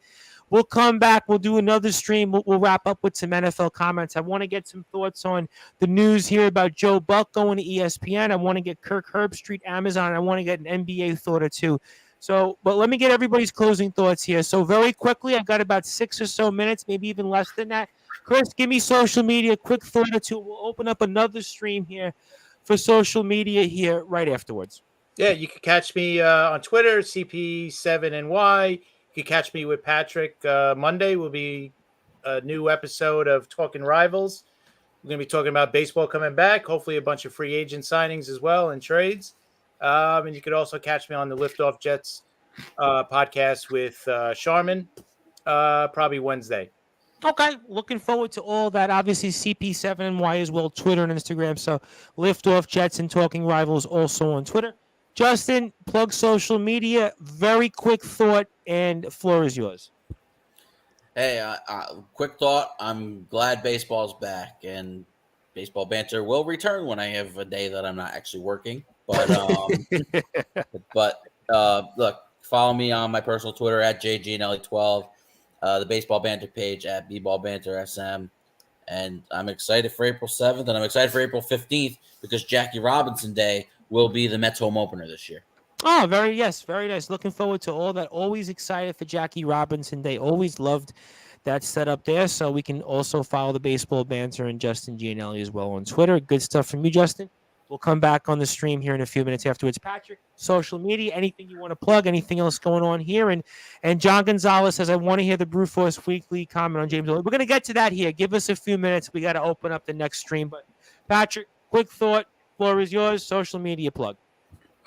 we'll come back. We'll do another stream. We'll wrap up with some NFL comments. I want to get some thoughts on the news here about Joe Buck going to ESPN. I want to get Kirk Herbstreit, Amazon. I want to get an NBA thought or two. So, but let me get everybody's closing thoughts here. So very quickly, I've got about 6 or so minutes, maybe even less than that. Chris, give me social media, quick thought or two. We'll open up another stream here for social media here right afterwards. Yeah, you can catch me on Twitter, CP7NY. You can catch me with Patrick. Monday will be a new episode of Talking Rivals. We're going to be talking about baseball coming back, hopefully a bunch of free agent signings as well and trades. And you could also catch me on the Liftoff Jets podcast with Sharman, probably Wednesday. Okay, looking forward to all that. Obviously, CP7NY as well, Twitter and Instagram. So, Liftoff Jets and Talking Rivals also on Twitter. Justin, plug social media. Very quick thought, and floor is yours. Hey, quick thought. I'm glad baseball's back, and baseball banter will return when I have a day that I'm not actually working. But look, follow me on my personal Twitter at JGNelly12. The baseball banter page at bballbantersm, and I'm excited for April 7th, and I'm excited for April 15th because Jackie Robinson Day will be the Mets home opener this year. Oh, very nice. Looking forward to all that. Always excited for Jackie Robinson Day. Always loved that setup there. So we can also follow the baseball banter and Justin Gianelli as well on Twitter. Good stuff from you, Justin. We'll come back on the stream here in a few minutes afterwards. Patrick, social media, anything you want to plug, anything else going on here? And John Gonzalez says, I want to hear the Brewforce Weekly comment on James. We're going to get to that here. Give us a few minutes. We got to open up the next stream. But Patrick, quick thought. Floor is yours. Social media plug.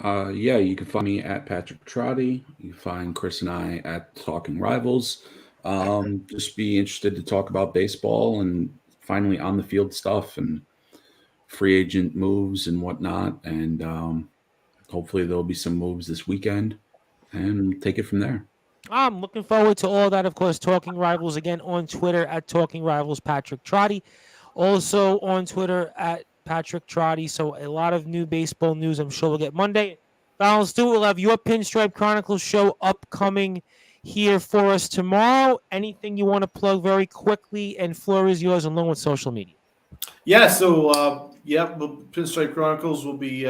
Yeah, you can find me at Patrick Trotty. You can find Chris and I at Talking Rivals. Just be interested to talk about baseball and finally on the field stuff and free agent moves and whatnot, and hopefully there'll be some moves this weekend and take it from there. I'm looking forward to all that. Of course, Talking Rivals again on Twitter at Talking Rivals Patrick Trotty, also on Twitter at Patrick Trotty. So a lot of new baseball news I'm sure we'll get Monday. Donald Stewart will have your Pinstripe Chronicles show upcoming here for us tomorrow. Anything you want to plug very quickly, and floor is yours along with social media. Yeah, so Pinstripe Chronicles will be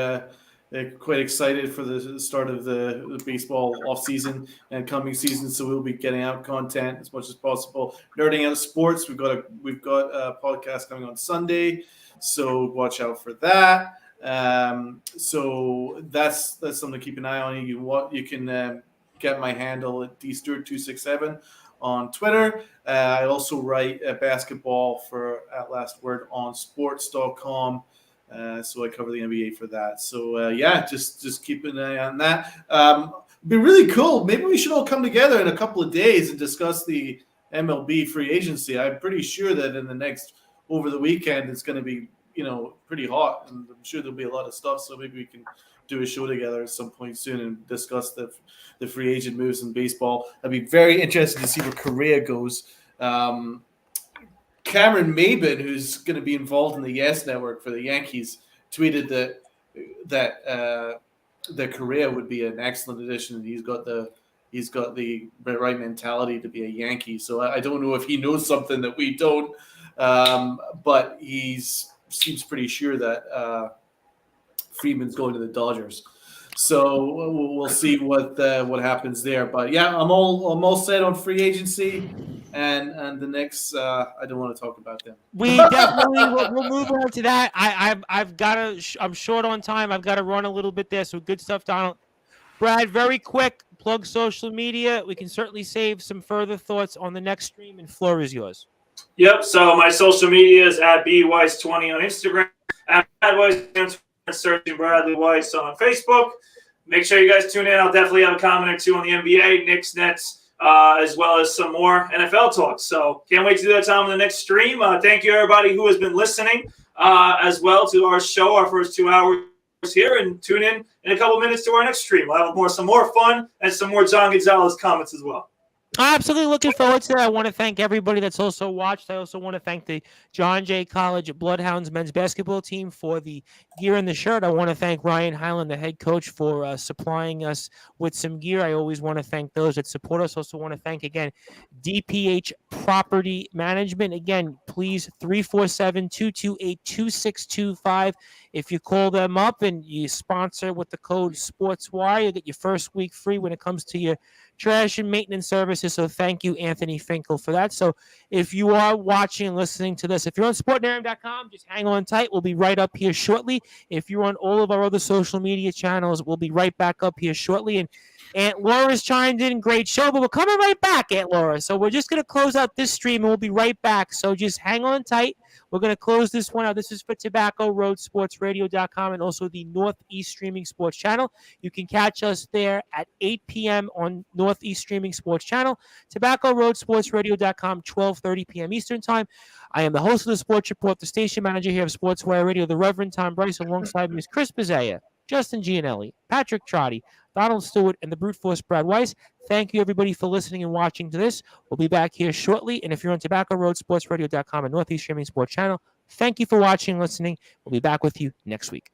quite excited for the start of the baseball off season and coming season. So we'll be getting out content as much as possible. Nerding Out Sports. We've got a podcast coming on Sunday, so watch out for that. So that's something to keep an eye on. You can get my handle at dstewart267 on Twitter. I also write basketball for At Last Word on sports.com. So I cover the NBA for that. So just keep an eye on that. It'd be really cool. Maybe we should all come together in a couple of days and discuss the MLB free agency. I'm pretty sure that over the weekend it's going to be, pretty hot, and I'm sure there'll be a lot of stuff. So maybe we can do a show together at some point soon and discuss the free agent moves in baseball. I'd be very interested to see where Correa goes. Cameron Maben, who's going to be involved in the Yes Network for the Yankees, tweeted that Correa would be an excellent addition, and he's got the right mentality to be a Yankee. So I don't know if he knows something that we don't, but seems pretty sure that Freeman's going to the Dodgers. So we'll see what happens there. But yeah, I'm all set on free agency, and the Knicks. I don't want to talk about them. We definitely we'll move on to that. I'm short on time. I've got to run a little bit there. So good stuff, Donald. Brad, very quick plug social media. We can certainly save some further thoughts on the next stream, and floor is yours. Yep. So my social media is at bweiss20 on Instagram, at Weiss on Twitter, searching Bradley Weiss on Facebook. Make sure you guys tune in. I'll definitely have a comment or two on the NBA, Knicks, Nets, as well as some more NFL talk. So can't wait to do that time on the next stream. Thank you, everybody who has been listening as well to our show, our first 2 hours here, and tune in a couple minutes to our next stream. We'll have some more fun and some more John Gonzalez comments as well. Absolutely looking forward to that. I want to thank everybody that's also watched. I also want to thank the John Jay College Bloodhounds men's basketball team for the gear and the shirt. I want to thank Ryan Highland, the head coach, for supplying us with some gear. I always want to thank those that support us. Also want to thank, again, DPH Property Management. Again, please, 347-228-2625. If you call them up and you sponsor with the code Sportswire, you get your first week free when it comes to your trash and maintenance services. So thank you, Anthony Finkel, for that. So if you are watching and listening to this, if you're on sportnarium.com, just hang on tight. We'll be right up here shortly. If you're on all of our other social media channels, we'll be right back up here shortly. And Aunt Laura's chimed in. Great show, but we're coming right back, Aunt Laura. So we're just going to close out this stream, and we'll be right back. So just hang on tight. We're going to close this one out. This is for TobaccoRoadSportsRadio.com and also the Northeast Streaming Sports Channel. You can catch us there at 8 p.m. on Northeast Streaming Sports Channel. TobaccoRoadSportsRadio.com, 12:30 p.m. Eastern Time. I am the host of the Sports Report, the station manager here of Sportswire Radio, the Reverend Tom Bryce, alongside me is Chris Bizzea, Justin Gianelli, Patrick Trotty, Donald Stewart, and the brute force Brad Weiss. Thank you, everybody, for listening and watching to this. We'll be back here shortly. And if you're on TobaccoRoadSportsRadio.com and Northeast Streaming Sports Channel, thank you for watching and listening. We'll be back with you next week.